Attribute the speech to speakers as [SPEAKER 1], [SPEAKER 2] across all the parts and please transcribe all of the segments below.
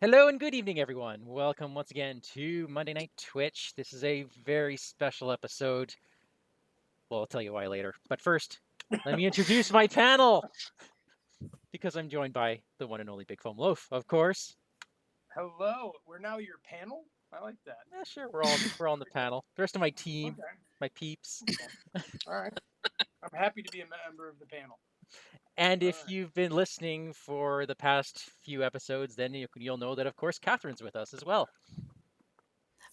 [SPEAKER 1] Hello and good evening, everyone. Welcome once again to Monday Night Twitch. This is a very special episode. Well, I'll tell you why later. But first, let me introduce my panel, because I'm joined by the one and only Bigfomlof, of course.
[SPEAKER 2] Hello, we're now your panel. I like that.
[SPEAKER 1] Yeah, sure, we're all on the panel. The rest of my team,
[SPEAKER 2] Okay.
[SPEAKER 1] my peeps.
[SPEAKER 2] All right. I'm happy to be a member of the panel.
[SPEAKER 1] And
[SPEAKER 2] All
[SPEAKER 1] if
[SPEAKER 2] right.
[SPEAKER 1] you've been listening for the past few episodes, then you'll know that, of course, Catherine's with us as well.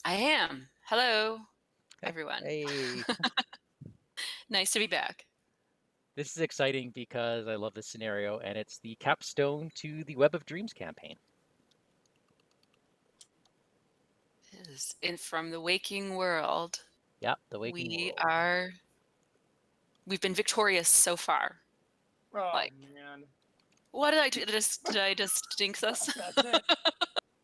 [SPEAKER 3] I am. Hello, everyone.
[SPEAKER 1] Hey.
[SPEAKER 3] Nice to be back.
[SPEAKER 1] This is exciting because I love this scenario, and it's the capstone to the Web of Dreams campaign.
[SPEAKER 3] It is in from the waking world.
[SPEAKER 1] Yeah, the waking
[SPEAKER 3] We
[SPEAKER 1] world.
[SPEAKER 3] we've been victorious so far.
[SPEAKER 2] Oh man.
[SPEAKER 3] What did I do? Did I just jinx us?
[SPEAKER 2] That's it.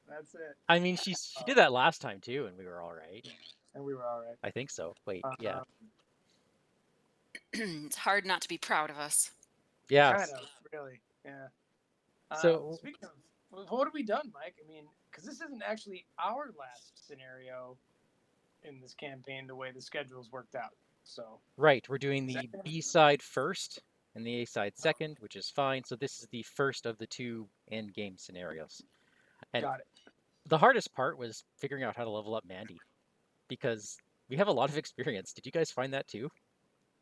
[SPEAKER 2] That's it.
[SPEAKER 1] I mean, she did that last time too, and we were all right.
[SPEAKER 2] And we were all right.
[SPEAKER 1] I think so. Wait, yeah.
[SPEAKER 3] It's hard not to be proud of us.
[SPEAKER 1] Yeah.
[SPEAKER 2] Kind of, really. Yeah.
[SPEAKER 1] So
[SPEAKER 2] speaking of, what have we done, Mike? I mean, because this isn't actually our last scenario in this campaign, the way the schedule's worked out. So.
[SPEAKER 1] right, we're doing the B side first and the A side second, which is fine. So this is the first of the two end game scenarios. And
[SPEAKER 2] Got it.
[SPEAKER 1] the hardest part was figuring out how to level up Mandy, because we have a lot of experience. Did you guys find that too?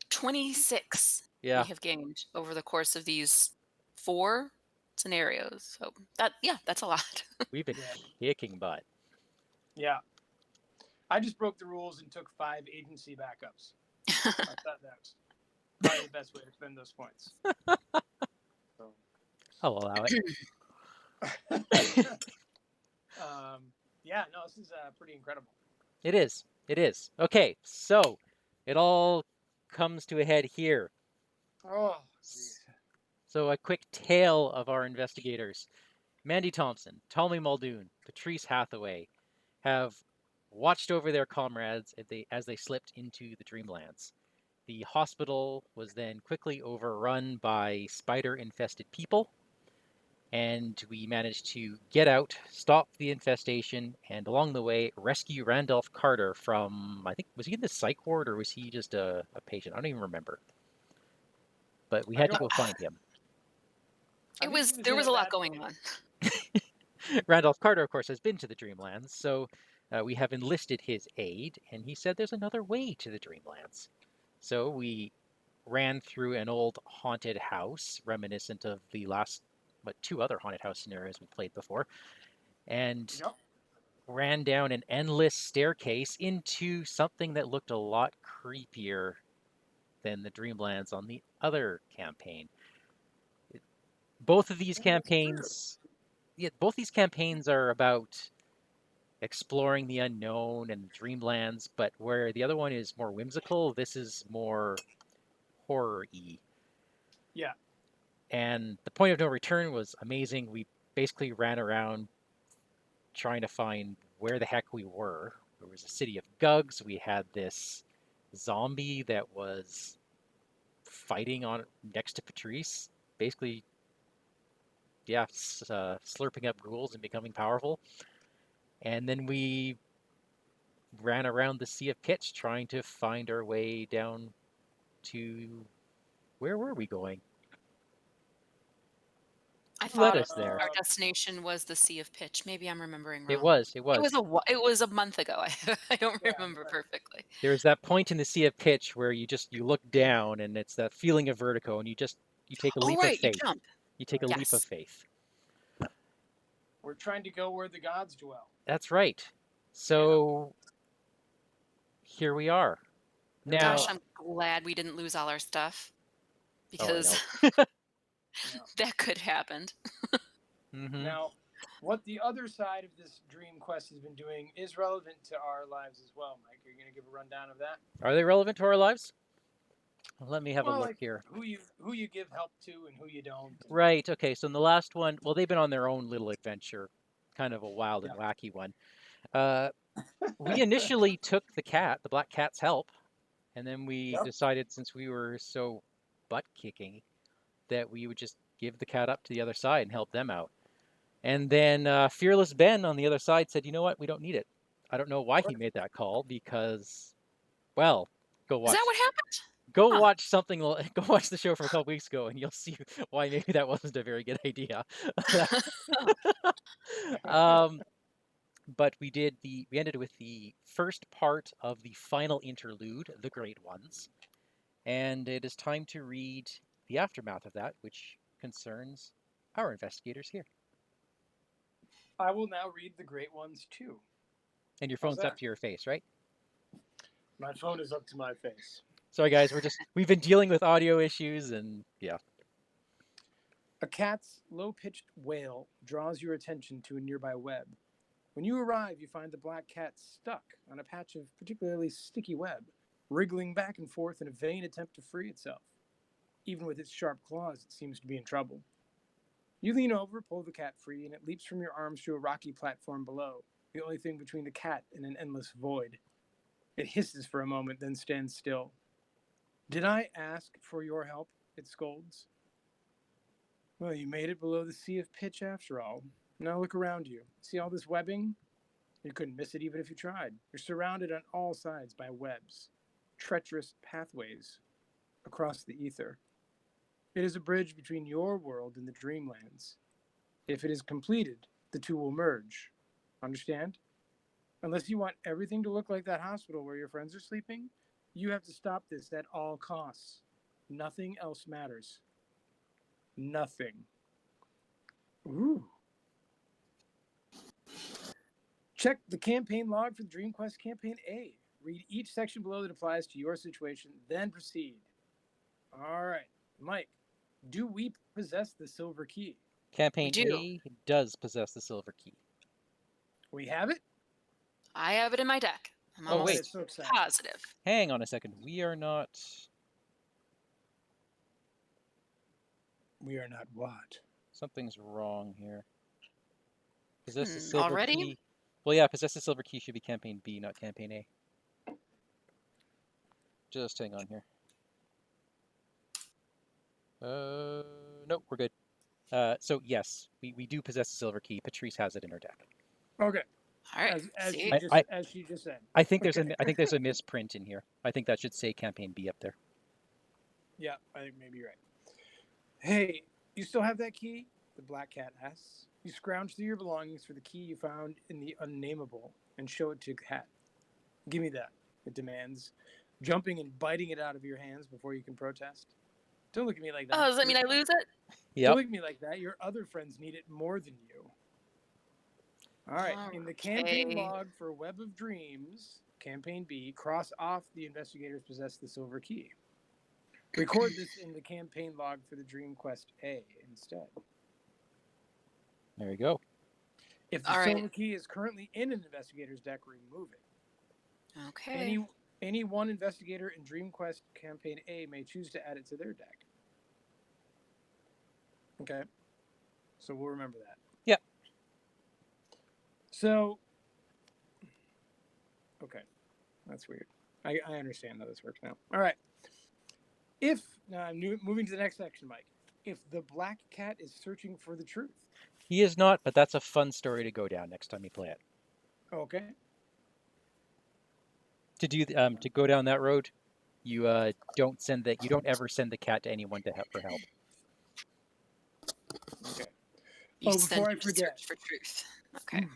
[SPEAKER 3] 26
[SPEAKER 1] Yeah.
[SPEAKER 3] we have gained over the course of these 4 scenarios. So that's a lot.
[SPEAKER 1] We've been kicking butt.
[SPEAKER 2] Yeah. I just broke the rules and took 5 agency backups. I thought that was probably the best way to spend those points. So.
[SPEAKER 1] I'll allow it.
[SPEAKER 2] Yeah, no, this is pretty incredible.
[SPEAKER 1] It is. It is. Okay, so it all comes to a head here.
[SPEAKER 2] Oh, geez.
[SPEAKER 1] So a quick tale of our investigators. Mandy Thompson, Tommy Muldoon, Patrice Hathaway have watched over their comrades as they slipped into the Dreamlands. The hospital was then quickly overrun by spider-infested people, and we managed to get out, stop the infestation, and along the way rescue Randolph Carter from, I think, was he in the psych ward or was he just a patient? I don't even remember. But we had to go find him.
[SPEAKER 3] There was a lot going on.
[SPEAKER 1] Randolph Carter, of course, has been to the Dreamlands, so we have enlisted his aid, and he said there's another way to the Dreamlands. So we ran through an old haunted house, reminiscent of the last, 2 other haunted house scenarios we played before, and ran down an endless staircase into something that looked a lot creepier than the Dreamlands on the other campaign. Both of these campaigns, both these campaigns are about exploring the unknown and Dreamlands, but where the other one is more whimsical, this is more horror-y.
[SPEAKER 2] Yeah.
[SPEAKER 1] And the point of no return was amazing. We basically ran around trying to find where the heck we were. There was a city of Gugs. We had this zombie that was fighting on next to Patrice, basically, slurping up ghouls and becoming powerful. And then we ran around the Sea of Pitch trying to find our way down to, where were we going?
[SPEAKER 3] I
[SPEAKER 1] Who led
[SPEAKER 3] thought
[SPEAKER 1] us there?
[SPEAKER 3] our destination was the Sea of Pitch. Maybe I'm remembering wrong.
[SPEAKER 1] It was.
[SPEAKER 3] It was a month ago. I don't remember perfectly.
[SPEAKER 1] There was that point in the Sea of Pitch where you look down and it's that feeling of vertigo, and you take a leap of faith.
[SPEAKER 3] You jump.
[SPEAKER 1] You take a leap of faith.
[SPEAKER 2] We're trying to go where the gods dwell.
[SPEAKER 1] That's right. So here we are. Now,
[SPEAKER 3] gosh, I'm glad we didn't lose all our stuff, because that could happen.
[SPEAKER 2] Now, what the other side of this dream quest has been doing is relevant to our lives as well, Mike. Are you going to give a rundown of that?
[SPEAKER 1] Are they relevant to our lives? Let me have a look here.
[SPEAKER 2] Who you give help to and who you don't.
[SPEAKER 1] Right. Okay. So in the last one, well, they've been on their own little adventure, kind of a wild and wacky one. We initially took the black cat's help, and then we decided, since we were so butt kicking, that we would just give the cat up to the other side and help them out. And then Fearless Ben on the other side said, you know what, we don't need it. I don't know why he made that call because, well, go
[SPEAKER 3] Is
[SPEAKER 1] watch.
[SPEAKER 3] that what happened?
[SPEAKER 1] Go
[SPEAKER 3] Huh.
[SPEAKER 1] watch something. Go watch the show from a couple weeks ago, and you'll see why maybe that wasn't a very good idea. But we ended with the first part of the final interlude, The Great Ones, and it is time to read the aftermath of that, which concerns our investigators here.
[SPEAKER 2] I will now read The Great Ones too.
[SPEAKER 1] And your
[SPEAKER 2] How's
[SPEAKER 1] phone's
[SPEAKER 2] that?
[SPEAKER 1] up to your face, right?
[SPEAKER 2] My phone is up to my face.
[SPEAKER 1] Sorry, guys, we've been dealing with audio issues, and yeah.
[SPEAKER 2] A cat's low-pitched wail draws your attention to a nearby web. When you arrive, you find the black cat stuck on a patch of particularly sticky web, wriggling back and forth in a vain attempt to free itself. Even with its sharp claws, it seems to be in trouble. You lean over, pull the cat free, and it leaps from your arms to a rocky platform below, the only thing between the cat and an endless void. It hisses for a moment, then stands still. "Did I ask for your help?" it scolds. "Well, you made it below the sea of pitch after all. Now look around you. See all this webbing? You couldn't miss it even if you tried. You're surrounded on all sides by webs, treacherous pathways across the ether. It is a bridge between your world and the Dreamlands. If it is completed, the two will merge. Understand? Unless you want everything to look like that hospital where your friends are sleeping, you have to stop this at all costs. Nothing else matters. Nothing." Ooh. Check the campaign log for the Dream Quest Campaign A. Read each section below that applies to your situation, then proceed. All right, Mike, do we possess the silver key?
[SPEAKER 1] Campaign
[SPEAKER 3] We do.
[SPEAKER 1] A does possess the silver key.
[SPEAKER 2] We have it?
[SPEAKER 3] I have it in my deck. I'm
[SPEAKER 1] Oh,
[SPEAKER 3] almost
[SPEAKER 1] wait.
[SPEAKER 2] So excited.
[SPEAKER 3] positive.
[SPEAKER 1] Hang on a second. We are not
[SPEAKER 2] what?
[SPEAKER 1] Something's wrong here. Possess the silver
[SPEAKER 3] Already?
[SPEAKER 1] key. Well, yeah, possess the silver key should be campaign B, not campaign A. Just hang on here. Nope, we're good. So yes, we do possess the silver key. Patrice has it in her deck.
[SPEAKER 2] Okay.
[SPEAKER 3] All right.
[SPEAKER 2] As
[SPEAKER 3] See?
[SPEAKER 2] she just said.
[SPEAKER 1] I think there's a misprint in here. I think that should say campaign B up there.
[SPEAKER 2] Yeah, I think maybe you're right. "Hey, you still have that key?" the black cat asks. You scrounge through your belongings for the key you found in the unnameable and show it to the cat. "Give me that," it demands, jumping and biting it out of your hands before you can protest. "Don't look at me like that."
[SPEAKER 3] Oh, does that mean I lose it?
[SPEAKER 1] Yep.
[SPEAKER 2] Don't look at me like that. Your other friends need it more than you. All right. In the campaign
[SPEAKER 3] Okay.
[SPEAKER 2] log for Web of Dreams, Campaign B, cross off the investigators possess the silver key. Record this in the campaign log for the Dream Quest A instead.
[SPEAKER 1] There you go.
[SPEAKER 2] If the silver key is currently in an investigator's deck, remove it.
[SPEAKER 3] Okay.
[SPEAKER 2] Any one investigator in Dream Quest Campaign A may choose to add it to their deck. Okay. So we'll remember that.
[SPEAKER 1] Yep.
[SPEAKER 2] So, okay. That's weird. I understand how this works now. All right. Now I'm moving to the next section, Mike. If the black cat is searching for the truth.
[SPEAKER 1] He is not, but that's a fun story to go down next time you play it.
[SPEAKER 2] Okay.
[SPEAKER 1] To go down that road, you don't ever send the cat to anyone for help.
[SPEAKER 2] Okay.
[SPEAKER 3] Before
[SPEAKER 2] I forget.
[SPEAKER 3] For truth. Okay.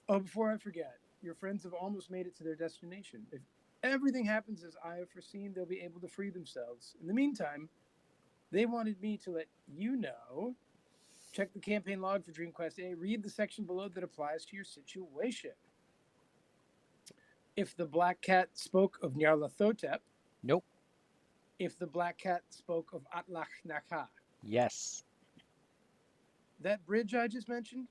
[SPEAKER 2] Before I forget, your friends have almost made it to their destination. If everything happens as I have foreseen, they'll be able to free themselves. In the meantime, they wanted me to let you know. Check the campaign log for Dream Quest A. Read the section below that applies to your situation. If the black cat spoke of Nyarlathotep.
[SPEAKER 1] Nope.
[SPEAKER 2] If the black cat spoke of Atlach-Nacha.
[SPEAKER 1] Yes.
[SPEAKER 2] That bridge I just mentioned,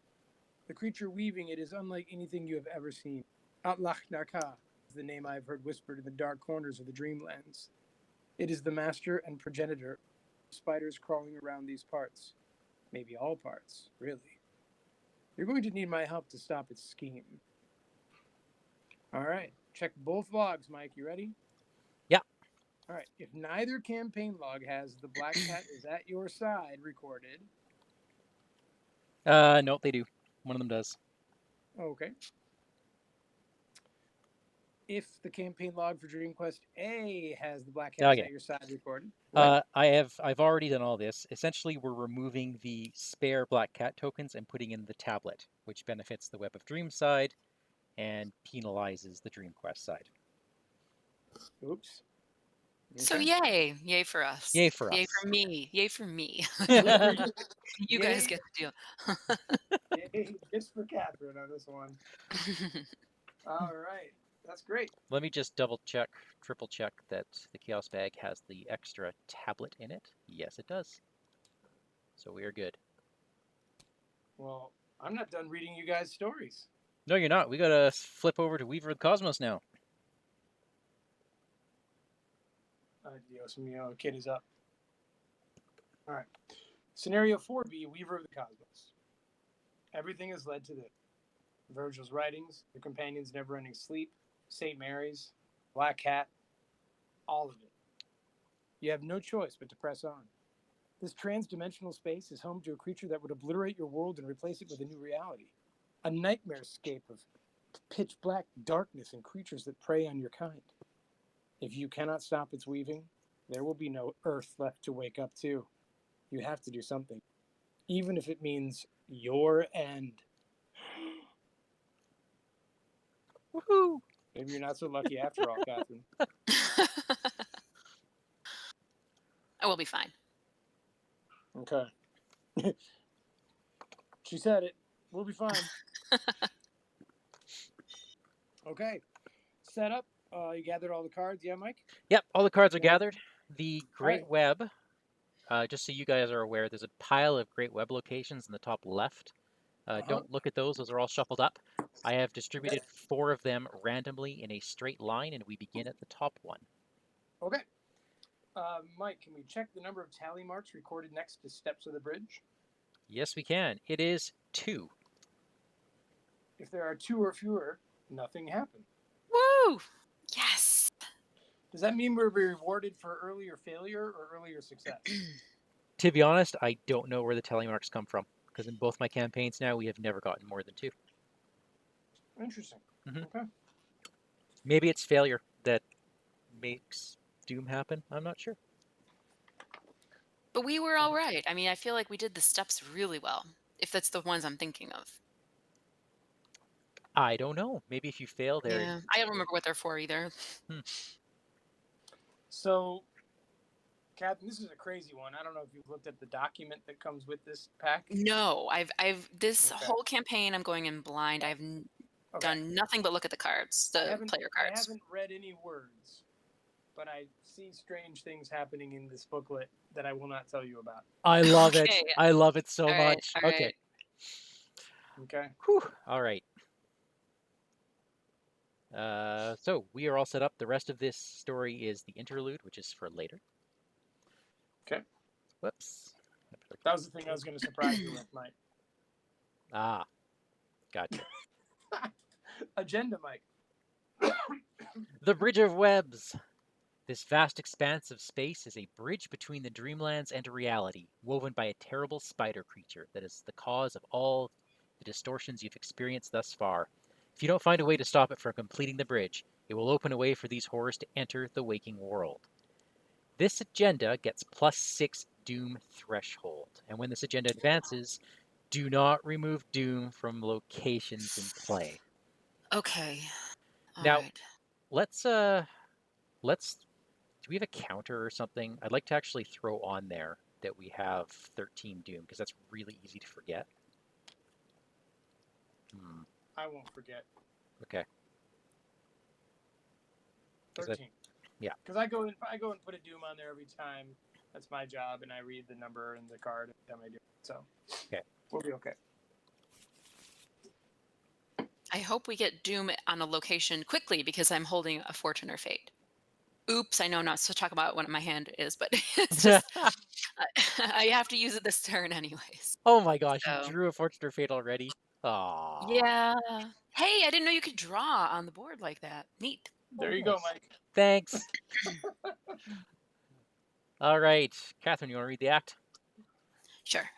[SPEAKER 2] the creature weaving it is unlike anything you have ever seen. Atlach-Nacha is the name I have heard whispered in the dark corners of the Dreamlands. It is the master and progenitor of spiders crawling around these parts. Maybe all parts, really. You're going to need my help to stop its scheme. All right. Check both logs, Mike. You ready?
[SPEAKER 1] Yeah.
[SPEAKER 2] All right. If neither campaign log has "the black cat is at your side" recorded,
[SPEAKER 1] Nope, they do. One of them does.
[SPEAKER 2] Okay. If the campaign log for Dream Quest A has the black cats
[SPEAKER 1] Okay.
[SPEAKER 2] at your side recorded, what?
[SPEAKER 1] I've already done all this. Essentially, we're removing the spare black cat tokens and putting in the tablet, which benefits the Web of Dreams side and penalizes the Dream Quest side.
[SPEAKER 2] Oops.
[SPEAKER 3] So
[SPEAKER 2] Okay.
[SPEAKER 3] yay for us.
[SPEAKER 1] Yay for
[SPEAKER 3] Yay
[SPEAKER 1] us.
[SPEAKER 3] for me. Yay for me.
[SPEAKER 2] Good for you.
[SPEAKER 3] You
[SPEAKER 2] Yay.
[SPEAKER 3] guys get the deal.
[SPEAKER 2] Yay, just for Catherine on this one. All right. That's great.
[SPEAKER 1] Let me just triple check that the Chaos Bag has the extra tablet in it. Yes, it does. So we are good.
[SPEAKER 2] Well, I'm not done reading you guys' stories.
[SPEAKER 1] No, you're not. We gotta flip over to Weaver of the Cosmos now.
[SPEAKER 2] Dios mío, kid is up. All right. Scenario 4B, Weaver of the Cosmos. Everything has led to this. Virgil's writings, your companion's never-ending sleep, St. Mary's, Black Cat, all of it. You have no choice but to press on. This trans-dimensional space is home to a creature that would obliterate your world and replace it with a new reality. A nightmare-scape of pitch-black darkness and creatures that prey on your kind. If you cannot stop its weaving, there will be no Earth left to wake up to. You have to do something, even if it means your end.
[SPEAKER 1] Woohoo!
[SPEAKER 2] Maybe you're not so lucky after all, Catherine.
[SPEAKER 3] I will be fine.
[SPEAKER 2] Okay. She said it. We'll be fine. Okay. Set up. You gathered all the cards, yeah, Mike?
[SPEAKER 1] Yep, all the cards are
[SPEAKER 2] Yeah.
[SPEAKER 1] gathered. The Great
[SPEAKER 2] right.
[SPEAKER 1] Web, just so you guys are aware, there's a pile of Great Web locations in the top left. Don't look at those are all shuffled up. I have distributed 4 of them randomly in a straight line, and we begin at the top one.
[SPEAKER 2] Okay. Mike, can we check the number of tally marks recorded next to steps of the bridge?
[SPEAKER 1] Yes, we can. It is 2.
[SPEAKER 2] If there are 2 or fewer, nothing happened.
[SPEAKER 3] Woo! Yes.
[SPEAKER 2] Does that mean we're rewarded for earlier failure or earlier success?
[SPEAKER 1] To be honest, I don't know where the tally marks come from, because in both my campaigns now, we have never gotten more than 2.
[SPEAKER 2] Interesting.
[SPEAKER 1] Mhm.
[SPEAKER 2] Okay.
[SPEAKER 1] Maybe it's failure that makes doom happen. I'm not sure.
[SPEAKER 3] But we were all right. I mean, I feel like we did the steps really well, if that's the ones I'm thinking of.
[SPEAKER 1] I don't know. Maybe if you fail there.
[SPEAKER 3] Yeah, I don't remember what they're for either.
[SPEAKER 2] So, Catherine, this is a crazy one. I don't know if you've looked at the document that comes with this pack.
[SPEAKER 3] No, I've this
[SPEAKER 2] Okay.
[SPEAKER 3] whole campaign I'm going in blind. I've done nothing but look at the cards, the player cards.
[SPEAKER 2] I haven't read any words, but I see strange things happening in this booklet that I will not tell you about.
[SPEAKER 1] I love it. I love it so much.
[SPEAKER 3] All
[SPEAKER 1] okay.
[SPEAKER 3] right.
[SPEAKER 2] Okay.
[SPEAKER 1] Whew. All right. So we are all set up. The rest of this story is the interlude, which is for later.
[SPEAKER 2] Okay.
[SPEAKER 1] Whoops.
[SPEAKER 2] That was the thing I was going to surprise you with, Mike.
[SPEAKER 1] Ah, gotcha.
[SPEAKER 2] Agenda, Mike.
[SPEAKER 1] The Bridge of Webs. This vast expanse of space is a bridge between the Dreamlands and reality, woven by a terrible spider creature that is the cause of all the distortions you've experienced thus far. If you don't find a way to stop it from completing the bridge, it will open a way for these horrors to enter the waking world. This agenda gets +6 Doom threshold, and when this agenda advances, do not remove Doom from locations in play.
[SPEAKER 3] Okay.
[SPEAKER 1] Now,
[SPEAKER 3] right.
[SPEAKER 1] let's do we have a counter or something? I'd like to actually throw on there that we have 13 Doom, because that's really easy to forget.
[SPEAKER 2] I won't forget.
[SPEAKER 1] Okay.
[SPEAKER 2] 13.
[SPEAKER 1] Yeah.
[SPEAKER 2] Because I go and put a Doom on there every time. That's my job, and I read the number and the card every time I do it. So
[SPEAKER 1] okay.
[SPEAKER 2] We'll be okay.
[SPEAKER 3] I hope we get Doom on a location quickly because I'm holding a Fortune or Fate. Oops, I know I'm not supposed to talk about what my hand is, but it's just I have to use it this turn anyways.
[SPEAKER 1] Oh my gosh,
[SPEAKER 3] So.
[SPEAKER 1] you drew a Fortune or Fate already? Aww.
[SPEAKER 3] Yeah. Hey, I didn't know you could draw on the board like that. Neat.
[SPEAKER 2] There you go, Mike.
[SPEAKER 1] Thanks. All right. Catherine, you want to read the act?
[SPEAKER 3] Sure.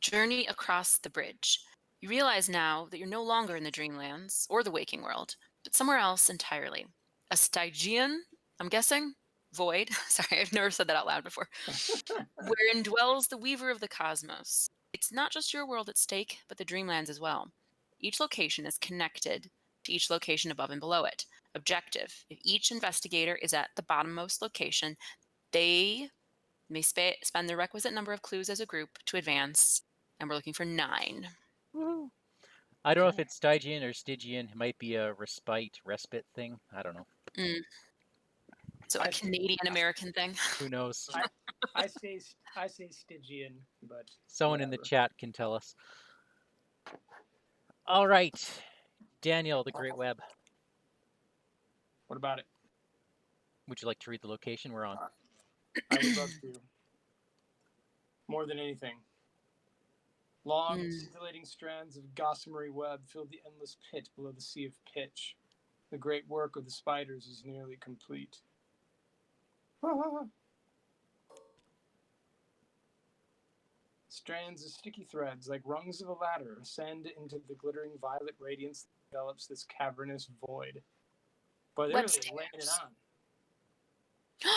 [SPEAKER 3] Journey across the bridge. You realize now that you're no longer in the Dreamlands or the waking world, but somewhere else entirely. A Stygian, I'm guessing? Void. Sorry, I've never said that out loud before. Wherein dwells the weaver of the cosmos. It's not just your world at stake, but the Dreamlands as well. Each location is connected to each location above and below it. Objective: if each investigator is at the bottommost location, they may spend the requisite number of clues as a group to advance, and we're looking for 9.
[SPEAKER 1] Woohoo. I don't know if
[SPEAKER 2] Okay.
[SPEAKER 1] it's Stygian or Stygian. It might be a respite thing. I don't know.
[SPEAKER 3] Mm. So a
[SPEAKER 2] I say,
[SPEAKER 3] Canadian American thing.
[SPEAKER 1] Who knows?
[SPEAKER 2] I say Stygian, but
[SPEAKER 1] Someone in the
[SPEAKER 2] whatever.
[SPEAKER 1] chat can tell us. All right, Daniel, the Great Web.
[SPEAKER 2] What about it?
[SPEAKER 1] Would you like to read the location we're on?
[SPEAKER 2] I would love to. More than anything. Long,
[SPEAKER 3] Mm.
[SPEAKER 2] scintillating strands of gossamery web filled the endless pit below the sea of pitch. The great work of the spiders is nearly complete. Strands of sticky threads, like rungs of a ladder, ascend into the glittering violet radiance that envelops this cavernous void. But they're
[SPEAKER 3] Web
[SPEAKER 2] really laying it
[SPEAKER 3] stairs.
[SPEAKER 2] on.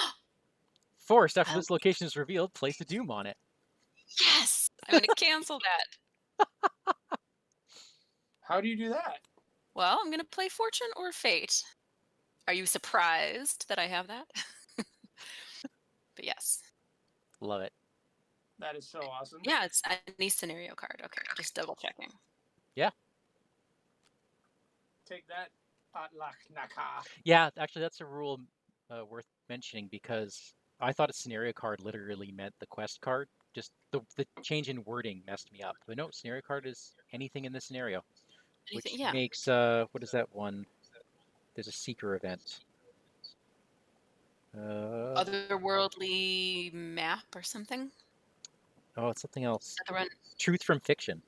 [SPEAKER 1] Forced, after
[SPEAKER 3] Oh,
[SPEAKER 1] this location is revealed, place a doom on it.
[SPEAKER 3] yes! I'm going to cancel that.
[SPEAKER 2] How do you do that?
[SPEAKER 3] Well, I'm going to play Fortune or Fate. Are you surprised that I have that? But yes.
[SPEAKER 2] Love it. That is so awesome.
[SPEAKER 3] Yeah, it's any scenario card. Okay, just double checking.
[SPEAKER 1] Yeah.
[SPEAKER 2] Take that, Atlach-Nacha.
[SPEAKER 1] Yeah, actually, that's a rule worth mentioning because I thought a scenario card literally meant the quest card. Just the change in wording messed me up. But no, scenario card is anything in the scenario, which
[SPEAKER 3] Yeah.
[SPEAKER 1] makes what is that one? There's a seeker event.
[SPEAKER 3] Otherworldly map or something?
[SPEAKER 1] Oh, it's something else.
[SPEAKER 3] The run.
[SPEAKER 1] Truth from fiction.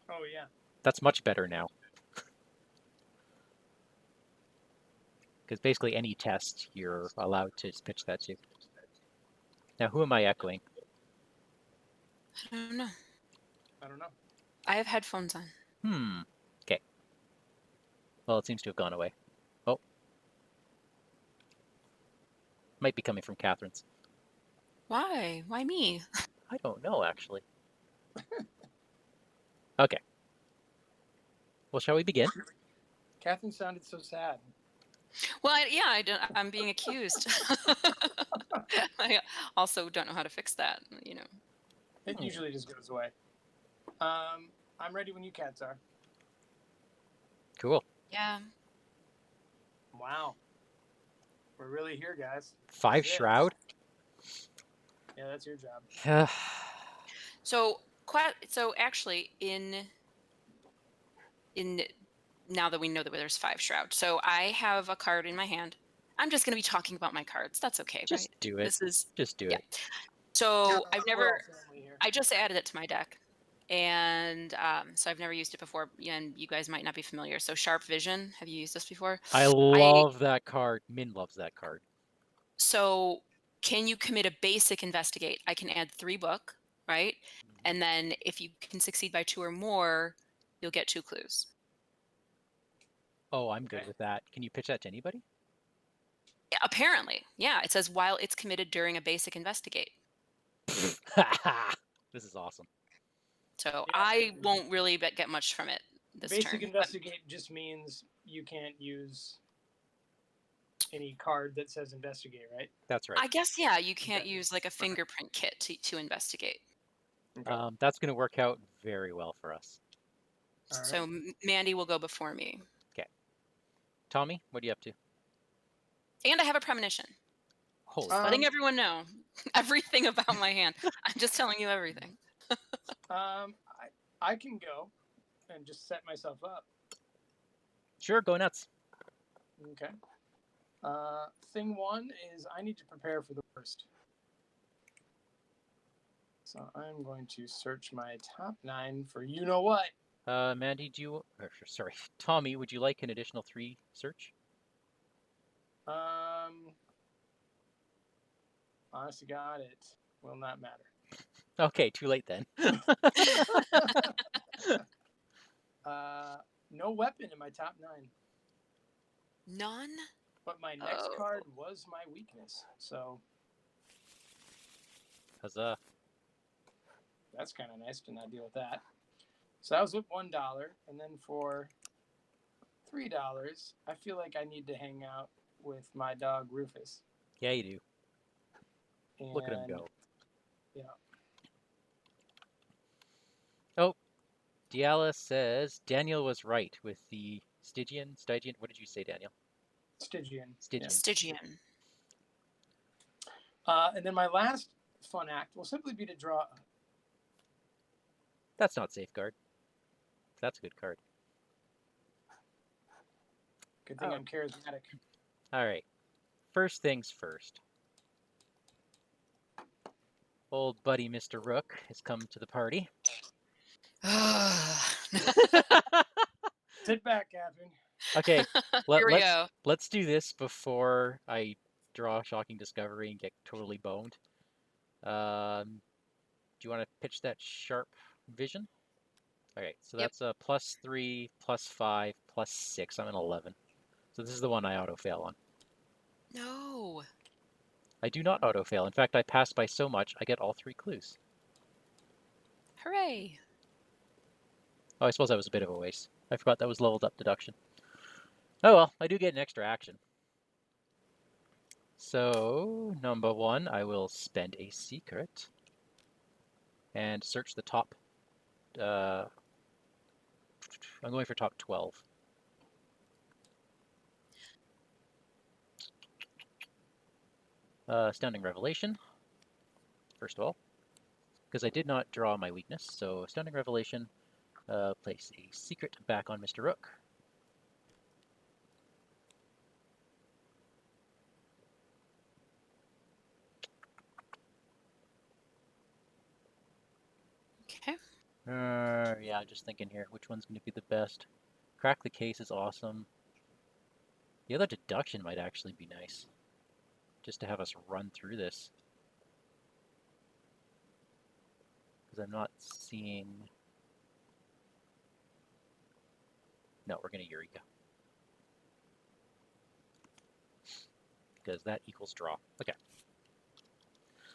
[SPEAKER 2] Oh, yeah.
[SPEAKER 1] That's much better now. Because basically any test you're allowed to pitch that to. Now, who am I echoing?
[SPEAKER 3] I don't know.
[SPEAKER 2] I don't know.
[SPEAKER 3] I have headphones on.
[SPEAKER 1] Okay. Well, it seems to have gone away. Oh. Might be coming from Catherine's.
[SPEAKER 3] Why? Why me?
[SPEAKER 1] I don't know, actually. Okay. Well, shall we begin?
[SPEAKER 2] Catherine sounded so sad.
[SPEAKER 3] Well, I'm being accused. I also don't know how to fix that,
[SPEAKER 2] It usually just goes away. I'm ready when you cats are.
[SPEAKER 1] Cool.
[SPEAKER 3] Yeah.
[SPEAKER 2] Wow. We're really here, guys.
[SPEAKER 1] 5 shroud.
[SPEAKER 2] Yeah, that's your job.
[SPEAKER 3] So actually, in now that we know that there's 5 shroud, so I have a card in my hand. I'm just going to be talking about my cards. That's okay,
[SPEAKER 1] Just
[SPEAKER 3] right?
[SPEAKER 1] do it. Just do
[SPEAKER 3] yeah.
[SPEAKER 1] it.
[SPEAKER 3] So
[SPEAKER 2] We're all family here.
[SPEAKER 3] I just added it to my deck, and so I've never used it before, and you guys might not be familiar. So Sharp Vision, have you used this before?
[SPEAKER 1] I love that card. Min loves that card.
[SPEAKER 3] So can you commit a basic investigate? I can add 3 book, right? And then if you can succeed by 2 or more, you'll get 2 clues.
[SPEAKER 1] Oh, I'm good with that. Can you pitch that to anybody?
[SPEAKER 3] Yeah, apparently, yeah. It says while it's committed during a basic investigate.
[SPEAKER 1] This is awesome.
[SPEAKER 3] So I won't really get much from it this turn.
[SPEAKER 2] Basic investigate just means you can't use any card that says investigate, right?
[SPEAKER 1] That's right.
[SPEAKER 3] I guess, yeah, you can't use like a fingerprint kit to investigate.
[SPEAKER 2] Okay.
[SPEAKER 1] That's going to work out very well for us.
[SPEAKER 2] All right.
[SPEAKER 3] So Mandy will go before me.
[SPEAKER 1] Okay. Tommy, what are you up to?
[SPEAKER 3] And I have a premonition.
[SPEAKER 1] Holy.
[SPEAKER 3] Letting everyone know everything about my hand. I'm just telling you everything.
[SPEAKER 2] I can go and just set myself up.
[SPEAKER 1] Sure, go nuts.
[SPEAKER 2] Okay. Thing 1 is I need to prepare for the worst. So I'm going to search my top 9 for you know what.
[SPEAKER 1] Mandy, sorry, Tommy, would you like an additional 3 search?
[SPEAKER 2] Honest to God, it will not matter.
[SPEAKER 1] Okay, too late then.
[SPEAKER 2] No weapon in my top 9.
[SPEAKER 3] None?
[SPEAKER 2] But my next
[SPEAKER 3] Oh.
[SPEAKER 2] card was my weakness, so
[SPEAKER 1] Huzzah.
[SPEAKER 2] that's kind of nice to not deal with that. So that was with $1, and then for $3, I feel like I need to hang out with my dog Rufus.
[SPEAKER 1] Yeah, you do.
[SPEAKER 2] And,
[SPEAKER 1] Look at him go.
[SPEAKER 2] Yeah.
[SPEAKER 1] Oh, Diala says Daniel was right with the Stygian. What did you say, Daniel?
[SPEAKER 2] Stygian.
[SPEAKER 1] Stygian.
[SPEAKER 3] Stygian.
[SPEAKER 2] And then my last fun act will simply be to draw.
[SPEAKER 1] That's not Safeguard. That's a good card.
[SPEAKER 2] Good thing I'm charismatic.
[SPEAKER 1] All right. First things first. Old buddy Mr. Rook has come to the party.
[SPEAKER 2] Sit back, Catherine.
[SPEAKER 1] Okay,
[SPEAKER 3] Here we go.
[SPEAKER 1] let's do this before I draw Shocking Discovery and get totally boned. Do you want to pitch that Sharp Vision? Okay, so that's a +3, +5, +6. I'm an 11. So this is the one I auto-fail on.
[SPEAKER 3] No.
[SPEAKER 1] I do not auto-fail. In fact, I pass by so much, I get all 3 clues.
[SPEAKER 3] Hooray.
[SPEAKER 1] Oh, I suppose that was a bit of a waste. I forgot that was leveled up deduction. Oh well, I do get an extra action. So, number 1, I will spend a secret and search the top. I'm going for top 12. Astounding Revelation, first of all, because I did not draw my weakness. So, Astounding Revelation, place a secret back on Mr. Rook.
[SPEAKER 3] Okay.
[SPEAKER 1] Yeah, just thinking here, which one's going to be the best? Crack the Case is awesome. The other deduction might actually be nice, just to have us run through this. Because I'm not seeing... No, we're going to Eureka. Because that equals draw. Okay.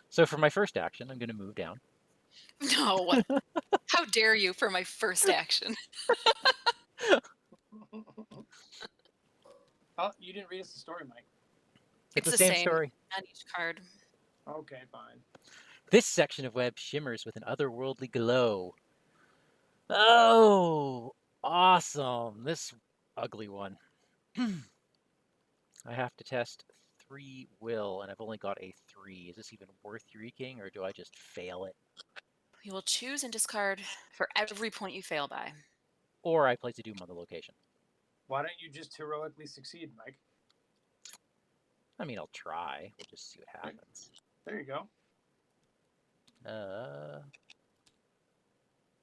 [SPEAKER 1] So for my first action, I'm going to move down.
[SPEAKER 3] No. How dare you for my first action?
[SPEAKER 2] Oh, you didn't read us the story, Mike.
[SPEAKER 1] It's the same story
[SPEAKER 3] on each card.
[SPEAKER 2] Okay, fine.
[SPEAKER 1] This section of web shimmers with an otherworldly glow. Oh, awesome. This ugly one. I have to test 3 will, and I've only got a 3. Is this even worth Eureking, or do I just fail it?
[SPEAKER 3] You will choose and discard for every point you fail by.
[SPEAKER 1] Or I place a doom on the location.
[SPEAKER 2] Why don't you just heroically succeed, Mike?
[SPEAKER 1] I mean, I'll try. We'll just see what happens.
[SPEAKER 2] There you go.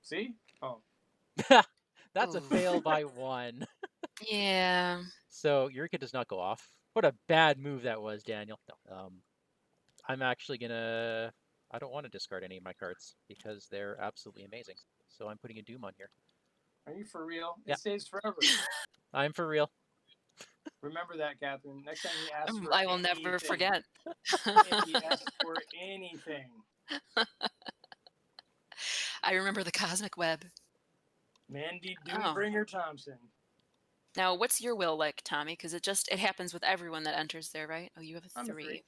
[SPEAKER 2] See? Oh.
[SPEAKER 1] That's a fail by 1.
[SPEAKER 3] Yeah.
[SPEAKER 1] So Eureka does not go off. What a bad move that was, Daniel. No, I'm actually gonna... I don't want to discard any of my cards because they're absolutely amazing. So I'm putting a doom on here.
[SPEAKER 2] Are you for real?
[SPEAKER 1] Yeah.
[SPEAKER 2] It stays forever.
[SPEAKER 1] I'm for real.
[SPEAKER 2] Remember that, Catherine. Next time he asks for
[SPEAKER 3] I will never forget.
[SPEAKER 2] If he asks for anything.
[SPEAKER 3] I remember the cosmic web.
[SPEAKER 2] Mandy Doombringer Thompson.
[SPEAKER 3] Now, what's your will like, Tommy? Because it happens with everyone that enters there, right? Oh, you have a 3.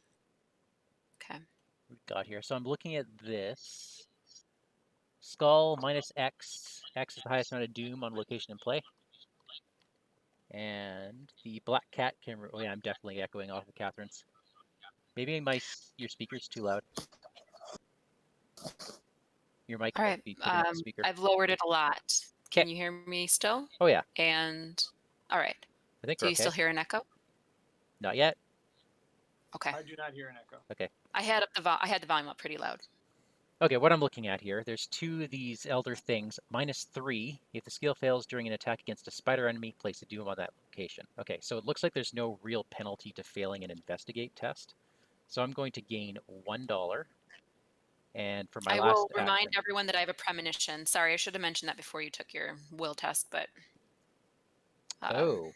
[SPEAKER 3] Okay.
[SPEAKER 1] We've got here. So I'm looking at this. Skull minus X. X is the highest amount of doom on location and play. And the black cat can... Oh yeah, I'm definitely echoing off of Catherine's. Maybe your speaker's too loud. Your mic might be putting up the speaker.
[SPEAKER 3] I've lowered it a lot.
[SPEAKER 1] Kay.
[SPEAKER 3] Can you hear me still?
[SPEAKER 1] Oh yeah.
[SPEAKER 3] And all right.
[SPEAKER 1] I think
[SPEAKER 3] Do you still hear an echo?
[SPEAKER 1] Not yet.
[SPEAKER 3] Okay.
[SPEAKER 2] I do not hear an echo.
[SPEAKER 1] Okay.
[SPEAKER 3] I had the volume up pretty loud.
[SPEAKER 1] Okay, what I'm looking at here, there's 2 of these elder things. -3. If the skill fails during an attack against a spider enemy, place a doom on that location. Okay, so it looks like there's no real penalty to failing an investigate test. So I'm going to gain $1 And for my
[SPEAKER 3] I
[SPEAKER 1] last
[SPEAKER 3] will remind
[SPEAKER 1] action,
[SPEAKER 3] everyone that I have a premonition. Sorry, I should have mentioned that before you took your will test, but
[SPEAKER 1] oh,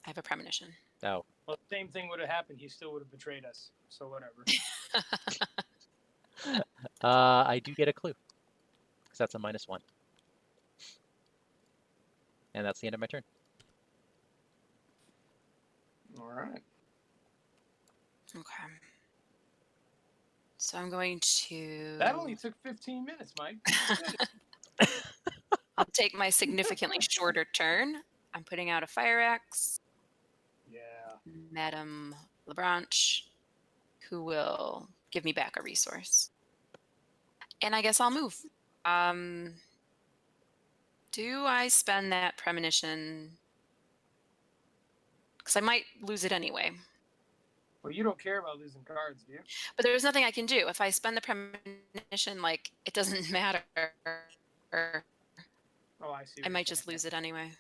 [SPEAKER 3] I have a premonition.
[SPEAKER 1] oh,
[SPEAKER 2] Well, the same thing would have happened. He still would have betrayed us. So whatever.
[SPEAKER 1] I do get a clue because that's a -1, and that's the end of my turn.
[SPEAKER 2] All right.
[SPEAKER 3] Okay. So I'm going to.
[SPEAKER 2] That only took 15 minutes, Mike.
[SPEAKER 3] I'll take my significantly shorter turn. I'm putting out a fire axe.
[SPEAKER 2] Yeah.
[SPEAKER 3] Madame Lebranche, who will give me back a resource. And I guess I'll move. Do I spend that premonition? Because I might lose it anyway.
[SPEAKER 2] Well, you don't care about losing cards, do you?
[SPEAKER 3] But there's nothing I can do. If I spend the premonition, like, it doesn't matter.
[SPEAKER 2] Oh, I see.
[SPEAKER 3] I
[SPEAKER 2] what
[SPEAKER 3] might
[SPEAKER 2] you're
[SPEAKER 3] just
[SPEAKER 2] saying.
[SPEAKER 3] lose it anyway.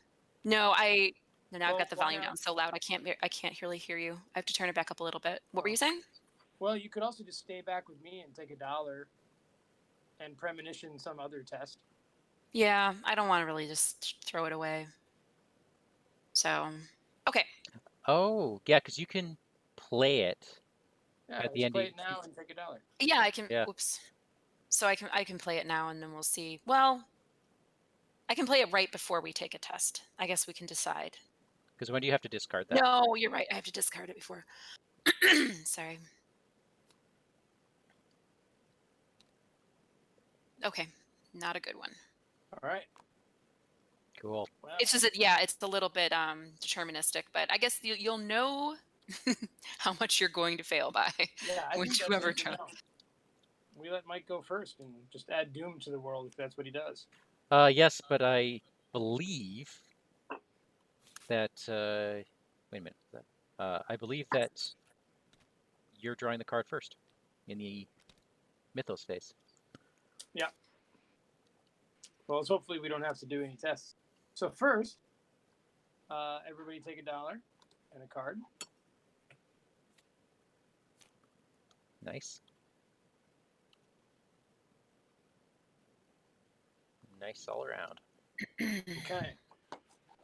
[SPEAKER 3] No, now I've
[SPEAKER 2] Well,
[SPEAKER 3] got the
[SPEAKER 2] why
[SPEAKER 3] volume
[SPEAKER 2] not?
[SPEAKER 3] down so loud I can't really hear you. I have to turn it back up a little bit. What were
[SPEAKER 2] Oh.
[SPEAKER 3] you saying?
[SPEAKER 2] Well, you could also just stay back with me and take $1 and premonition some other test.
[SPEAKER 3] Yeah, I don't want to really just throw it away. So, okay.
[SPEAKER 1] Oh, yeah, because you can play it
[SPEAKER 2] Yeah,
[SPEAKER 1] at the
[SPEAKER 2] just
[SPEAKER 1] end.
[SPEAKER 2] play it now and take $1.
[SPEAKER 3] Yeah, I can.
[SPEAKER 1] Yeah.
[SPEAKER 3] Oops. So I can play it now, and then we'll see. Well, I can play it right before we take a test. I guess we can decide.
[SPEAKER 1] Because when do you have to discard that?
[SPEAKER 3] No, you're right. I have to discard it before. Sorry. Okay, not a good one.
[SPEAKER 2] All right.
[SPEAKER 1] Cool.
[SPEAKER 2] Well,
[SPEAKER 3] It's just it's a little bit deterministic, but I guess you'll know how much you're going to fail by
[SPEAKER 2] yeah, I
[SPEAKER 3] with
[SPEAKER 2] think that's
[SPEAKER 3] whoever
[SPEAKER 2] easy
[SPEAKER 3] tries.
[SPEAKER 2] enough. We let Mike go first and just add doom to the world if that's what he does.
[SPEAKER 1] Yes, but I believe that. Wait a minute. I believe that you're drawing the card first in the Mythos phase.
[SPEAKER 2] Yeah. Well, hopefully we don't have to do any tests. So first, everybody take $1 and a card.
[SPEAKER 1] Nice. Nice all around.
[SPEAKER 2] Okay.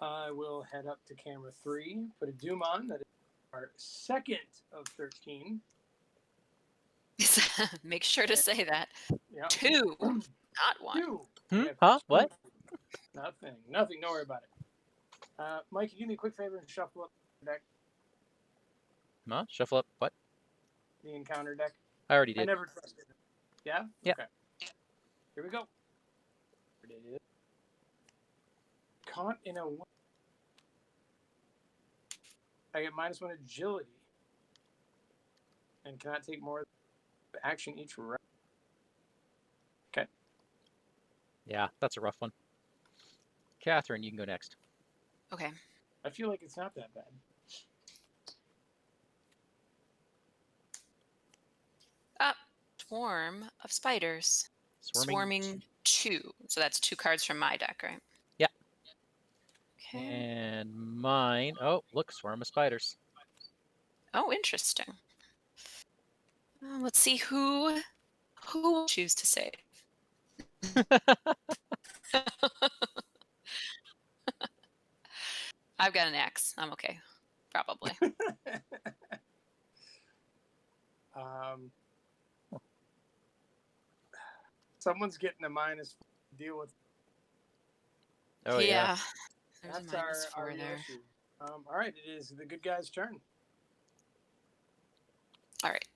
[SPEAKER 2] I will head up to camera 3, put a doom on. That is our second of 13.
[SPEAKER 3] Make sure to say that.
[SPEAKER 2] Yeah.
[SPEAKER 3] 2, not 1.
[SPEAKER 2] 2.
[SPEAKER 1] Hmm? Huh? What?
[SPEAKER 2] Nothing. Don't worry about it. Mike, you do me a quick favor and shuffle up the deck,
[SPEAKER 1] Huh? Shuffle up. What?
[SPEAKER 2] the encounter deck.
[SPEAKER 1] I already
[SPEAKER 2] I
[SPEAKER 1] did.
[SPEAKER 2] never trusted it. Yeah?
[SPEAKER 1] Yeah.
[SPEAKER 2] Okay. Here we go. It is caught in a. I get -1 agility and cannot take more action each round. Okay.
[SPEAKER 1] Yeah, that's a rough one. Catherine, you can go next.
[SPEAKER 3] Okay.
[SPEAKER 2] I feel like it's not that bad.
[SPEAKER 3] Swarm of spiders. Swarming 2. So that's 2 cards from my deck, right?
[SPEAKER 1] Yeah.
[SPEAKER 3] Okay.
[SPEAKER 1] And mine. Oh, look, swarm of spiders.
[SPEAKER 3] Oh, interesting. Let's see who will choose to save. I've got an axe. I'm okay. Probably.
[SPEAKER 2] Someone's getting a -4 to deal with.
[SPEAKER 1] Oh yeah.
[SPEAKER 3] There's
[SPEAKER 2] That's
[SPEAKER 3] a
[SPEAKER 2] our
[SPEAKER 3] -4
[SPEAKER 2] real
[SPEAKER 3] there.
[SPEAKER 2] issue. All right, it is the good guy's turn.
[SPEAKER 3] All right.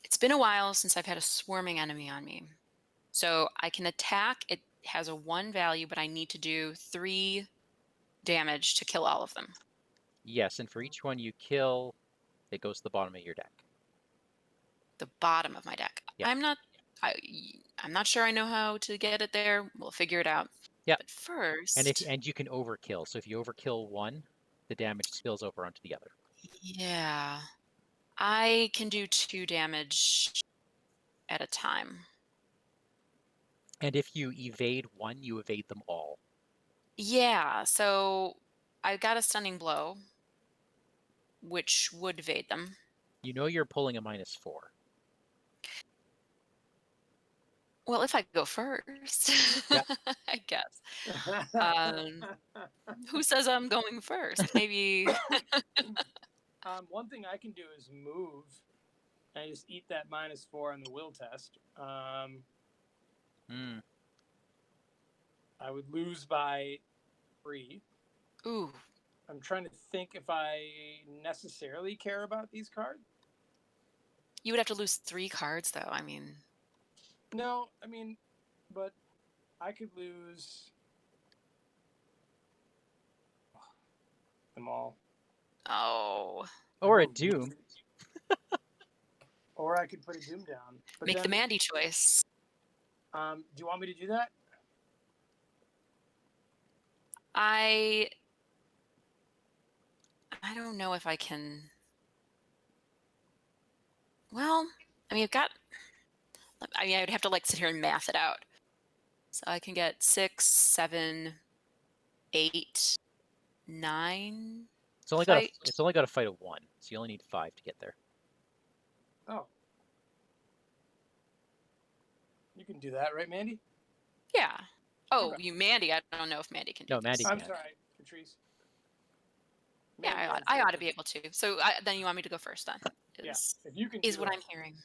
[SPEAKER 3] It's been a while since I've had a swarming enemy on me. So I can attack. It has a 1 value, but I need to do 3 damage to kill all of them.
[SPEAKER 1] Yes, and for each one you kill, it goes to the bottom of your deck.
[SPEAKER 3] The bottom of my deck.
[SPEAKER 1] Yeah.
[SPEAKER 3] I'm not sure I know how to get it there. We'll figure it out.
[SPEAKER 1] Yeah.
[SPEAKER 3] But first,
[SPEAKER 1] And you can overkill. So if you overkill one, the damage spills over onto the other.
[SPEAKER 3] yeah, I can do 2 damage at a time.
[SPEAKER 1] And if you evade one, you evade them all.
[SPEAKER 3] Yeah, so I got a stunning blow, which would evade them.
[SPEAKER 1] You know you're pulling a -4.
[SPEAKER 3] Well, if I go first,
[SPEAKER 1] Yeah.
[SPEAKER 3] I guess. Um, who says I'm going first? Maybe.
[SPEAKER 2] One thing I can do is move and just eat that -4 on the will test.
[SPEAKER 1] Mm.
[SPEAKER 2] I would lose by 3.
[SPEAKER 3] Ooh,
[SPEAKER 2] I'm trying to think if I necessarily care about these cards.
[SPEAKER 3] you would have to lose 3 cards, though. I mean,
[SPEAKER 2] No, I mean, but I could lose them all.
[SPEAKER 3] oh,
[SPEAKER 1] Or a doom.
[SPEAKER 2] Or I could put a doom down. But
[SPEAKER 3] make the
[SPEAKER 2] then,
[SPEAKER 3] Mandy choice.
[SPEAKER 2] do you want me to do that?
[SPEAKER 3] I don't know if I can. Well, I mean, I mean, I would have to like sit here and math it out. So I can get 6, 7, 8, 9
[SPEAKER 1] It's only
[SPEAKER 3] fight.
[SPEAKER 1] got a fight of 1, so you only need 5 to get there.
[SPEAKER 2] Oh. You can do that, right, Mandy?
[SPEAKER 3] Yeah. Oh,
[SPEAKER 2] Okay.
[SPEAKER 3] you Mandy. I don't know if Mandy can do
[SPEAKER 1] No, Mandy
[SPEAKER 3] this.
[SPEAKER 2] I'm
[SPEAKER 1] can't.
[SPEAKER 2] sorry, Patrice.
[SPEAKER 3] Yeah,
[SPEAKER 2] Mandy has
[SPEAKER 3] I ought to
[SPEAKER 2] the-
[SPEAKER 3] be able to. So then you want me to go first then?
[SPEAKER 2] Yeah,
[SPEAKER 3] Is
[SPEAKER 2] if you can
[SPEAKER 3] is
[SPEAKER 2] do
[SPEAKER 3] what
[SPEAKER 2] that.
[SPEAKER 3] I'm hearing.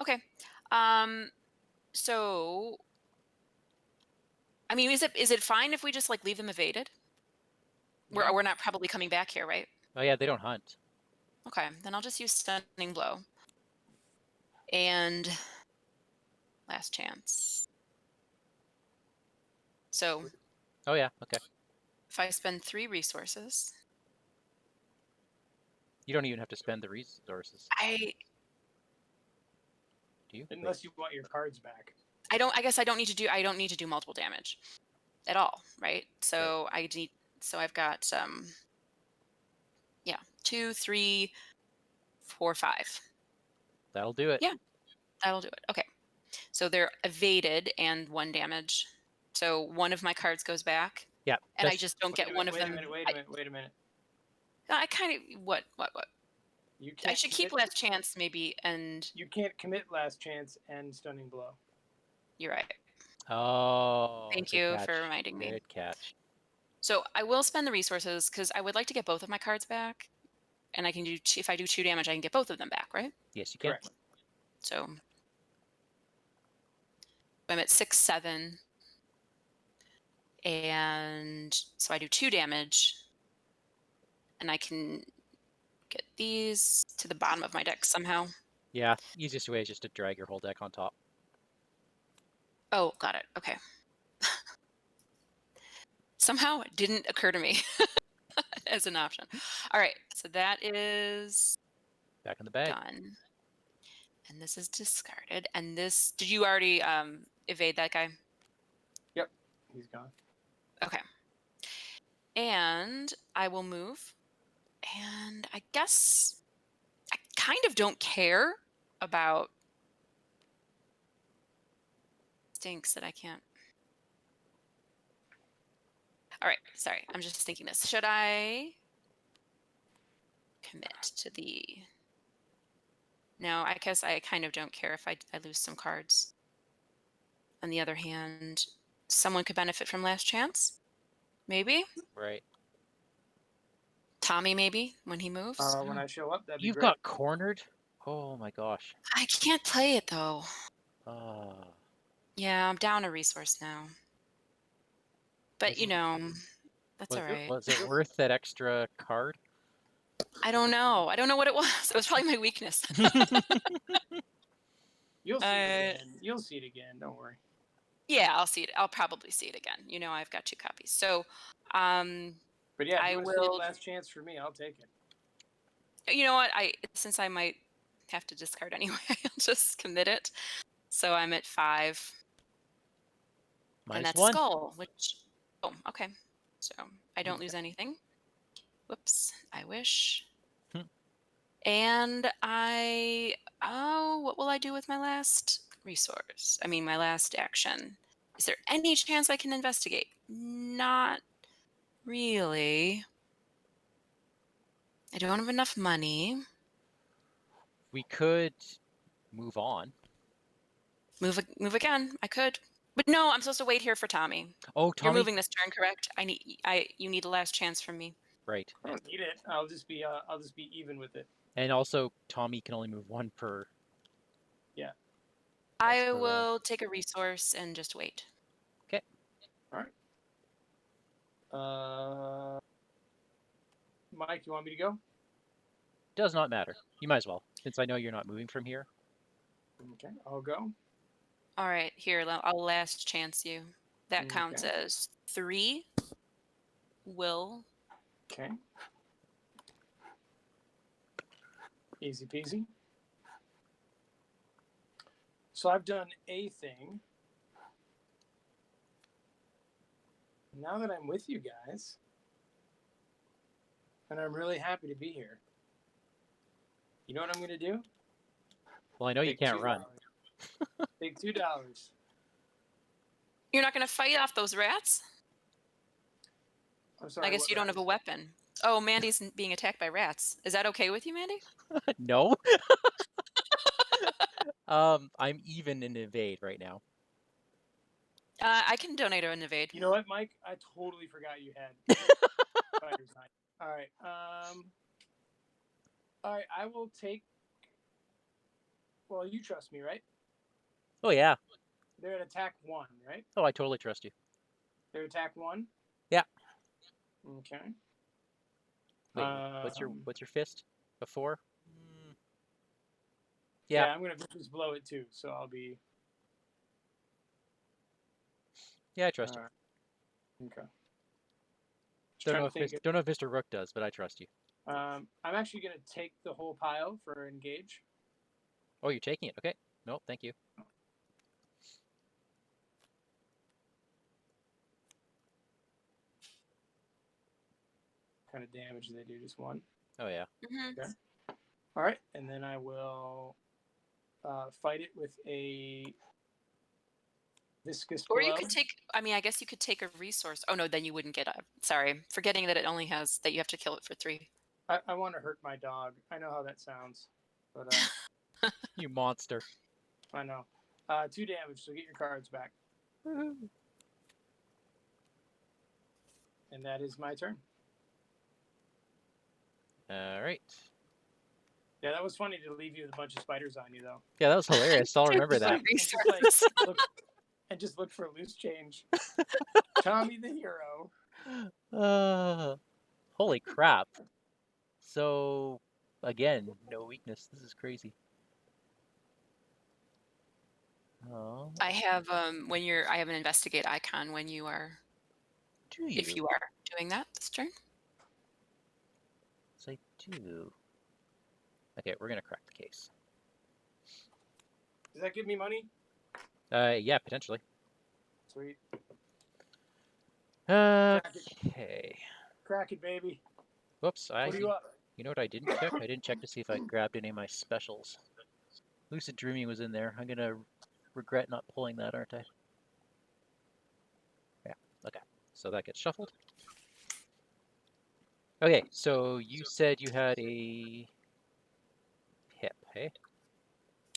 [SPEAKER 3] Okay. So I mean, is it fine if we just like leave them evaded?
[SPEAKER 2] Yeah.
[SPEAKER 3] We're not probably coming back here, right?
[SPEAKER 1] Oh yeah, they don't hunt.
[SPEAKER 3] Okay, then I'll just use stunning blow. And last chance. So
[SPEAKER 1] Oh yeah, okay.
[SPEAKER 3] if I spend 3 resources,
[SPEAKER 1] You don't even have to spend the resources,
[SPEAKER 3] I
[SPEAKER 1] do you?
[SPEAKER 2] Unless you want your cards back.
[SPEAKER 3] don't. I guess I don't need to do multiple damage at all, right? So I've got yeah, 2, 3, 4, 5.
[SPEAKER 1] That'll do it.
[SPEAKER 3] Yeah, that'll do it. Okay, so they're evaded and 1 damage. So one of my cards goes back,
[SPEAKER 1] Yeah.
[SPEAKER 3] and I just don't get one of them.
[SPEAKER 2] Wait a minute.
[SPEAKER 3] I kind of what?
[SPEAKER 2] You
[SPEAKER 3] I
[SPEAKER 2] can't
[SPEAKER 3] should keep
[SPEAKER 2] commit,
[SPEAKER 3] last chance maybe, and
[SPEAKER 2] You can't commit last chance and stunning blow.
[SPEAKER 3] you're right.
[SPEAKER 1] Oh,
[SPEAKER 3] Thank
[SPEAKER 1] good
[SPEAKER 3] you
[SPEAKER 1] catch.
[SPEAKER 3] for reminding me.
[SPEAKER 1] Good catch.
[SPEAKER 3] So I will spend the resources because I would like to get both of my cards back, and I can do if I do 2 damage, I can get both of them back, right?
[SPEAKER 1] Yes, you can.
[SPEAKER 2] Correct.
[SPEAKER 3] So I'm at 6, 7, and so I do 2 damage, and I can get these to the bottom of my deck somehow.
[SPEAKER 1] Yeah, easiest way is just to drag your whole deck on top.
[SPEAKER 3] Oh, got it. Okay. Somehow it didn't occur to me as an option. All right, so that is
[SPEAKER 1] Back in the bag.
[SPEAKER 3] done. And this is discarded. And this, did you already evade that guy?
[SPEAKER 2] Yep, he's gone.
[SPEAKER 3] Okay. And I will move. And I guess I kind of don't care about stinks that I can't. All right, sorry. I'm just thinking this. Should I commit to the... No, I guess I kind of don't care if I lose some cards. On the other hand, someone could benefit from last chance. Maybe.
[SPEAKER 1] Right.
[SPEAKER 3] Tommy, maybe, when he moves.
[SPEAKER 2] When I show up, that'd be
[SPEAKER 1] You've
[SPEAKER 2] great.
[SPEAKER 1] got cornered? Oh my gosh.
[SPEAKER 3] I can't play it, though.
[SPEAKER 1] Ah.
[SPEAKER 3] Yeah, I'm down a resource now. But, you know, that's all right.
[SPEAKER 1] Was it worth that extra card?
[SPEAKER 3] I don't know. I don't know what it was. It was probably my weakness.
[SPEAKER 2] You'll see it again. You'll see it again. Don't worry.
[SPEAKER 3] Yeah, I'll see it. I'll probably see it again. You know, I've got 2 copies. So,
[SPEAKER 2] But yeah, if
[SPEAKER 3] I
[SPEAKER 2] you want to see it
[SPEAKER 3] will...
[SPEAKER 2] last chance for me, I'll take it.
[SPEAKER 3] You know what? Since I might have to discard anyway, I'll just commit it. So I'm at 5. And that's
[SPEAKER 1] -1.
[SPEAKER 3] skull, which... Oh, okay. So I don't lose anything. Whoops. I wish. And what will I do with my last resource? I mean, my last action. Is there any chance I can investigate? Not really. I don't have enough money.
[SPEAKER 1] We could move on.
[SPEAKER 3] Move again. I could. But no, I'm supposed to wait here for Tommy.
[SPEAKER 1] Oh,
[SPEAKER 3] You're
[SPEAKER 1] Tommy.
[SPEAKER 3] moving this turn, correct? You need a last chance from me.
[SPEAKER 1] Right.
[SPEAKER 2] I don't need it. I'll just be even with it.
[SPEAKER 1] And also, Tommy can only move one per.
[SPEAKER 2] Yeah.
[SPEAKER 3] I
[SPEAKER 1] for,
[SPEAKER 3] will take a resource and just wait.
[SPEAKER 1] Okay.
[SPEAKER 2] All right. Mike, you want me to go?
[SPEAKER 1] Does not matter. You might as well, since I know you're not moving from here.
[SPEAKER 2] Okay, I'll go.
[SPEAKER 3] All right, here, I'll last chance you. That counts
[SPEAKER 2] Okay.
[SPEAKER 3] as 3. Will.
[SPEAKER 2] Okay. Easy peasy. So I've done a thing. Now that I'm with you guys, and I'm really happy to be here, you know what I'm going to do?
[SPEAKER 1] Well, I know you
[SPEAKER 2] Take
[SPEAKER 1] can't
[SPEAKER 2] $2.
[SPEAKER 1] run.
[SPEAKER 2] Take $2.
[SPEAKER 3] You're not going to fight off those rats?
[SPEAKER 2] I'm sorry.
[SPEAKER 3] I guess you don't have a weapon. Oh, Mandy's being attacked by rats. Is that okay with you, Mandy?
[SPEAKER 1] No. I'm even in invade right now.
[SPEAKER 3] I can donate an invade.
[SPEAKER 2] You know what, Mike? I totally forgot you had spider's eye. All right. All right. I will take. Well, you trust me, right?
[SPEAKER 1] Oh yeah.
[SPEAKER 2] They're at attack 1, right?
[SPEAKER 1] Oh, I totally trust you.
[SPEAKER 2] They're attack 1.
[SPEAKER 1] Yeah.
[SPEAKER 2] Okay.
[SPEAKER 1] Wait, what's your fist? A 4?
[SPEAKER 2] Yeah.
[SPEAKER 1] Yeah.
[SPEAKER 2] I'm gonna just blow it too, so I'll be.
[SPEAKER 1] Yeah, I trust you.
[SPEAKER 2] Okay.
[SPEAKER 1] Don't know if Mr. Rook does, but I trust you.
[SPEAKER 2] I'm actually gonna take the whole pile for engage.
[SPEAKER 1] Oh, you're taking it. Okay. No, thank you.
[SPEAKER 2] What kind of damage do they do? Just 1.
[SPEAKER 1] Oh yeah.
[SPEAKER 3] Mm-hmm.
[SPEAKER 2] Okay. All right, and then I will fight it with a viscous blow.
[SPEAKER 3] Or you could take. I mean, I guess you could take a resource. Oh no, then you wouldn't get a. Sorry, forgetting that it only has that you have to kill it for 3.
[SPEAKER 2] I want to hurt my dog. I know how that sounds, but
[SPEAKER 1] You monster.
[SPEAKER 2] I know. 2 damage, so get your cards back. And that is my turn.
[SPEAKER 1] All right.
[SPEAKER 2] Yeah, that was funny to leave you with a bunch of spiders on you, though.
[SPEAKER 1] Yeah, that was hilarious. I'll remember that.
[SPEAKER 2] And just look for loose change. Tommy the hero.
[SPEAKER 1] Holy crap. So, again, no weakness. This is crazy. Oh.
[SPEAKER 3] I have I have an investigate icon when you are.
[SPEAKER 1] Do you?
[SPEAKER 3] If you are doing that this turn.
[SPEAKER 1] Yes, I do. Okay, we're gonna crack the case.
[SPEAKER 2] Does that give me money?
[SPEAKER 1] Yeah, potentially.
[SPEAKER 2] Sweet.
[SPEAKER 1] Okay.
[SPEAKER 2] Crack it, baby.
[SPEAKER 1] Whoops,
[SPEAKER 2] What are you up?
[SPEAKER 1] You know what I didn't check? I didn't check to see if I grabbed any of my specials. Lucid Dreaming was in there. I'm gonna regret not pulling that, aren't I? Yeah, okay. So that gets shuffled. Okay, so you said you had a hip, hey?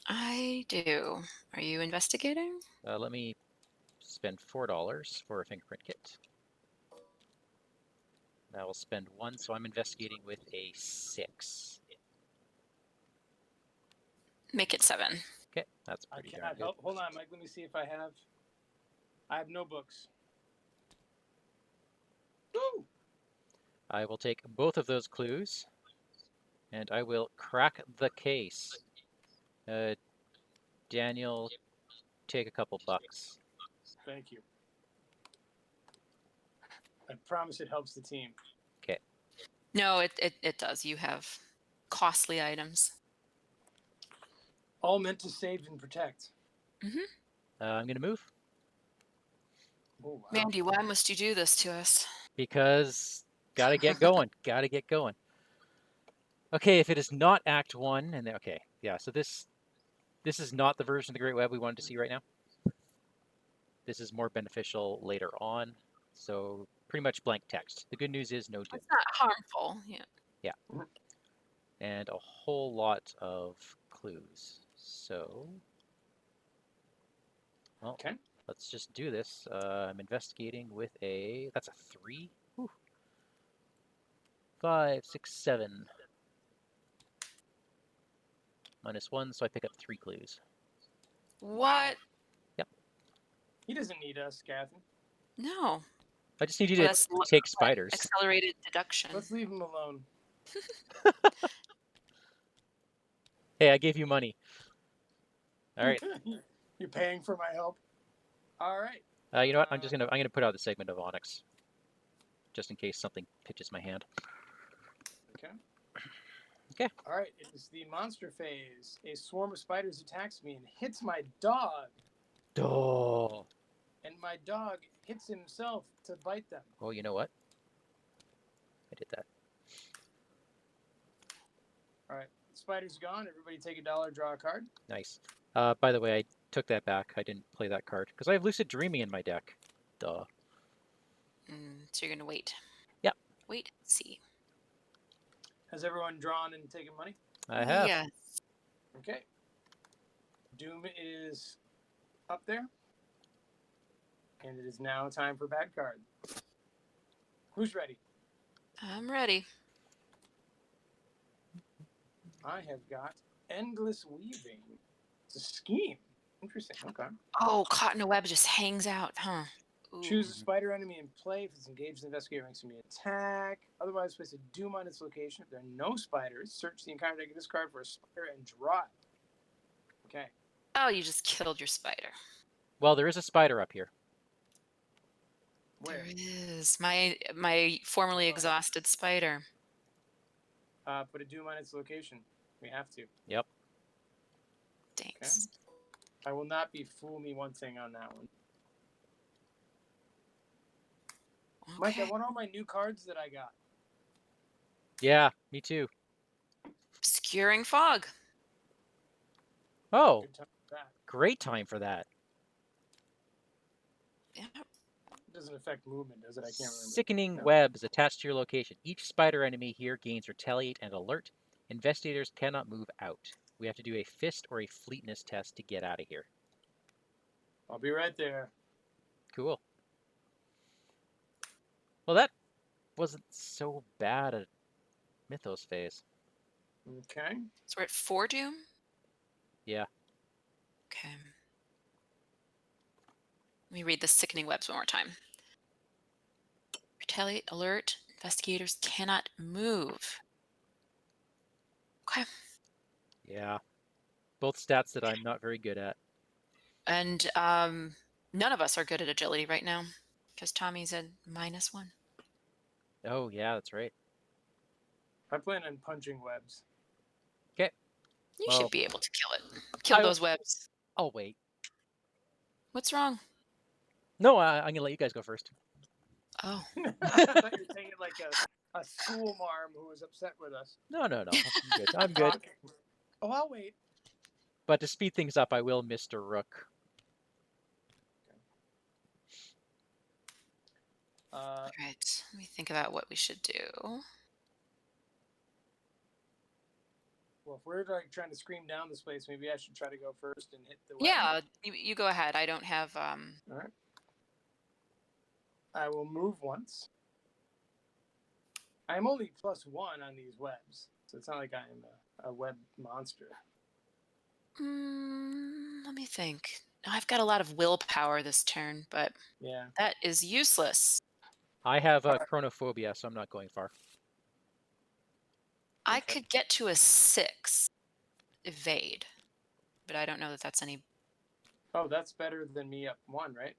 [SPEAKER 3] I do. Are you investigating?
[SPEAKER 1] Let me spend $4 for a fingerprint kit. I will spend 1, so I'm investigating with a 6.
[SPEAKER 3] Make it 7.
[SPEAKER 1] Okay, that's pretty darn good.
[SPEAKER 2] Hold on, Mike. Let me see if I have. I have no books. Woo!
[SPEAKER 1] I will take both of those clues, and I will crack the case. Daniel, take a couple bucks.
[SPEAKER 2] Thank you. I promise it helps the team.
[SPEAKER 1] Okay.
[SPEAKER 3] No, it does. You have costly items.
[SPEAKER 2] All meant to save and protect.
[SPEAKER 3] Mm-hmm.
[SPEAKER 1] I'm gonna move.
[SPEAKER 2] Oh, wow.
[SPEAKER 3] Mandy, why must you do this to us?
[SPEAKER 1] Because gotta get going. Gotta get going. Okay, if it is not Act 1, and then, okay, yeah, so this is not the version of the Great Web we wanted to see right now. This is more beneficial later on, so pretty much blank text. The good news is no doom.
[SPEAKER 3] It's not harmful. Yeah.
[SPEAKER 1] Yeah. And a whole lot of clues. So Well,
[SPEAKER 2] Okay.
[SPEAKER 1] let's just do this. I'm investigating with a... That's a 3? Whew. 5, 6, 7. -1, so I pick up 3 clues.
[SPEAKER 3] What?
[SPEAKER 1] Yep.
[SPEAKER 2] He doesn't need us, Catherine.
[SPEAKER 3] No.
[SPEAKER 1] I just need you
[SPEAKER 3] Well,
[SPEAKER 1] to
[SPEAKER 3] that's
[SPEAKER 1] take spiders.
[SPEAKER 3] accelerated deduction.
[SPEAKER 2] Let's leave him alone.
[SPEAKER 1] Hey, I gave you money. All right.
[SPEAKER 2] You're paying for my help. All right.
[SPEAKER 1] You know what? I'm gonna put out the segment of Onyx, just in case something pitches my hand.
[SPEAKER 2] Okay.
[SPEAKER 1] Okay.
[SPEAKER 2] All right. It is the monster phase. A swarm of spiders attacks me and hits my dog,
[SPEAKER 1] Oh.
[SPEAKER 2] and my dog hits himself to bite them.
[SPEAKER 1] Oh, you know what? I did that.
[SPEAKER 2] All right. Spider's gone. Everybody take $1, draw a card.
[SPEAKER 1] Nice. By the way, I took that back. I didn't play that card because I have Lucid Dreaming in my deck. Duh.
[SPEAKER 3] So you're gonna wait.
[SPEAKER 1] Yep.
[SPEAKER 3] Wait and see.
[SPEAKER 2] Has everyone drawn and taken money?
[SPEAKER 1] I have.
[SPEAKER 3] Yes.
[SPEAKER 2] Okay. Doom is up there. And it is now time for bad card. Who's ready?
[SPEAKER 3] I'm ready.
[SPEAKER 2] I have got Endless Weaving. It's a scheme. Interesting. Okay.
[SPEAKER 3] Oh, caught in a web just hangs out, huh? Ooh.
[SPEAKER 2] Choose a spider enemy in play. If it's engaged, the investigator makes an attack. Otherwise, place a doom on its location. If there are no spiders, search the encounter deck of this card for a spider and draw it. Okay.
[SPEAKER 3] Oh, you just killed your spider.
[SPEAKER 1] Well, there is a spider up here.
[SPEAKER 2] Where?
[SPEAKER 3] There is my formerly exhausted spider.
[SPEAKER 2] Put a doom on its location. We have to.
[SPEAKER 1] Yep.
[SPEAKER 3] Thanks.
[SPEAKER 2] I will not be fool me one thing on that one.
[SPEAKER 3] Okay.
[SPEAKER 2] Mike, I want all my new cards that I got.
[SPEAKER 1] Yeah, me too.
[SPEAKER 3] Obscuring fog.
[SPEAKER 1] Oh,
[SPEAKER 2] Good time for that.
[SPEAKER 1] great time for that.
[SPEAKER 3] Yeah.
[SPEAKER 2] It doesn't affect movement, does it? I can't remember.
[SPEAKER 1] Sickening
[SPEAKER 2] No.
[SPEAKER 1] webs attached to your location. Each spider enemy here gains retaliate and alert. Investigators cannot move out. We have to do a fist or a fleetness test to get out of here.
[SPEAKER 2] I'll be right there.
[SPEAKER 1] Cool. Well, that wasn't so bad a Mythos phase.
[SPEAKER 2] Okay.
[SPEAKER 3] So we're at 4 doom?
[SPEAKER 1] Yeah.
[SPEAKER 3] Okay. Let me read the sickening webs one more time. Retaliate, alert, investigators cannot move. Okay.
[SPEAKER 1] Yeah. Both stats that I'm not very good at.
[SPEAKER 3] And none of us are good at agility right now because Tommy's at -1.
[SPEAKER 1] Oh, yeah, that's right.
[SPEAKER 2] I plan on punching webs.
[SPEAKER 1] Okay.
[SPEAKER 3] You
[SPEAKER 1] Well,
[SPEAKER 3] should be able to kill it. Kill those webs.
[SPEAKER 1] I'll wait.
[SPEAKER 3] What's wrong?
[SPEAKER 1] No, I'm going to let you guys go first.
[SPEAKER 3] Oh.
[SPEAKER 2] I thought you were saying it like a school marm who was upset with us.
[SPEAKER 1] No. I'm good. I'm good.
[SPEAKER 2] Okay. Oh, I'll wait.
[SPEAKER 1] But to speed things up, I will Mr. Rook.
[SPEAKER 3] All right. Let me think about what we should do.
[SPEAKER 2] Well, if we're like trying to scream down this place, maybe I should try to go first and hit the web.
[SPEAKER 3] Yeah, you go ahead. I don't have
[SPEAKER 2] All right. I will move once. I'm only +1 on these webs, so it's not like I am a web monster.
[SPEAKER 3] let me think. I've got a lot of willpower this turn, but
[SPEAKER 2] Yeah.
[SPEAKER 3] that is useless.
[SPEAKER 1] I have chronophobia, so I'm not going far.
[SPEAKER 3] I
[SPEAKER 2] Okay.
[SPEAKER 3] could get to a 6 evade, but I don't know that that's any.
[SPEAKER 2] Oh, that's better than me up 1, right?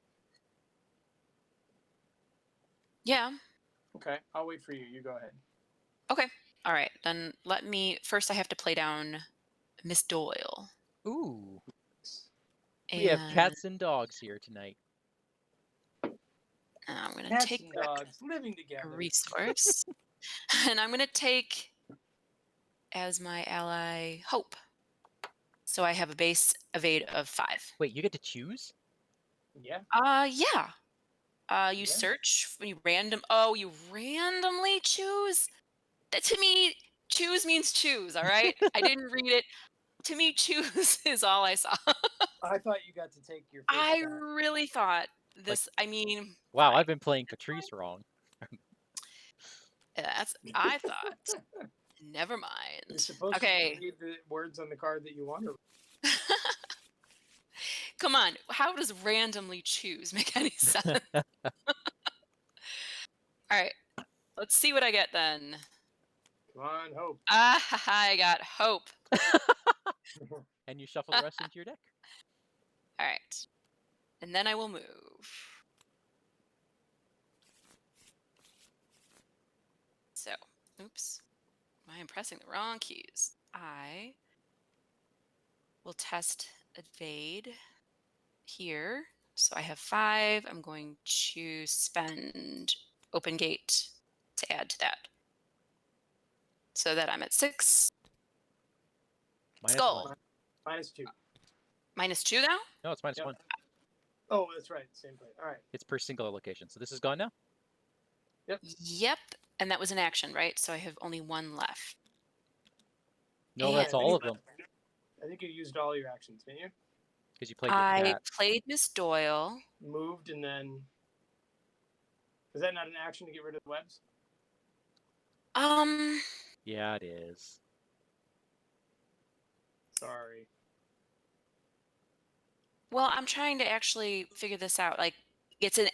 [SPEAKER 3] Yeah.
[SPEAKER 2] Okay, I'll wait for you. You go ahead.
[SPEAKER 3] Okay. All right. Then let me first. I have to play down Miss Doyle.
[SPEAKER 1] Ooh.
[SPEAKER 3] And
[SPEAKER 1] We have cats and dogs here tonight.
[SPEAKER 3] I'm going to
[SPEAKER 2] Cats
[SPEAKER 3] take
[SPEAKER 2] and
[SPEAKER 3] back
[SPEAKER 2] dogs living
[SPEAKER 3] a
[SPEAKER 2] together.
[SPEAKER 3] resource, and I'm going to take as my ally Hope. So I have a base evade of 5.
[SPEAKER 1] Wait, you get to choose?
[SPEAKER 2] Yeah.
[SPEAKER 3] Yeah. You
[SPEAKER 2] Yeah.
[SPEAKER 3] search. You randomly choose. That to me, choose means choose. All right. I didn't read it. to me, choose is all I saw.
[SPEAKER 2] I thought you got to take your first
[SPEAKER 3] I
[SPEAKER 2] shot.
[SPEAKER 3] really thought this. I mean,
[SPEAKER 1] Wow,
[SPEAKER 3] fine.
[SPEAKER 1] I've been playing Patrice wrong.
[SPEAKER 3] I thought. Never
[SPEAKER 2] You're
[SPEAKER 3] mind.
[SPEAKER 2] supposed
[SPEAKER 3] Okay,
[SPEAKER 2] to read the words on the card that you want to.
[SPEAKER 3] come on. How does randomly choose make any sense? All right, let's see what I get then.
[SPEAKER 2] Come on, hope.
[SPEAKER 3] I got hope.
[SPEAKER 1] And you shuffle the rest into your deck.
[SPEAKER 3] All right, and then I will move. So, oops, I am pressing the wrong keys. I will test invade here. So I have 5. I'm going to spend open gate to add to that. So that I'm at 6.
[SPEAKER 1] Minus
[SPEAKER 3] Skull.
[SPEAKER 1] 1.
[SPEAKER 2] -2.
[SPEAKER 3] -2 now?
[SPEAKER 1] No, it's minus
[SPEAKER 2] Yep.
[SPEAKER 1] 1.
[SPEAKER 2] Oh, that's right. Same play. All right.
[SPEAKER 1] It's per single location. So this is gone now?
[SPEAKER 3] Yep. And that was an action, right? So I have only 1 left.
[SPEAKER 1] No, that's
[SPEAKER 3] And
[SPEAKER 1] all of them.
[SPEAKER 2] I think you used all your actions, didn't you?
[SPEAKER 1] Because you played your
[SPEAKER 3] I
[SPEAKER 1] cat.
[SPEAKER 3] played Miss Doyle.
[SPEAKER 2] Moved and then. Is that not an action to get rid of the webs?
[SPEAKER 1] Yeah, it is.
[SPEAKER 2] Sorry.
[SPEAKER 3] Well, I'm trying to actually figure this out. Like, it's an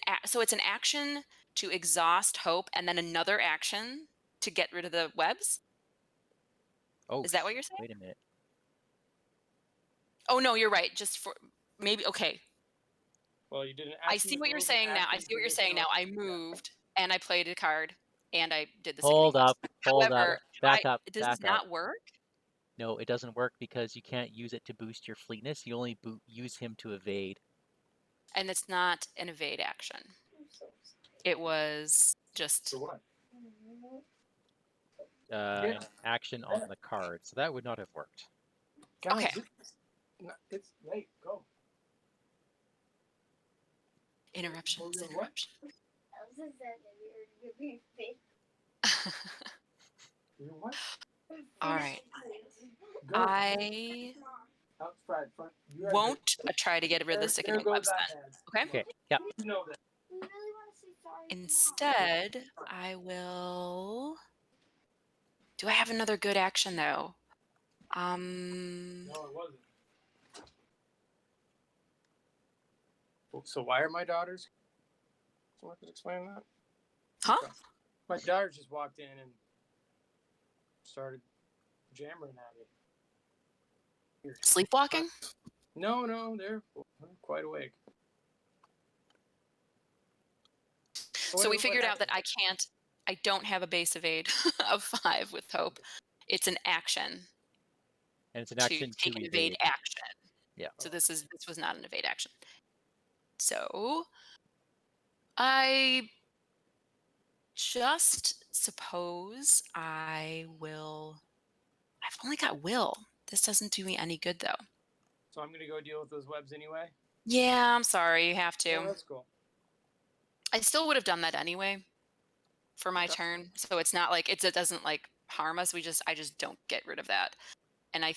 [SPEAKER 3] action to exhaust hope, and then another action to get rid of the webs.
[SPEAKER 1] Oh,
[SPEAKER 3] Is that what you're saying?
[SPEAKER 1] wait a minute.
[SPEAKER 3] Oh no, you're right. Just for maybe okay.
[SPEAKER 2] Well, you did an
[SPEAKER 3] I
[SPEAKER 2] action.
[SPEAKER 3] see
[SPEAKER 2] to
[SPEAKER 3] what you're
[SPEAKER 2] move, an
[SPEAKER 3] saying now. I
[SPEAKER 2] action
[SPEAKER 3] see
[SPEAKER 2] to
[SPEAKER 3] what you're saying now. I
[SPEAKER 2] Yeah.
[SPEAKER 3] moved and I played a card and I did the
[SPEAKER 1] Hold
[SPEAKER 3] sickening
[SPEAKER 1] up.
[SPEAKER 3] webs.
[SPEAKER 1] Hold
[SPEAKER 3] However,
[SPEAKER 1] up. Back up.
[SPEAKER 3] does
[SPEAKER 1] Back
[SPEAKER 3] this
[SPEAKER 1] up.
[SPEAKER 3] not work?
[SPEAKER 1] No, it doesn't work because you can't use it to boost your fleetness. You only use him to evade.
[SPEAKER 3] And it's not an evade action. It was just
[SPEAKER 2] For what?
[SPEAKER 1] An action on the card. So that would not have worked.
[SPEAKER 2] Guys,
[SPEAKER 3] okay.
[SPEAKER 2] it's late. Go.
[SPEAKER 3] Interruptions.
[SPEAKER 2] What?
[SPEAKER 3] Interruption.
[SPEAKER 2] You what?
[SPEAKER 3] All right.
[SPEAKER 2] Go.
[SPEAKER 3] I
[SPEAKER 2] Outside front. You guys
[SPEAKER 3] won't try to get rid of the
[SPEAKER 2] there
[SPEAKER 3] sickening
[SPEAKER 2] goes
[SPEAKER 3] webs
[SPEAKER 2] that
[SPEAKER 3] then.
[SPEAKER 2] head.
[SPEAKER 3] Okay.
[SPEAKER 1] Okay. Yeah.
[SPEAKER 2] You know that.
[SPEAKER 3] Instead, I will. Do I have another good action though?
[SPEAKER 2] No, it wasn't. So why are my daughters? Someone could explain that?
[SPEAKER 3] Huh?
[SPEAKER 2] Okay. My daughters just walked in and started jammering at me. Weird.
[SPEAKER 3] Sleepwalking?
[SPEAKER 2] No, they're quite awake.
[SPEAKER 3] So we figured out that I don't have a base evade of 5 with hope. It's an action
[SPEAKER 1] And it's an
[SPEAKER 3] to
[SPEAKER 1] action
[SPEAKER 3] take
[SPEAKER 1] to
[SPEAKER 3] an evade
[SPEAKER 1] evade.
[SPEAKER 3] action.
[SPEAKER 1] Yeah.
[SPEAKER 3] So this was not an evade action. So I just suppose I will. I've only got will. This doesn't do me any good though.
[SPEAKER 2] So I'm gonna go deal with those webs anyway.
[SPEAKER 3] Yeah, I'm sorry. You have to.
[SPEAKER 2] Oh, that's cool.
[SPEAKER 3] I still would have done that anyway for my
[SPEAKER 2] Okay.
[SPEAKER 3] turn. So it's not like it doesn't like harm us. I just don't get rid of that. And I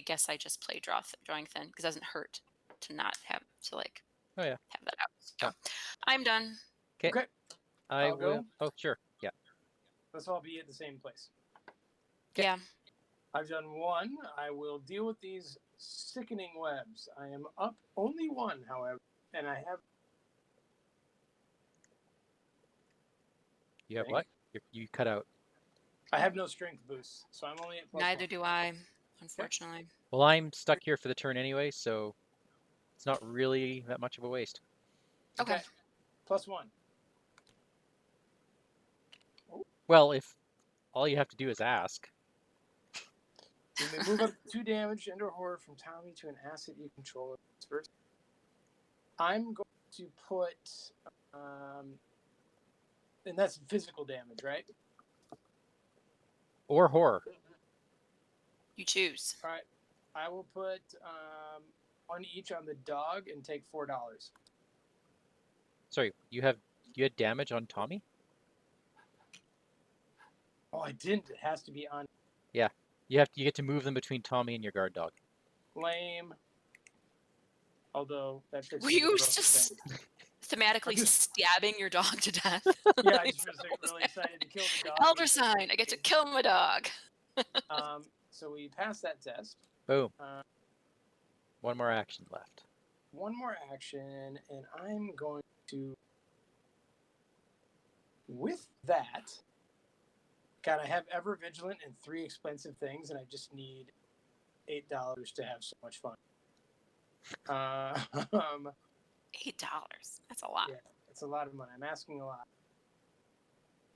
[SPEAKER 3] guess I just play drawing thin because it doesn't hurt to not have to like
[SPEAKER 1] Oh, yeah.
[SPEAKER 3] have that out. So
[SPEAKER 1] Yeah.
[SPEAKER 3] I'm done.
[SPEAKER 2] Okay.
[SPEAKER 1] I
[SPEAKER 2] I'll
[SPEAKER 1] will.
[SPEAKER 2] go.
[SPEAKER 1] Oh, sure. Yeah.
[SPEAKER 2] Let's all be at the same place.
[SPEAKER 1] Okay.
[SPEAKER 3] Yeah.
[SPEAKER 2] I've done 1. I will deal with these sickening webs. I am up only 1, however, and I have.
[SPEAKER 1] You have what? You cut out.
[SPEAKER 2] I have no strength boosts, so I'm only at +1.
[SPEAKER 3] Neither do I, unfortunately.
[SPEAKER 1] Well, I'm stuck here for the turn anyway, so it's not really that much of a waste.
[SPEAKER 3] Okay.
[SPEAKER 2] +1.
[SPEAKER 1] Well, if all you have to do is ask.
[SPEAKER 2] You may move up 2 damage and/or horror from Tommy to an asset you control. First, I'm going to put, and that's physical damage, right?
[SPEAKER 1] Or horror.
[SPEAKER 3] You choose.
[SPEAKER 2] All right. I will put 1 each on the dog and take $4.
[SPEAKER 1] Sorry, you had damage on Tommy?
[SPEAKER 2] Oh, I didn't. It has to be on.
[SPEAKER 1] Yeah. You get to move them between Tommy and your guard dog.
[SPEAKER 2] Lame. Although that fits
[SPEAKER 3] Were
[SPEAKER 2] into the
[SPEAKER 3] you
[SPEAKER 2] broken
[SPEAKER 3] just
[SPEAKER 2] thing.
[SPEAKER 3] thematically
[SPEAKER 2] just-
[SPEAKER 3] stabbing your dog to death?
[SPEAKER 2] Yeah, I
[SPEAKER 3] Like,
[SPEAKER 2] just was
[SPEAKER 3] what was
[SPEAKER 2] really
[SPEAKER 3] that?
[SPEAKER 2] excited to kill the dog.
[SPEAKER 3] Elder sign. I get to kill my dog.
[SPEAKER 2] So we passed that test.
[SPEAKER 1] Boom.
[SPEAKER 2] Uh,
[SPEAKER 1] One more action left.
[SPEAKER 2] One more action, and I'm going to, with that, God, I have ever vigilant and 3 expensive things, and I just need $8 to have so much fun.
[SPEAKER 3] $8. That's a lot.
[SPEAKER 2] Yeah, it's a lot of money. I'm asking a lot.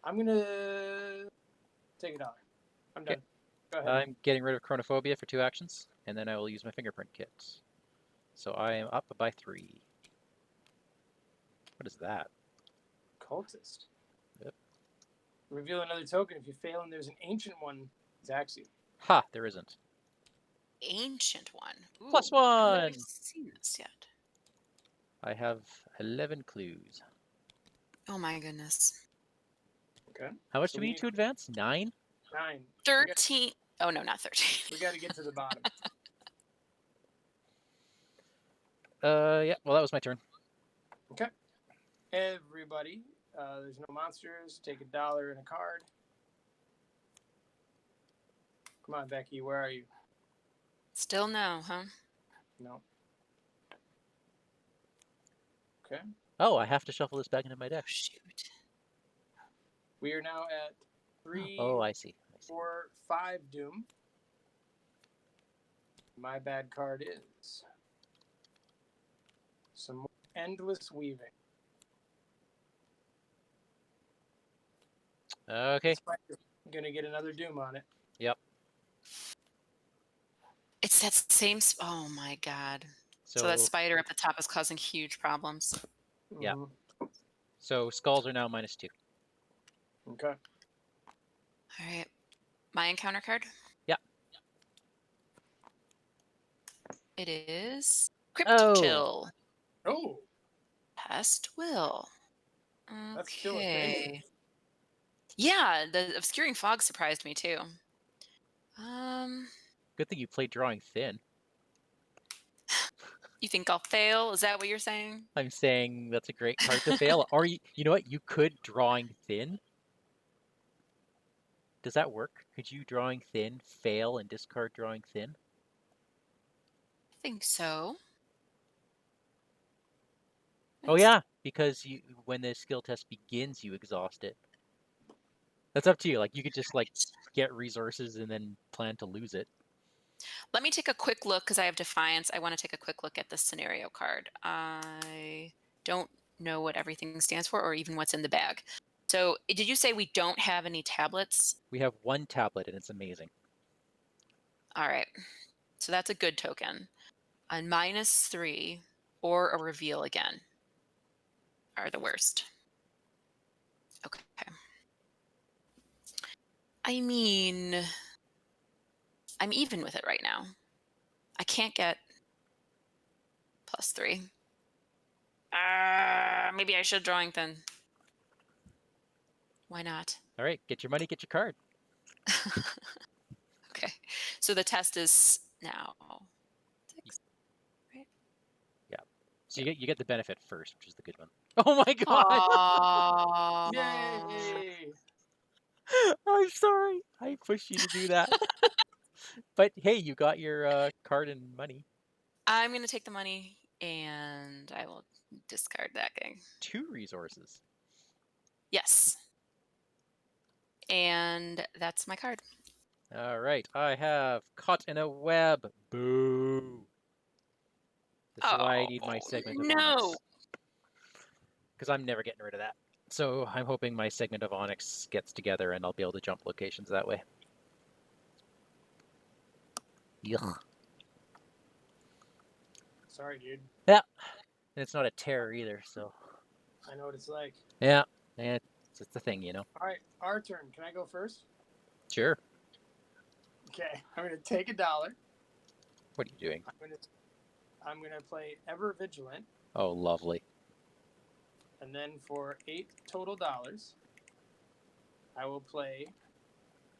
[SPEAKER 2] I'm gonna take $1. I'm done. Go ahead.
[SPEAKER 1] I'm getting rid of chronophobia for 2 actions, and then I will use my fingerprint kit. So I am up by 3. What is that?
[SPEAKER 2] Cultist.
[SPEAKER 1] Yep.
[SPEAKER 2] Reveal another token. If you fail and there's an ancient one, attacks you.
[SPEAKER 1] Ha! There isn't.
[SPEAKER 3] Ancient one. Ooh,
[SPEAKER 1] +1!
[SPEAKER 3] I haven't seen this yet.
[SPEAKER 1] I have 11 clues.
[SPEAKER 3] Oh my goodness.
[SPEAKER 2] Okay.
[SPEAKER 1] How much
[SPEAKER 2] So
[SPEAKER 1] do we need to advance? 9?
[SPEAKER 2] 9.
[SPEAKER 3] 13. Oh no, not 13.
[SPEAKER 2] We got to get to the bottom.
[SPEAKER 1] Yeah, well, that was my turn.
[SPEAKER 2] Okay. Everybody, there's no monsters. Take $1 and a card. Come on, Becky, where are you?
[SPEAKER 3] Still no, huh?
[SPEAKER 2] No. Okay.
[SPEAKER 1] Oh, I have to shuffle this back into my
[SPEAKER 3] Oh,
[SPEAKER 1] deck.
[SPEAKER 3] shoot.
[SPEAKER 2] We are now at 3,
[SPEAKER 1] Oh, I see.
[SPEAKER 2] 4, 5 Doom. My bad card is some more endless weaving.
[SPEAKER 1] Okay.
[SPEAKER 2] I'm gonna get another Doom on it.
[SPEAKER 1] Yep.
[SPEAKER 3] It's that same. Oh my god. So that spider at the top is causing huge problems.
[SPEAKER 1] Yeah.
[SPEAKER 2] Mhm.
[SPEAKER 1] So skulls are now -2.
[SPEAKER 2] Okay.
[SPEAKER 3] All right. My encounter card?
[SPEAKER 1] Yeah.
[SPEAKER 3] It is Crypt
[SPEAKER 1] Oh.
[SPEAKER 3] Chill.
[SPEAKER 2] Oh.
[SPEAKER 3] Pest Will.
[SPEAKER 2] That's still a thing.
[SPEAKER 3] Okay. Yeah, the obscuring fog surprised me too.
[SPEAKER 1] Good thing you played Drawing Thin.
[SPEAKER 3] You think I'll fail? Is that what you're saying?
[SPEAKER 1] I'm saying that's a great card to fail. Or you know what? You could Drawing Thin. Does that work? Could you Drawing Thin fail and discard Drawing Thin?
[SPEAKER 3] I think so.
[SPEAKER 1] Oh yeah, because when the skill test begins, you exhaust it. That's up to you. Like you could just get resources and then plan to lose it.
[SPEAKER 3] Let me take a quick look because I have Defiance. I want to take a quick look at the scenario card. I don't know what everything stands for or even what's in the bag. So, did you say we don't have any tablets?
[SPEAKER 1] We have 1 tablet and it's amazing.
[SPEAKER 3] All right. So that's a good token. A -3 or a reveal again are the worst. Okay. I mean, I'm even with it right now. I can't get +3. Maybe I should Drawing Thin. Why not?
[SPEAKER 1] All right, get your money, get your card.
[SPEAKER 3] Okay. So the test is now 6, right?
[SPEAKER 1] Yeah. So you get the benefit first, which is the good one. Oh my god!
[SPEAKER 2] Yay!
[SPEAKER 1] I'm sorry. I pushed you to do that. But hey, you got your card and money.
[SPEAKER 3] I'm going to take the money and I will discard that thing.
[SPEAKER 1] 2 resources.
[SPEAKER 3] Yes. And that's my card.
[SPEAKER 1] All right, I have Caught in a Web. Boo. This is why I need my segment of Onyx. Because I'm never getting rid of that. So I'm hoping my segment of Onyx gets together and I'll be able to jump locations that way. Yuck.
[SPEAKER 2] Sorry, dude.
[SPEAKER 1] Yeah. And it's not a terror either, so.
[SPEAKER 2] I know what it's like.
[SPEAKER 1] Yeah. It's the thing, you know.
[SPEAKER 2] All right, our turn. Can I go first?
[SPEAKER 1] Sure.
[SPEAKER 2] Okay, I'm gonna take $1.
[SPEAKER 1] What are you doing?
[SPEAKER 2] I'm gonna play Ever Vigilant,
[SPEAKER 1] Oh, lovely.
[SPEAKER 2] and then for $8 total, I will play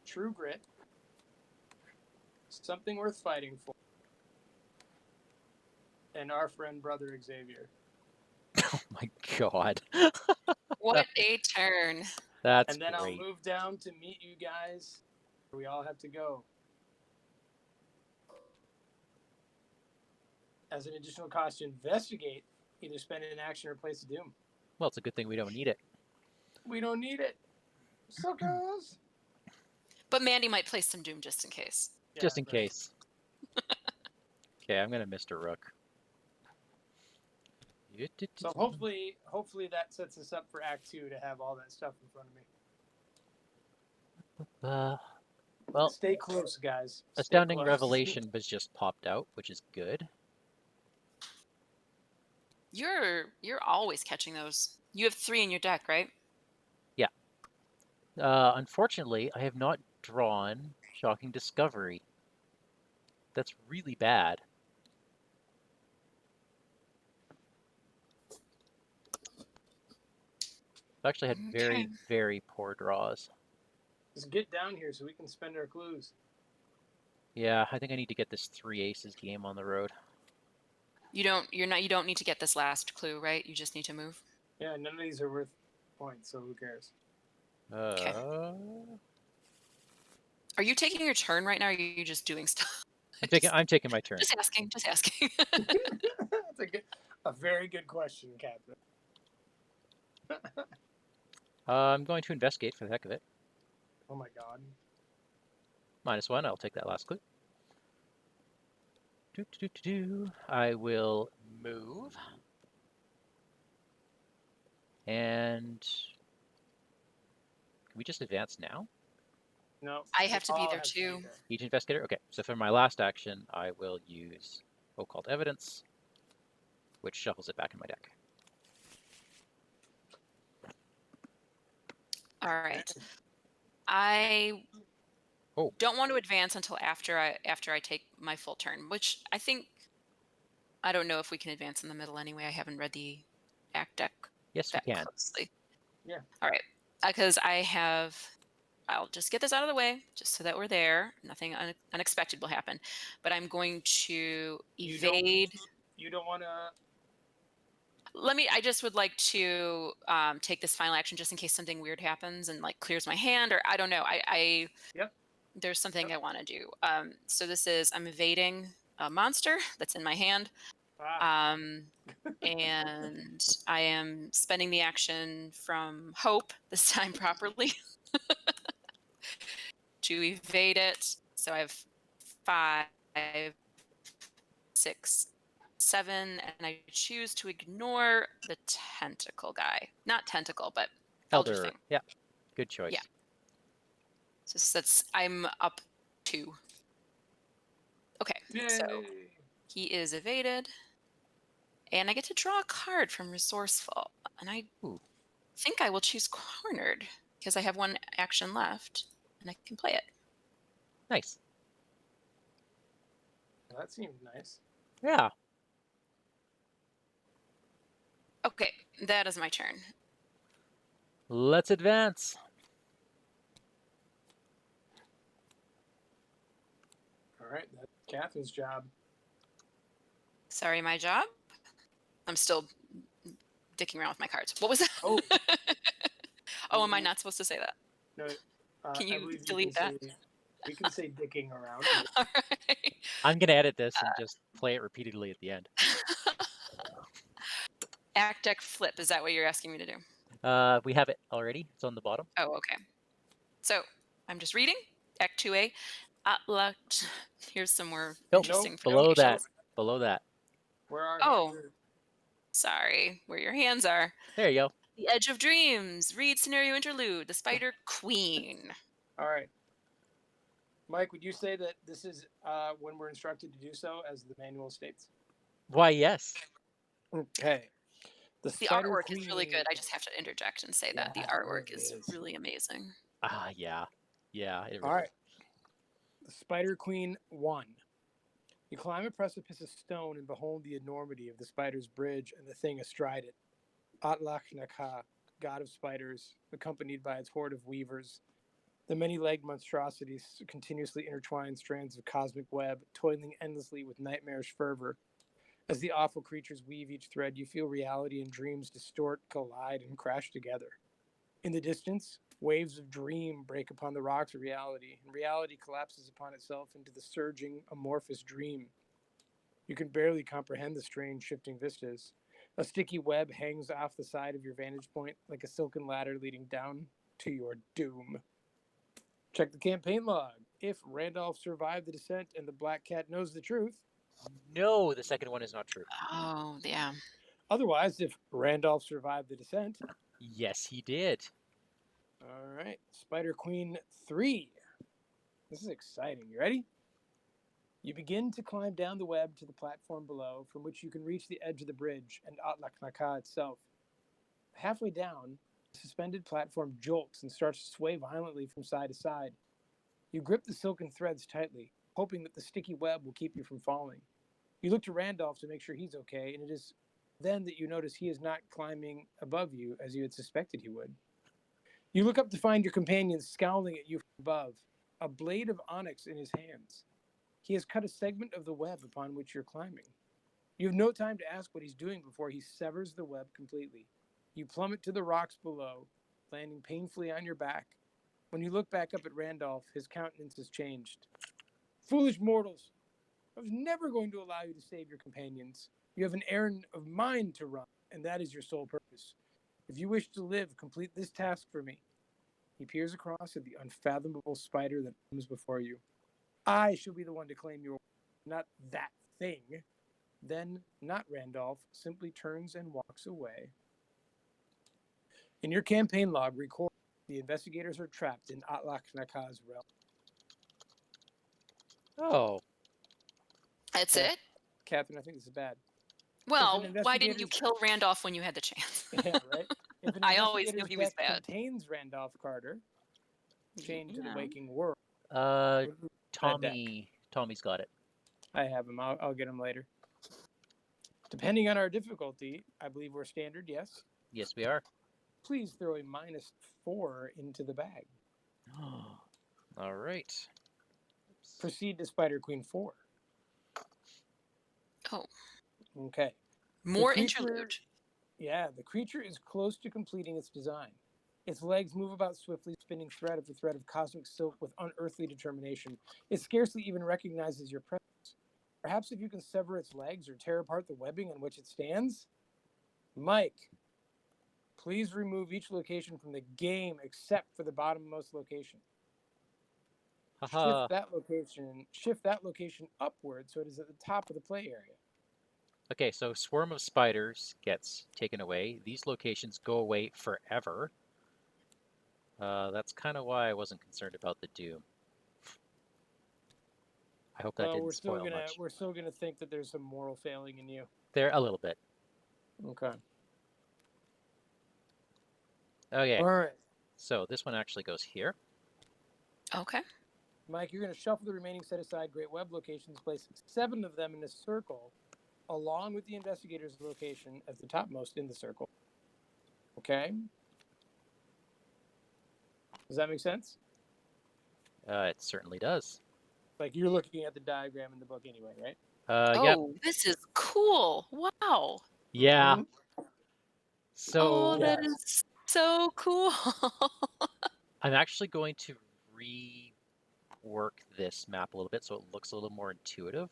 [SPEAKER 2] True Grit, Something worth fighting for. And our friend brother Xavier.
[SPEAKER 1] Oh my god.
[SPEAKER 3] What a turn.
[SPEAKER 1] That's
[SPEAKER 2] And then
[SPEAKER 1] great.
[SPEAKER 2] I'll move down to meet you guys. We all have to go. As an additional cost to investigate, either spend an action or place a doom.
[SPEAKER 1] Well, it's a good thing we don't need it.
[SPEAKER 2] We don't need it. Suckers!
[SPEAKER 3] But Mandy might place some doom just in case.
[SPEAKER 1] Just in
[SPEAKER 2] right.
[SPEAKER 1] case. Okay, I'm gonna Mr. Rook.
[SPEAKER 2] So hopefully that sets us up for Act 2 to have all that stuff in front of me.
[SPEAKER 1] Well,
[SPEAKER 2] Stay close, guys. Stay
[SPEAKER 1] Astounding
[SPEAKER 2] close.
[SPEAKER 1] Revelation was just popped out, which is good.
[SPEAKER 3] You're always catching those. You have 3 in your deck, right?
[SPEAKER 1] Yeah. Unfortunately, I have not drawn Shocking Discovery. That's really bad. I've actually had very, very poor draws.
[SPEAKER 2] Just get down here so we can spend our clues.
[SPEAKER 1] Yeah, I think I need to get this 3 aces game on the road.
[SPEAKER 3] You don't need to get this last clue, right? You just need to move.
[SPEAKER 2] Yeah, none of these are worth points, so who cares?
[SPEAKER 3] Okay. Are you taking your turn right now, or are you just doing stuff?
[SPEAKER 1] I'm taking my turn.
[SPEAKER 3] Just asking.
[SPEAKER 2] That's a very good question, Catherine.
[SPEAKER 1] I'm going to investigate for the heck of it.
[SPEAKER 2] Oh my god.
[SPEAKER 1] -1, I'll take that last clue. I will move. And can we just advance now?
[SPEAKER 2] No.
[SPEAKER 3] I have to be there too.
[SPEAKER 1] Each investigator? Okay, so for my last action, I will use Occult Evidence, which shuffles it back in my deck.
[SPEAKER 3] All right. I don't want to advance until after I take my full turn, which I don't know if we can advance in the middle anyway. I haven't read the act deck
[SPEAKER 1] Yes,
[SPEAKER 3] that
[SPEAKER 1] we can.
[SPEAKER 3] closely.
[SPEAKER 2] Yeah.
[SPEAKER 3] All right. Because I'll just get this out of the way, just so that we're there. Nothing unexpected will happen. But I'm going to evade.
[SPEAKER 2] You don't want to.
[SPEAKER 3] I just would like to take this final action just in case something weird happens and like clears my hand, or I don't know.
[SPEAKER 2] Yep.
[SPEAKER 3] There's something I want to do. So I'm evading a monster that's in my hand. And I am spending the action from Hope this time properly to evade it. So I have 5, 6, 7, and I choose to ignore the tentacle guy. Not tentacle, but elder thing.
[SPEAKER 1] Yeah, good choice.
[SPEAKER 3] Yeah. So I'm up 2. Okay.
[SPEAKER 2] Yay.
[SPEAKER 3] So he is evaded. And I get to draw a card from Resourceful. And I think I will choose Cornered because I have 1 action left and I can play it.
[SPEAKER 1] Nice.
[SPEAKER 2] That seems nice.
[SPEAKER 1] Yeah.
[SPEAKER 3] Okay, that is my turn.
[SPEAKER 1] Let's advance.
[SPEAKER 2] All right, that's Catherine's job.
[SPEAKER 3] Sorry, my job? I'm still dicking around with my cards. What was that?
[SPEAKER 2] Oh.
[SPEAKER 3] Oh, am I not supposed to say that?
[SPEAKER 2] No.
[SPEAKER 3] Can you delete that?
[SPEAKER 2] We can say dicking around.
[SPEAKER 3] All right.
[SPEAKER 1] I'm going to edit this and just play it repeatedly at the end.
[SPEAKER 3] Act deck flip. Is that what you're asking me to do?
[SPEAKER 1] We have it already. It's on the bottom.
[SPEAKER 3] Oh, okay. So I'm just reading. Act 2A. Here's some more interesting.
[SPEAKER 1] Below that. Below that.
[SPEAKER 2] Where are
[SPEAKER 3] sorry. Where your hands are.
[SPEAKER 1] There you go.
[SPEAKER 3] The Edge of Dreams. Read scenario interlude. The Spider Queen.
[SPEAKER 2] All right. Mike, would you say that this is when we're instructed to do so, as the manual states?
[SPEAKER 1] Why, yes.
[SPEAKER 2] Okay.
[SPEAKER 3] The artwork is really good. I just have to interject and say that the artwork is really amazing.
[SPEAKER 1] Yeah. Yeah.
[SPEAKER 2] All right. The Spider Queen 1. You climb a precipice of stone and behold the enormity of the spider's bridge and the thing astride it. Atlach-Nacha, god of spiders, accompanied by its horde of weavers. The many-legged monstrosities continuously intertwine strands of cosmic web, toiling endlessly with nightmarish fervor. As the awful creatures weave each thread, you feel reality and dreams distort, collide, and crash together. In the distance, waves of dream break upon the rocks of reality, and reality collapses upon itself into the surging, amorphous dream. You can barely comprehend the strange, shifting vistas. A sticky web hangs off the side of your vantage point like a silken ladder leading down to your doom. Check the campaign log. If Randolph survived the descent and the Black Cat knows the truth.
[SPEAKER 1] No, the second one is not true.
[SPEAKER 3] Oh, yeah.
[SPEAKER 2] Otherwise, if Randolph survived the descent.
[SPEAKER 1] Yes, he did.
[SPEAKER 2] All right, Spider Queen 3. This is exciting. You ready? You begin to climb down the web to the platform below, from which you can reach the edge of the bridge and Atlach-Nacha itself. Halfway down, the suspended platform jolts and starts to sway violently from side to side. You grip the silken threads tightly, hoping that the sticky web will keep you from falling. You look to Randolph to make sure he's okay, and it is then that you notice he is not climbing above you as you had suspected he would. You look up to find your companion scowling at you from above, a blade of onyx in his hands. He has cut a segment of the web upon which you're climbing. You have no time to ask what he's doing before he severs the web completely. You plummet to the rocks below, landing painfully on your back. When you look back up at Randolph, his countenance has changed. Foolish mortals! I was never going to allow you to save your companions. You have an errand of mine to run, and that is your sole purpose. If you wish to live, complete this task for me. He peers across at the unfathomable spider that comes before you. I shall be the one to claim your, not that thing. Then, not Randolph, simply turns and walks away. In your campaign log, record the investigators are trapped in Atlach-Nacha's realm.
[SPEAKER 1] Oh,
[SPEAKER 3] That's
[SPEAKER 2] Yeah.
[SPEAKER 3] it?
[SPEAKER 2] Catherine, I think this is bad.
[SPEAKER 3] Well,
[SPEAKER 2] If an
[SPEAKER 3] why didn't you
[SPEAKER 2] investigator's
[SPEAKER 3] kill Randolph when you had the chance?
[SPEAKER 2] yeah, right. If an
[SPEAKER 3] I always knew
[SPEAKER 2] investigator's
[SPEAKER 3] he was
[SPEAKER 2] deck
[SPEAKER 3] bad.
[SPEAKER 2] contains Randolph Carter, chained to the
[SPEAKER 3] Yeah.
[SPEAKER 2] waking world.
[SPEAKER 1] uh,
[SPEAKER 2] That deck.
[SPEAKER 1] Tommy's got it.
[SPEAKER 2] I have him. I'll get him later. Depending on our difficulty, I believe we're standard, yes?
[SPEAKER 1] Yes, we are.
[SPEAKER 2] Please throw a -4 into the bag.
[SPEAKER 1] All right.
[SPEAKER 2] Proceed to Spider Queen 4.
[SPEAKER 3] Oh,
[SPEAKER 2] Okay.
[SPEAKER 3] more
[SPEAKER 2] creature-
[SPEAKER 3] interlude.
[SPEAKER 2] Yeah, the creature is close to completing its design. Its legs move about swiftly, spinning thread after thread of cosmic silk with unearthly determination. It scarcely even recognizes your presence. Perhaps if you can sever its legs or tear apart the webbing on which it stands? Mike, please remove each location from the game except for the bottommost location.
[SPEAKER 1] Haha.
[SPEAKER 2] Shift that location upward so it is at the top of the play area.
[SPEAKER 1] Okay, so swarm of spiders gets taken away. These locations go away forever. That's kind of why I wasn't concerned about the doom. I hope that
[SPEAKER 2] Well,
[SPEAKER 1] didn't
[SPEAKER 2] we're still
[SPEAKER 1] spoil much.
[SPEAKER 2] gonna think that there's some moral failing in you.
[SPEAKER 1] There, a little bit.
[SPEAKER 2] Okay.
[SPEAKER 1] Okay,
[SPEAKER 2] All right,
[SPEAKER 1] so this one actually goes here.
[SPEAKER 3] Okay.
[SPEAKER 2] Mike, you're gonna shuffle the remaining set aside Great Web locations, place 7 of them in a circle, along with the investigator's location at the topmost in the circle. Okay. Does that make sense?
[SPEAKER 1] It certainly does.
[SPEAKER 2] Like you're looking at the diagram in the book anyway, right?
[SPEAKER 1] Yep.
[SPEAKER 3] Oh, this is cool. Wow.
[SPEAKER 1] Yeah.
[SPEAKER 2] Mhm.
[SPEAKER 1] So
[SPEAKER 3] Oh, that
[SPEAKER 2] Yes.
[SPEAKER 3] is so cool.
[SPEAKER 1] I'm actually going to rework this map a little bit so it looks a little more intuitive.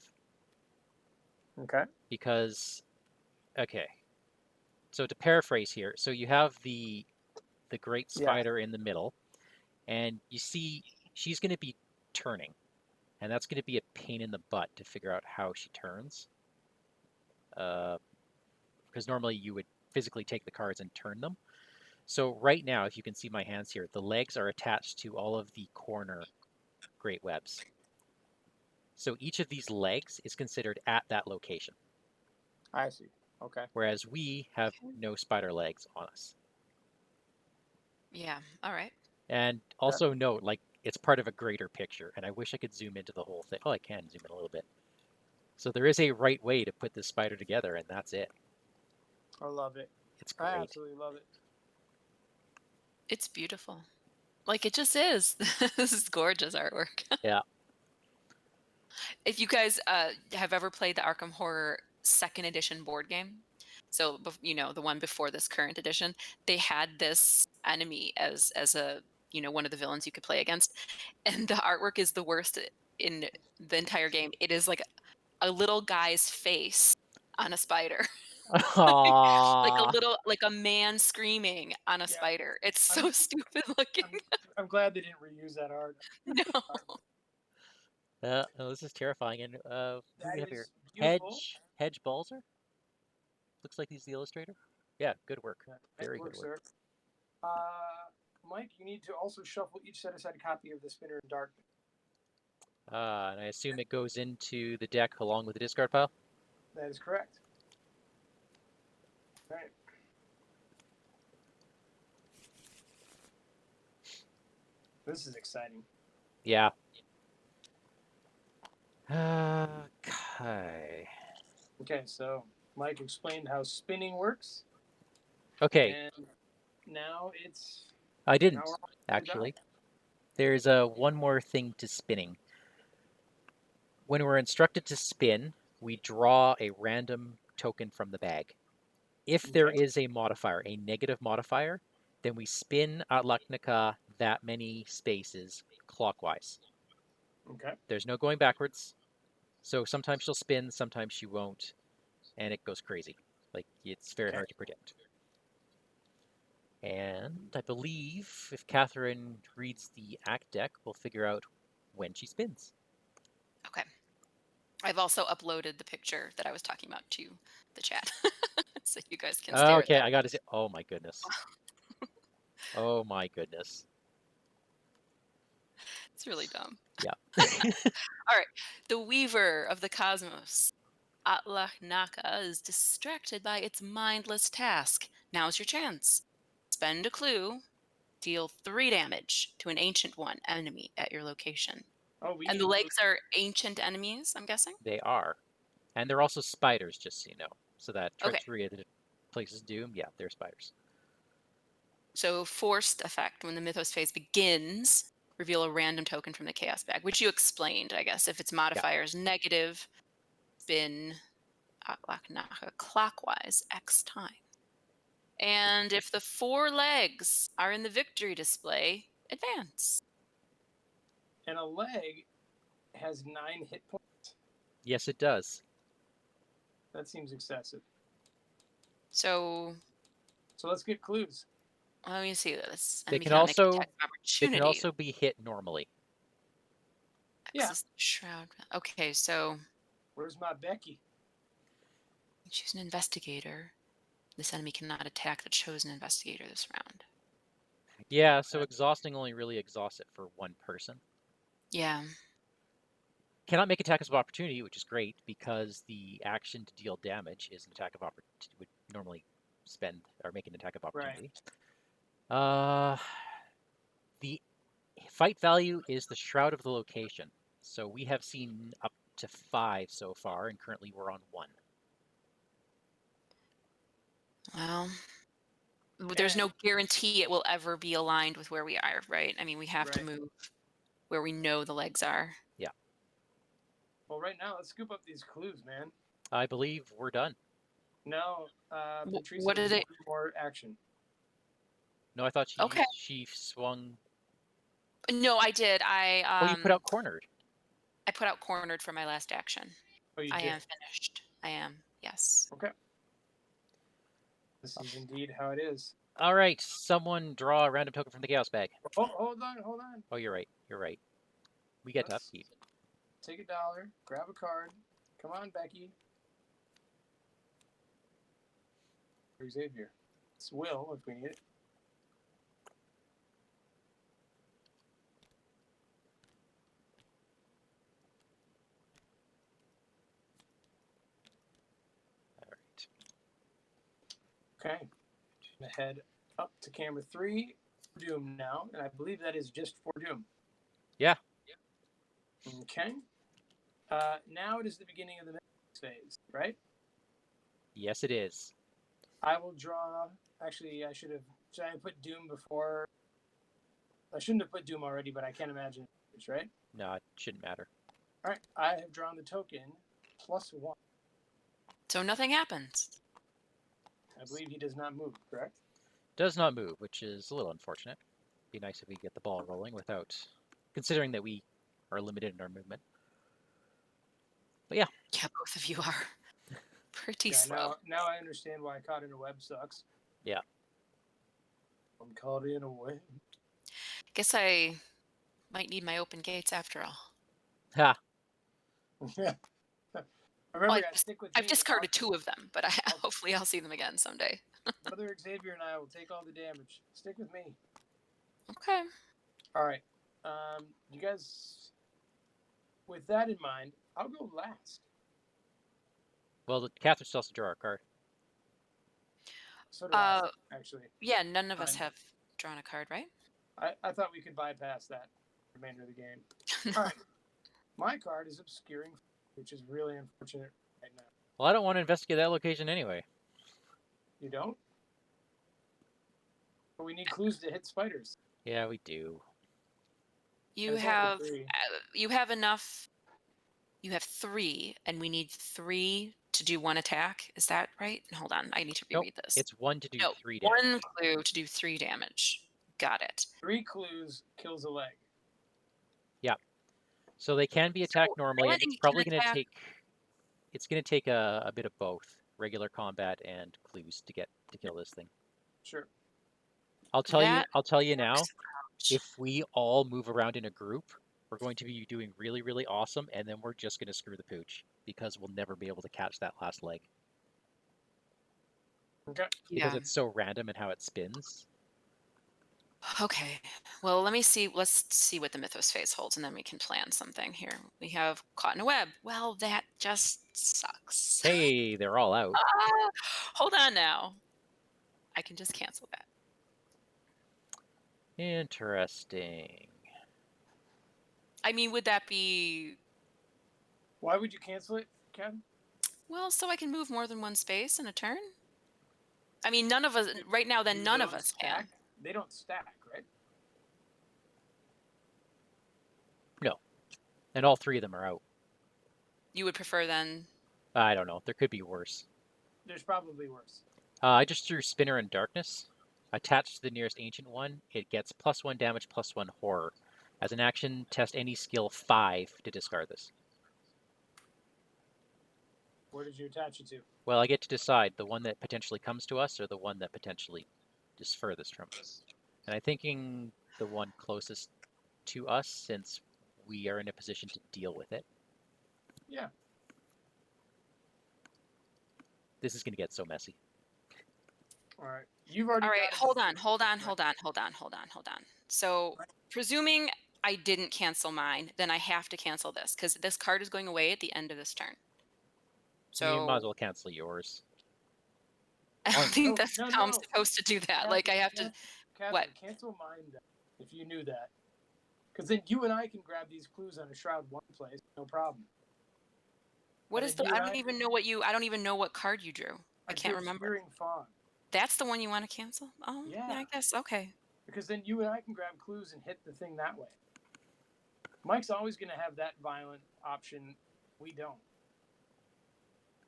[SPEAKER 2] Okay.
[SPEAKER 1] Because, okay. So to paraphrase here, so you have the great spider in the middle, and you see she's going to be turning, and that's going to be a pain in the butt to figure out how she turns. Because normally you would physically take the cards and turn them. So right now, if you can see my hands here, the legs are attached to all of the corner great webs. So each of these legs is considered at that location,
[SPEAKER 2] I see. Okay.
[SPEAKER 1] whereas we have no spider legs on us.
[SPEAKER 3] Yeah. All right.
[SPEAKER 1] And also note, like, it's part of a greater picture, and I wish I could zoom into the whole thing. Oh, I can zoom in a little bit. So there is a right way to put this spider together, and that's it.
[SPEAKER 2] I love it.
[SPEAKER 1] It's great.
[SPEAKER 2] I absolutely love it.
[SPEAKER 3] It's beautiful. Like it just is. This is gorgeous artwork.
[SPEAKER 1] Yeah.
[SPEAKER 3] If you guys have ever played the Arkham Horror second edition board game, so the one before this current edition, they had this enemy as a one of the villains you could play against, and the artwork is the worst in the entire game. It is like a little guy's face on a spider. Like a
[SPEAKER 1] Aww.
[SPEAKER 3] little like a man screaming on a
[SPEAKER 2] Yeah,
[SPEAKER 3] spider. It's
[SPEAKER 2] I'm,
[SPEAKER 3] so stupid looking.
[SPEAKER 2] I'm glad they didn't reuse that art.
[SPEAKER 3] No.
[SPEAKER 1] Oh, this is terrifying. And who do
[SPEAKER 2] That
[SPEAKER 1] we have here?
[SPEAKER 2] is beautiful.
[SPEAKER 1] Hedge Balzer? Looks like he's the illustrator. Yeah, good work.
[SPEAKER 2] Yeah,
[SPEAKER 1] Very
[SPEAKER 2] nice work,
[SPEAKER 1] good work.
[SPEAKER 2] sir. Mike, you need to also shuffle each set-aside copy of the Spinner in Darkness.
[SPEAKER 1] And I assume it goes into the deck along with the discard pile?
[SPEAKER 2] That is correct. All right. This is exciting.
[SPEAKER 1] Yeah. Okay.
[SPEAKER 2] Okay, so Mike explained how spinning works,
[SPEAKER 1] Okay,
[SPEAKER 2] and now it's
[SPEAKER 1] I didn't,
[SPEAKER 2] now we're on to
[SPEAKER 1] actually.
[SPEAKER 2] die.
[SPEAKER 1] There's one more thing to spinning. When we're instructed to spin, we draw a random token from the bag. If there
[SPEAKER 2] Okay.
[SPEAKER 1] is a modifier, a negative modifier, then we spin Atlach-Nacha that many spaces clockwise.
[SPEAKER 2] Okay.
[SPEAKER 1] There's no going backwards. So sometimes she'll spin, sometimes she won't, and it goes crazy. Like, it's very hard to predict. And I believe if Catherine reads the act deck, we'll figure out when she spins.
[SPEAKER 3] Okay. I've also uploaded the picture that I was talking about to the chat. So you guys can stare at
[SPEAKER 1] Okay,
[SPEAKER 3] that.
[SPEAKER 1] I got to see. Oh my goodness. Oh my goodness.
[SPEAKER 3] It's really dumb.
[SPEAKER 1] Yeah.
[SPEAKER 3] All right. The Weaver of the Cosmos. Atlach-Nacha is distracted by its mindless task. Now's your chance. Spend a clue. Deal 3 damage to an ancient one enemy at your location.
[SPEAKER 2] Oh, we
[SPEAKER 3] And
[SPEAKER 2] need
[SPEAKER 3] the
[SPEAKER 2] to
[SPEAKER 3] legs are ancient enemies, I'm guessing?
[SPEAKER 1] They are. And they're also spiders, just so you know. So that
[SPEAKER 3] Okay.
[SPEAKER 1] treachery that places doom, yeah, they're spiders.
[SPEAKER 3] So forced effect. When the Mythos phase begins, reveal a random token from the Chaos bag, which you explained, I guess. If its modifier is negative, spin Atlach-Nacha clockwise X time. And if the 4 legs are in the victory display, advance.
[SPEAKER 2] And a leg has 9 hit points.
[SPEAKER 1] Yes, it does.
[SPEAKER 2] That seems excessive.
[SPEAKER 3] So
[SPEAKER 2] let's get clues.
[SPEAKER 3] let me see this.
[SPEAKER 1] They
[SPEAKER 3] Enemy
[SPEAKER 1] can
[SPEAKER 3] cannot make an
[SPEAKER 1] also
[SPEAKER 3] attack of
[SPEAKER 1] they can
[SPEAKER 3] opportunity.
[SPEAKER 1] also be hit normally.
[SPEAKER 2] Yeah.
[SPEAKER 3] Access the shroud. Okay, so
[SPEAKER 2] Where's my Becky?
[SPEAKER 3] choose an investigator. This enemy cannot attack the chosen investigator this round.
[SPEAKER 1] Yeah, so exhausting only really exhausts it for one person.
[SPEAKER 3] Yeah.
[SPEAKER 1] Cannot make attacks of opportunity, which is great because the action to deal damage is an attack of opportunity. Would normally spend or make an attack of opportunity. The fight value is the shroud of the location. So we have seen up to 5 so far, and currently we're on 1.
[SPEAKER 3] Well, there's no guarantee it will ever be aligned with where we are, right? I mean, we have to move where we know the legs are.
[SPEAKER 1] Yeah.
[SPEAKER 2] Well, right now, let's scoop up these clues, man.
[SPEAKER 1] I believe we're done.
[SPEAKER 2] No, Patrice
[SPEAKER 3] what
[SPEAKER 2] has
[SPEAKER 3] did it?
[SPEAKER 2] more action.
[SPEAKER 1] No, I thought
[SPEAKER 3] Okay.
[SPEAKER 1] she swung.
[SPEAKER 3] No, I did.
[SPEAKER 1] Oh, you put out cornered.
[SPEAKER 3] I put out cornered for my last action.
[SPEAKER 2] Oh, you
[SPEAKER 3] I
[SPEAKER 2] did?
[SPEAKER 3] am finished. I am. Yes.
[SPEAKER 2] Okay. This is indeed how it is.
[SPEAKER 1] All right, someone draw a random token from the chaos bag.
[SPEAKER 2] Oh, hold on.
[SPEAKER 1] Oh, you're right. You're right. We get to upkeep.
[SPEAKER 2] Take $1, grab a card. Come on, Becky. Xavier. It's Will if we need it.
[SPEAKER 1] All right.
[SPEAKER 2] Okay. I'm gonna head up to camera 3. Doom now, and I believe that is just for Doom.
[SPEAKER 1] Yeah.
[SPEAKER 2] Okay. Now it is the beginning of the next phase, right?
[SPEAKER 1] Yes, it is.
[SPEAKER 2] I will draw. Actually, should I put Doom before I shouldn't have put Doom already, but I can't imagine it's right.
[SPEAKER 1] No, it shouldn't matter.
[SPEAKER 2] All right, I have drawn the token +1.
[SPEAKER 3] So nothing happens.
[SPEAKER 2] I believe he does not move, correct?
[SPEAKER 1] Does not move, which is a little unfortunate. Be nice if we get the ball rolling without, considering that we are limited in our movement. But yeah.
[SPEAKER 3] Yeah, both of you are pretty
[SPEAKER 2] Yeah,
[SPEAKER 3] slow.
[SPEAKER 2] now I understand why caught in a web sucks.
[SPEAKER 1] Yeah.
[SPEAKER 2] I'm caught in a web.
[SPEAKER 3] Guess I might need my open gates after all.
[SPEAKER 1] Ha!
[SPEAKER 2] Yeah.
[SPEAKER 3] Well,
[SPEAKER 2] Remember, guys, stick with
[SPEAKER 3] I've
[SPEAKER 2] me.
[SPEAKER 3] discarded 2 of them, but hopefully I'll see them again someday.
[SPEAKER 2] Brother Xavier and I will take all the damage. Stick with me.
[SPEAKER 3] Okay.
[SPEAKER 2] All right. You guys, with that in mind, I'll go last.
[SPEAKER 1] Well, Catherine still has to draw a card.
[SPEAKER 2] So do I,
[SPEAKER 3] Uh,
[SPEAKER 2] actually.
[SPEAKER 3] Yeah, none of us
[SPEAKER 2] Fine.
[SPEAKER 3] have drawn a card, right?
[SPEAKER 2] I thought we could bypass that remainder of the game. All right. My card is obscuring, which is really unfortunate right now.
[SPEAKER 1] Well, I don't want to investigate that location anyway.
[SPEAKER 2] You don't? But we need clues to hit spiders.
[SPEAKER 1] Yeah, we do.
[SPEAKER 3] You
[SPEAKER 2] There's only
[SPEAKER 3] have
[SPEAKER 2] 3.
[SPEAKER 3] you have enough. You have 3, and we need 3 to do 1 attack. Is that right? Hold on, I need to
[SPEAKER 1] Nope,
[SPEAKER 3] reread this.
[SPEAKER 1] it's 1 to do
[SPEAKER 3] No,
[SPEAKER 1] 3 damage.
[SPEAKER 3] 1 clue to do 3 damage. Got it.
[SPEAKER 2] 3 clues kills a leg.
[SPEAKER 1] Yeah. So they can be attacked normally, and
[SPEAKER 3] Mandy
[SPEAKER 1] it's probably
[SPEAKER 3] can
[SPEAKER 1] going to
[SPEAKER 3] attack-
[SPEAKER 1] take. It's going to take a bit of both regular combat and clues to kill this thing.
[SPEAKER 2] Sure.
[SPEAKER 1] I'll tell you now.
[SPEAKER 3] works out.
[SPEAKER 1] If we all move around in a group, we're going to be doing really, really awesome, and then we're just going to screw the pooch because we'll never be able to catch that last leg
[SPEAKER 2] Okay.
[SPEAKER 1] because
[SPEAKER 3] Yeah.
[SPEAKER 1] it's so random in how it spins.
[SPEAKER 3] Okay. Well, let's see what the Mythos phase holds, and then we can plan something here. We have caught in a web. Well, that just sucks.
[SPEAKER 1] Hey, they're all out.
[SPEAKER 3] Hold on now. I can just cancel that.
[SPEAKER 1] Interesting.
[SPEAKER 3] I mean, would that be...
[SPEAKER 2] Why would you cancel it, Kevin?
[SPEAKER 3] Well, so I can move more than 1 space in a turn? I mean, none of us... Right now, then none of us can.
[SPEAKER 2] They don't stack, right?
[SPEAKER 1] No. And all 3 of them are out.
[SPEAKER 3] You would prefer then...
[SPEAKER 1] I don't know. There could be worse.
[SPEAKER 2] There's probably worse.
[SPEAKER 1] I just threw Spinner in Darkness. Attached to the nearest Ancient one, it gets +1 damage, +1 horror. As an action, test any skill 5 to discard this.
[SPEAKER 2] Where did you attach it to?
[SPEAKER 1] Well, I get to decide the one that potentially comes to us or the one that potentially is furthest from us. And I'm thinking the one closest to us, since we are in a position to deal with it.
[SPEAKER 2] Yeah.
[SPEAKER 1] This is going to get so messy.
[SPEAKER 2] All right. You've already.
[SPEAKER 3] All right,
[SPEAKER 2] got
[SPEAKER 3] hold on. So, presuming I didn't cancel mine, then I have to cancel this, because this card is going away at the end of this turn. So
[SPEAKER 1] You might as well cancel yours.
[SPEAKER 3] I don't think
[SPEAKER 2] No,
[SPEAKER 3] that's
[SPEAKER 2] no,
[SPEAKER 3] how I'm
[SPEAKER 2] no.
[SPEAKER 3] supposed to do that.
[SPEAKER 2] Catherine,
[SPEAKER 3] Like, I have to...
[SPEAKER 2] Catherine,
[SPEAKER 3] What?
[SPEAKER 2] cancel mine then, if you knew that. Because then you and I can grab these clues on a Shroud 1 place, no problem.
[SPEAKER 3] What
[SPEAKER 2] And
[SPEAKER 3] is
[SPEAKER 2] then
[SPEAKER 3] the...
[SPEAKER 2] you
[SPEAKER 3] I
[SPEAKER 2] and
[SPEAKER 3] don't even know what you... I don't even know what card you drew. I can't remember.
[SPEAKER 2] Obscuring Fawn.
[SPEAKER 3] That's the one you want to cancel? Oh, yeah,
[SPEAKER 2] Yeah.
[SPEAKER 3] I guess. Okay.
[SPEAKER 2] Because then you and I can grab clues and hit the thing that way. Mike's always going to have that violent option. We don't.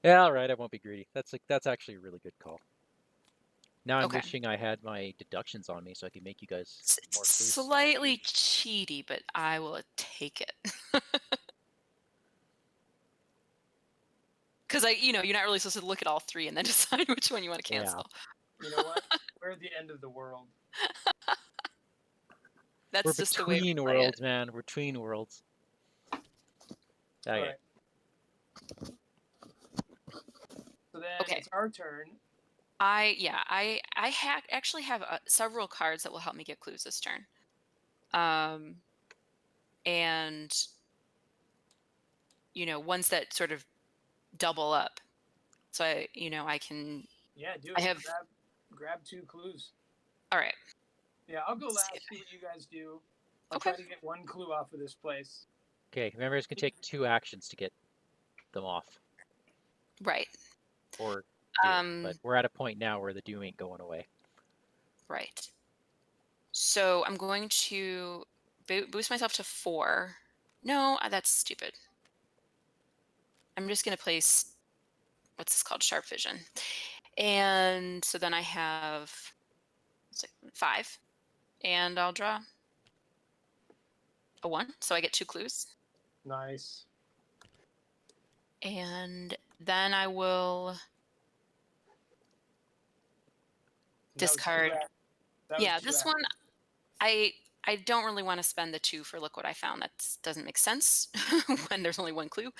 [SPEAKER 1] Yeah, all right, I won't be greedy. That's actually a really good call. Now I'm
[SPEAKER 3] Okay.
[SPEAKER 1] wishing I had my deductions on me so I could make you guys
[SPEAKER 3] It's
[SPEAKER 1] more clues.
[SPEAKER 3] slightly cheaty, but I will take it. Because you're not really supposed to look at all 3 and then decide which one you want to
[SPEAKER 1] Yeah.
[SPEAKER 3] cancel.
[SPEAKER 2] You know what? We're at the end of the world.
[SPEAKER 3] That's
[SPEAKER 1] We're
[SPEAKER 3] just the way we
[SPEAKER 1] between
[SPEAKER 3] play
[SPEAKER 1] worlds, man. We're between worlds. Okay.
[SPEAKER 2] All right. So then
[SPEAKER 3] Okay.
[SPEAKER 2] it's our turn.
[SPEAKER 3] I actually have several cards that will help me get clues this turn. And ones that sort of double up. So I can...
[SPEAKER 2] Yeah, do it.
[SPEAKER 3] I have...
[SPEAKER 2] Grab 2 clues.
[SPEAKER 3] All right.
[SPEAKER 2] Yeah, I'll go
[SPEAKER 3] Let's
[SPEAKER 2] last,
[SPEAKER 3] see
[SPEAKER 2] see what you guys do. I'll
[SPEAKER 3] Okay.
[SPEAKER 2] try to get 1 clue off of this place.
[SPEAKER 1] Okay, remember it's going to take 2 actions to get them off.
[SPEAKER 3] Right.
[SPEAKER 1] Or doom, but we're at a point now where the doom ain't going away.
[SPEAKER 3] Right. So I'm going to boost myself to 4. No, that's stupid. I'm just going to place, what's this called? Sharp vision. And so then I have 5. And I'll draw a 1. So I get 2 clues.
[SPEAKER 2] Nice.
[SPEAKER 3] And then I will discard. Yeah, this one, I don't really want to spend the 2 for look what I found. That doesn't make sense when there's only 1 clue.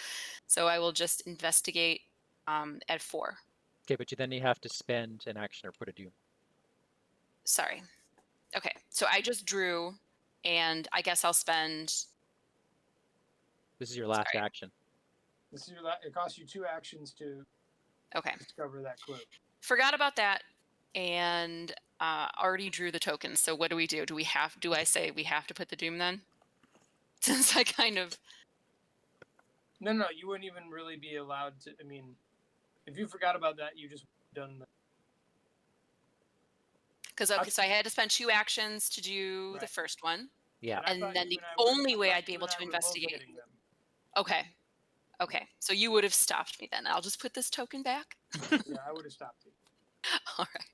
[SPEAKER 3] So I will just investigate at 4.
[SPEAKER 1] Okay, but then you have to spend an action or put a doom.
[SPEAKER 3] Sorry. Okay, so I just drew, and I guess I'll spend.
[SPEAKER 1] This is your last action.
[SPEAKER 2] This is it costs you 2 actions to discover that clue.
[SPEAKER 3] Forgot about that, and already drew the tokens. So what do we do? Do I say we have to put the doom then? Since I kind of.
[SPEAKER 2] No, you wouldn't even really be allowed to. I mean, if you forgot about that, you just done the.
[SPEAKER 3] Because so I had to spend 2 actions to do the first one.
[SPEAKER 1] Yeah.
[SPEAKER 3] And then the only way I'd be able to investigate. Okay. So you would have stopped me then. I'll just put this token back.
[SPEAKER 2] Yeah, I would have stopped you.
[SPEAKER 3] All right.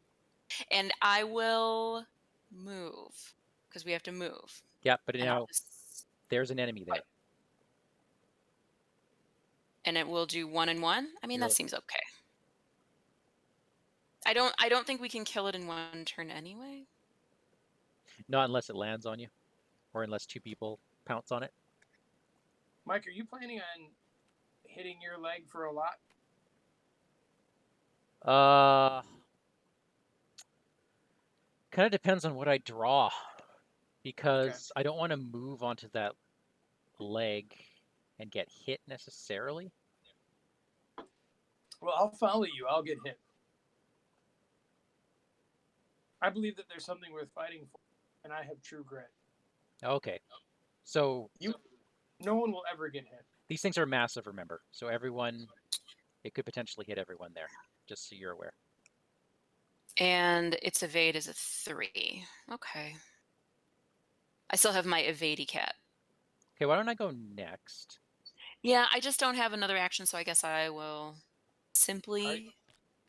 [SPEAKER 3] And I will move because we have to move.
[SPEAKER 1] Yeah, but now there's an enemy there.
[SPEAKER 3] And it will do 1 and 1. I mean, that seems okay. I don't think we can kill it in 1 turn anyway.
[SPEAKER 1] Not unless it lands on you, or unless 2 people pounce on it.
[SPEAKER 2] Mike, are you planning on hitting your leg for a lot?
[SPEAKER 1] Kind of depends on what I draw, because I don't want to move onto that leg and get hit necessarily.
[SPEAKER 2] Well, I'll follow you. I'll get hit. I believe that there's something worth fighting for, and I have true grit.
[SPEAKER 1] Okay. So
[SPEAKER 2] no one will ever get hit.
[SPEAKER 1] These things are massive, remember. So it could potentially hit everyone there, just so you're aware.
[SPEAKER 3] And its evade is a 3. Okay. I still have my evadey cat.
[SPEAKER 1] Okay, why don't I go next?
[SPEAKER 3] Yeah, I just don't have another action, so I guess I will simply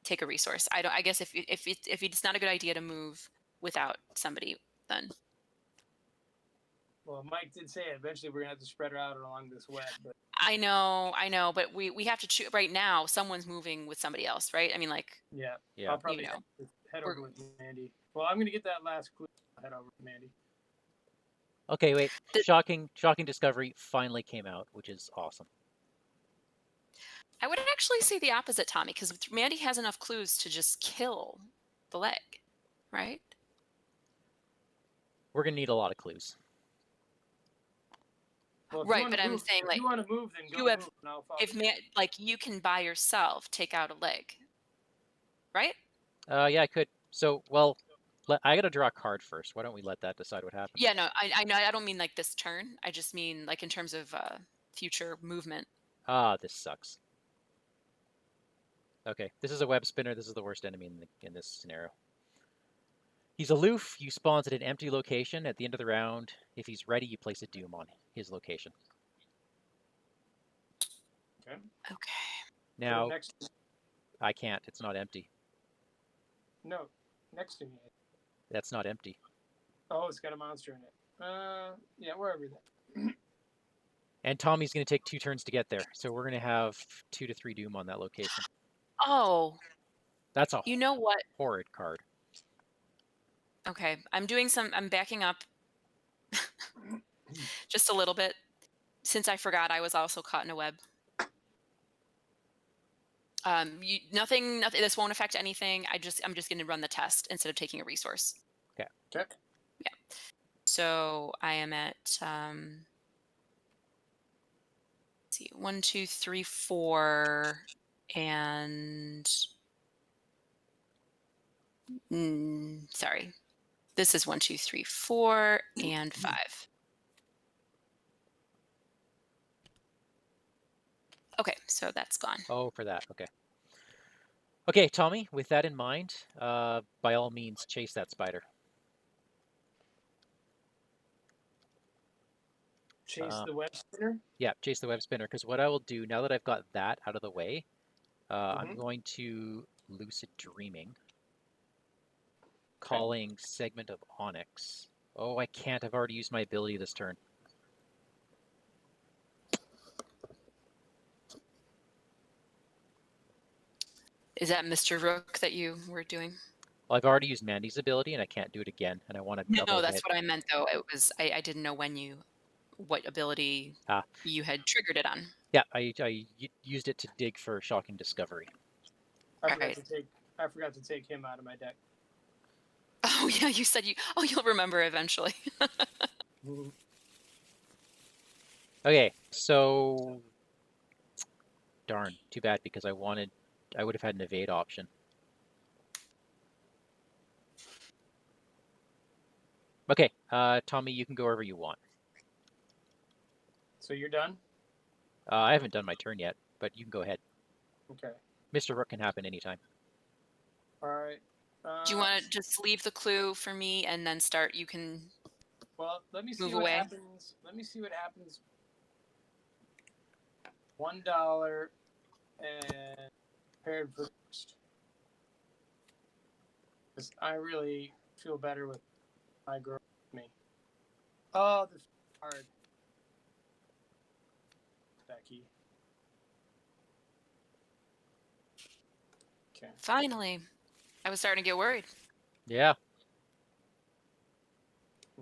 [SPEAKER 3] take a resource. I guess if it's not a good idea to move without somebody, then.
[SPEAKER 2] Well, Mike did say eventually we're gonna have to spread her out along this web. But
[SPEAKER 3] I know, but we have to choose right now. Someone's moving with somebody else, right? I mean, like.
[SPEAKER 2] Yeah. I'll probably head over with Mandy. Well, I'm gonna get that last clue. I'll head over with Mandy.
[SPEAKER 1] Okay, wait. Shocking discovery finally came out, which is awesome.
[SPEAKER 3] I would actually say the opposite, Tommy, because Mandy has enough clues to just kill the leg, right?
[SPEAKER 1] We're gonna need a lot of clues.
[SPEAKER 2] Well,
[SPEAKER 3] right, but I'm saying, like,
[SPEAKER 2] if you want to move, then go move, and I'll follow
[SPEAKER 3] you. You can by yourself take out a leg, right?
[SPEAKER 1] Yeah, I could. So, well, I gotta draw a card first. Why don't we let that decide what happens?
[SPEAKER 3] Yeah, no, I know. I don't mean like this turn. I just mean like in terms of future movement.
[SPEAKER 1] This sucks. Okay, this is a web spinner. This is the worst enemy in this scenario. He's aloof. You spawns at an empty location at the end of the round. If he's ready, you place a doom on his location.
[SPEAKER 2] Okay.
[SPEAKER 1] Now, I can't. It's not empty.
[SPEAKER 2] No, next to me.
[SPEAKER 1] That's not empty.
[SPEAKER 2] Oh, it's got a monster in it. Yeah, wherever that.
[SPEAKER 1] And Tommy's going to take 2 turns to get there, so we're going to have 2 to 3 doom on that location.
[SPEAKER 3] Oh.
[SPEAKER 1] That's a
[SPEAKER 3] what?
[SPEAKER 1] horrid card.
[SPEAKER 3] Okay, I'm backing up just a little bit, since I forgot I was also caught in a web. Nothing. This won't affect anything. I'm just going to run the test instead of taking a resource.
[SPEAKER 2] Okay.
[SPEAKER 3] Yeah. So I am at let's see, 1, 2, 3, 4, and sorry. This is 1, 2, 3, 4, and 5. Okay, so that's gone.
[SPEAKER 1] Oh, for that. Okay. Okay, Tommy, with that in mind, by all means, chase that spider.
[SPEAKER 2] Chase the web spinner.
[SPEAKER 1] Yeah, chase the web spinner. Because what I will do now that I've got that out of the way, I'm
[SPEAKER 2] Mhm.
[SPEAKER 1] going to lucid dreaming,
[SPEAKER 2] Okay.
[SPEAKER 1] calling segment of onyx. Oh, I can't. I've already used my ability this turn.
[SPEAKER 3] Is that Mr. Rook that you were doing?
[SPEAKER 1] Well, I've already used Mandy's ability, and I can't do it again. And I want to double
[SPEAKER 3] No, that's
[SPEAKER 1] hit.
[SPEAKER 3] what I meant though. It was I didn't know what ability
[SPEAKER 1] Ah,
[SPEAKER 3] you had triggered it on.
[SPEAKER 1] yeah, I used it to dig for shocking discovery.
[SPEAKER 2] I
[SPEAKER 3] All
[SPEAKER 2] forgot
[SPEAKER 3] right.
[SPEAKER 2] to take. I forgot to take him out of my deck.
[SPEAKER 3] Oh yeah, you said you. Oh, you'll remember eventually.
[SPEAKER 2] Mhm.
[SPEAKER 1] Okay, so darn, too bad because I would have had an evade option. Okay, Tommy, you can go wherever you want.
[SPEAKER 2] So you're done.
[SPEAKER 1] I haven't done my turn yet, but you can go ahead.
[SPEAKER 2] Okay.
[SPEAKER 1] Mr. Rook can happen anytime.
[SPEAKER 2] All right.
[SPEAKER 3] Do you want to just leave the clue for me and then start? You can
[SPEAKER 2] Well, let me see
[SPEAKER 3] move
[SPEAKER 2] what
[SPEAKER 3] away.
[SPEAKER 2] happens. Let me see what happens. $1 and prepared for first. Because I really feel better with my girl with me. Oh, the card. Becky. Okay.
[SPEAKER 3] Finally, I was starting to get worried.
[SPEAKER 1] Yeah.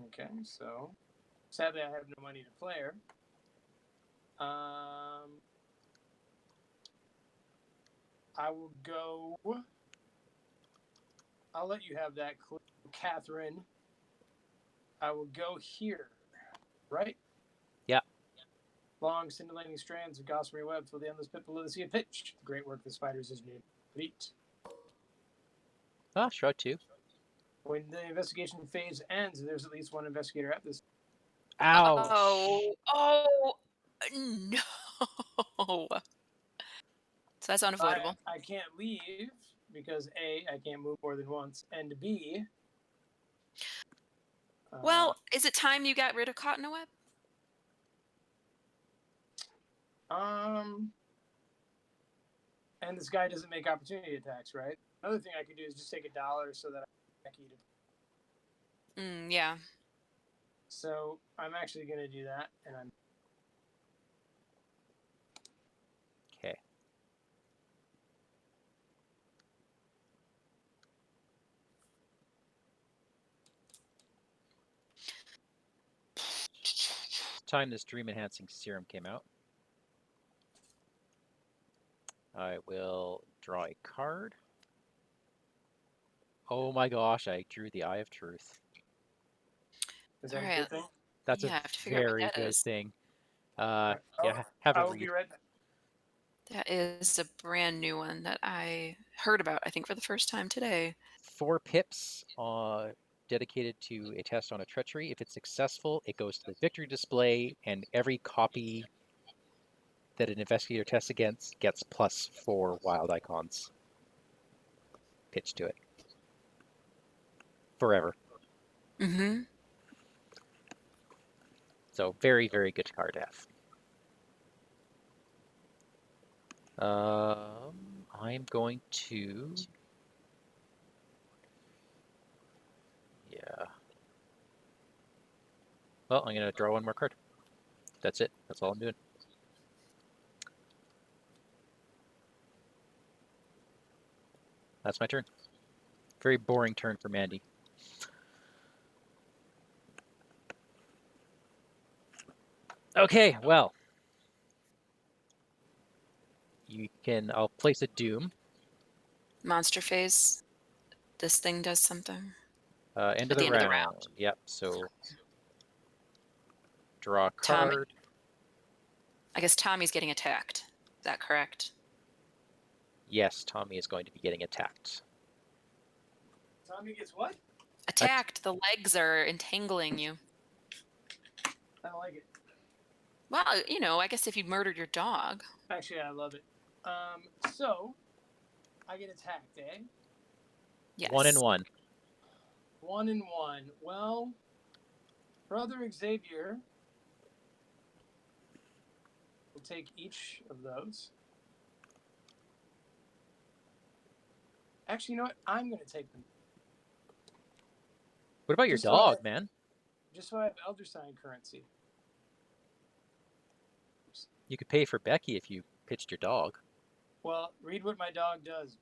[SPEAKER 2] Okay. So, sadly, I have no money to play her. I will go. I'll let you have that clue, Catherine. I will go here, right?
[SPEAKER 1] Yeah.
[SPEAKER 2] Long, scintillating strands of gossamer web fill the endless pit below the sea of pitch. The great work of the spiders is near complete.
[SPEAKER 1] Ah, Shroud 2.
[SPEAKER 2] When the investigation phase ends, there's at least one investigator at this.
[SPEAKER 1] Ouch.
[SPEAKER 3] Oh no! So that's unavoidable.
[SPEAKER 2] I can't leave because A, I can't move more than once, and B.
[SPEAKER 3] Well, is it time you got rid of Caught in a Web?
[SPEAKER 2] And this guy doesn't make opportunity attacks, right? Another thing I could do is just take $1 so that I can eat it.
[SPEAKER 3] Yeah.
[SPEAKER 2] So I'm actually going to do that, and I'm.
[SPEAKER 1] Okay. Time this dream enhancing serum came out. I will draw a card. Oh my gosh, I drew the Eye of Truth.
[SPEAKER 2] Is that
[SPEAKER 3] All
[SPEAKER 2] a
[SPEAKER 3] right.
[SPEAKER 2] good thing?
[SPEAKER 1] That's
[SPEAKER 3] Yeah,
[SPEAKER 1] a
[SPEAKER 3] I have to figure out what
[SPEAKER 1] very
[SPEAKER 3] that
[SPEAKER 1] good
[SPEAKER 3] is.
[SPEAKER 1] thing.
[SPEAKER 2] Right.
[SPEAKER 1] Yeah, have a
[SPEAKER 2] I will
[SPEAKER 1] read.
[SPEAKER 2] be right back.
[SPEAKER 3] That is a brand new one that I heard about, I think, for the first time today.
[SPEAKER 1] 4 pips dedicated to a test on a treachery. If it's successful, it goes to the victory display, and every copy that an investigator tests against gets +4 wild icons pitched to it. Forever.
[SPEAKER 3] Mm-hmm.
[SPEAKER 1] So very, very good card to have. I'm going to... Yeah. Well, I'm going to draw one more card. That's it. That's all I'm doing. That's my turn. Very boring turn for Mandy. Okay, well. I'll place a Doom.
[SPEAKER 3] Monster phase. This thing does something.
[SPEAKER 1] End of
[SPEAKER 3] At
[SPEAKER 1] the
[SPEAKER 3] the end of the
[SPEAKER 1] round.
[SPEAKER 3] round.
[SPEAKER 1] Yep, so draw a
[SPEAKER 3] Tommy,
[SPEAKER 1] card.
[SPEAKER 3] I guess Tommy's getting attacked. Is that correct?
[SPEAKER 1] Yes, Tommy is going to be getting attacked.
[SPEAKER 2] Tommy gets what?
[SPEAKER 3] Attacked. The legs are entangling you.
[SPEAKER 2] I don't like it.
[SPEAKER 3] Well, I guess if you murdered your dog.
[SPEAKER 2] Actually, I love it. So I get attacked, eh?
[SPEAKER 3] Yes.
[SPEAKER 1] 1 and 1.
[SPEAKER 2] 1 and 1. Well, Brother Xavier take each of those. Actually, you know what? I'm going to take them.
[SPEAKER 1] What about your
[SPEAKER 2] Just so
[SPEAKER 1] dog,
[SPEAKER 2] I-
[SPEAKER 1] man?
[SPEAKER 2] Just so I have Elder Sign currency.
[SPEAKER 1] You could pay for Becky if you pitched your dog.
[SPEAKER 2] Well, read what my dog does.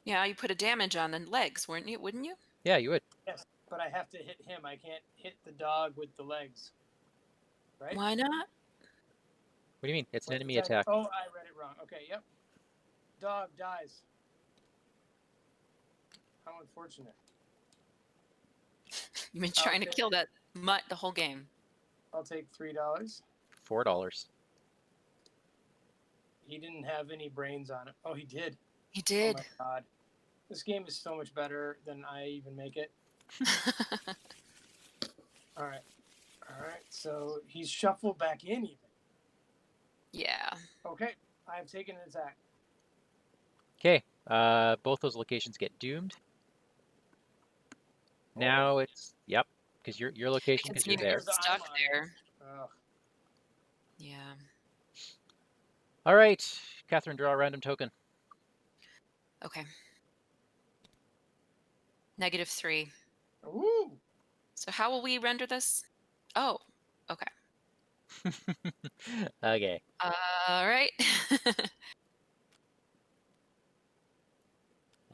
[SPEAKER 3] Yeah, you put a damage on the legs, wouldn't you?
[SPEAKER 1] Yeah, you would.
[SPEAKER 2] Yes, but I have to hit him. I can't hit the dog with the legs. Right?
[SPEAKER 3] Why not?
[SPEAKER 1] What do you mean? It's an
[SPEAKER 2] What
[SPEAKER 1] enemy
[SPEAKER 2] did I-
[SPEAKER 1] attack.
[SPEAKER 2] Oh, I read it wrong. Okay, yep. Dog dies. How unfortunate.
[SPEAKER 3] You've been trying to
[SPEAKER 2] Okay.
[SPEAKER 3] kill that mutt the whole game.
[SPEAKER 2] I'll take $3.
[SPEAKER 1] $4.
[SPEAKER 2] He didn't have any brains on it. Oh, he did.
[SPEAKER 3] He
[SPEAKER 2] Oh
[SPEAKER 3] did.
[SPEAKER 2] my god. This game is so much better than I even make it. Alright. Alright, so he's shuffled back in even.
[SPEAKER 3] Yeah.
[SPEAKER 2] Okay, I have taken an attack.
[SPEAKER 1] Okay. Both those locations get doomed. Now it's yep, because your location because you're
[SPEAKER 3] Because
[SPEAKER 1] there.
[SPEAKER 3] you're stuck
[SPEAKER 2] I'm on
[SPEAKER 3] there.
[SPEAKER 2] Ugh.
[SPEAKER 3] Yeah.
[SPEAKER 1] All right, Catherine, draw a random token.
[SPEAKER 3] Okay. -3.
[SPEAKER 2] Ooh.
[SPEAKER 3] So how will we render this? Oh, okay.
[SPEAKER 1] Okay.
[SPEAKER 3] All right.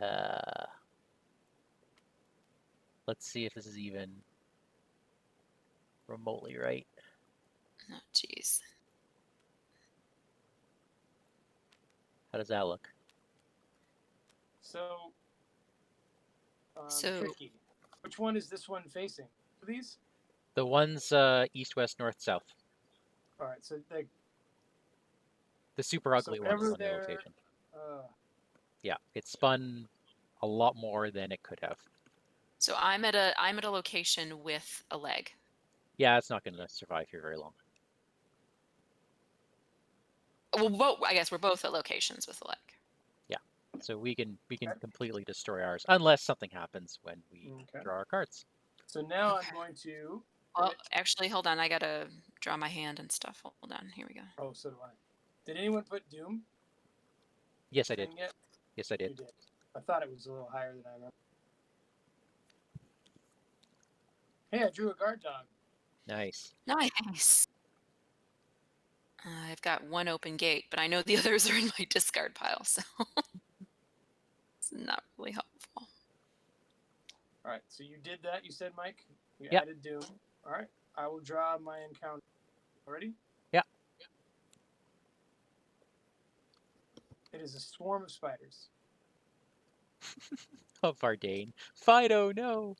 [SPEAKER 1] Uh, let's see if this is even remotely right.
[SPEAKER 3] Oh, jeez.
[SPEAKER 1] How does that look?
[SPEAKER 2] So,
[SPEAKER 3] So-
[SPEAKER 2] tricky. Which one is this one facing? These?
[SPEAKER 1] The ones east, west, north, south.
[SPEAKER 2] Alright, so like
[SPEAKER 1] The super ugly ones
[SPEAKER 2] wherever
[SPEAKER 1] on your
[SPEAKER 2] they're-
[SPEAKER 1] location.
[SPEAKER 2] uh,
[SPEAKER 1] Yeah, it spun a lot more than it could have.
[SPEAKER 3] So I'm at a location with a leg.
[SPEAKER 1] Yeah, it's not going to survive here very long.
[SPEAKER 3] Well, I guess we're both at locations with a leg.
[SPEAKER 1] So we can
[SPEAKER 2] Okay.
[SPEAKER 1] completely destroy ours unless something happens when we
[SPEAKER 2] Okay.
[SPEAKER 1] draw our cards.
[SPEAKER 2] So now
[SPEAKER 3] Okay.
[SPEAKER 2] I'm going to
[SPEAKER 3] Well,
[SPEAKER 2] put-
[SPEAKER 3] actually, hold on. I gotta draw my hand and stuff. Hold on. Here we go.
[SPEAKER 2] Oh, so do I. Did anyone put Doom?
[SPEAKER 1] Yes, I did.
[SPEAKER 2] thing yet?
[SPEAKER 1] Yes, I
[SPEAKER 2] You
[SPEAKER 1] did.
[SPEAKER 2] did. I thought it was a little higher than I remember. Hey, I drew a guard dog.
[SPEAKER 1] Nice.
[SPEAKER 3] Nice. I've got one open gate, but I know the others are in my discard pile, so it's not really helpful.
[SPEAKER 2] All right, so you did that. You said, Mike. You
[SPEAKER 1] Yep.
[SPEAKER 2] added Doom. All right, I will draw my encounter. Ready?
[SPEAKER 1] Yeah.
[SPEAKER 2] It is a swarm of spiders.
[SPEAKER 1] Oh, Vardane. Fido, no.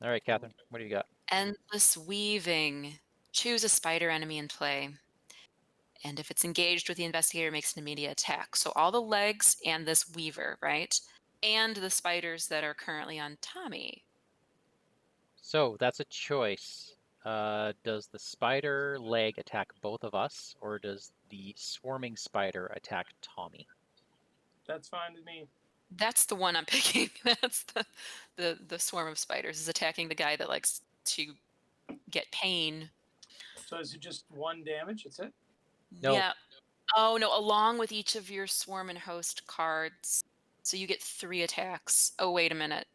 [SPEAKER 1] All right, Catherine, what do you got?
[SPEAKER 3] Endless weaving. Choose a spider enemy in play. And if it's engaged with the investigator, it makes an immediate attack. So all the legs and this weaver, right? And the spiders that are currently on Tommy.
[SPEAKER 1] So that's a choice. Does the spider leg attack both of us, or does the swarming spider attack Tommy?
[SPEAKER 2] That's fine with me.
[SPEAKER 3] That's the one I'm picking. That's the swarm of spiders is attacking the guy that likes to get pain.
[SPEAKER 2] So is it just 1 damage? That's it?
[SPEAKER 1] No.
[SPEAKER 3] Yeah. Oh no, along with each of your swarm and host cards. So you get 3 attacks. Oh, wait a minute.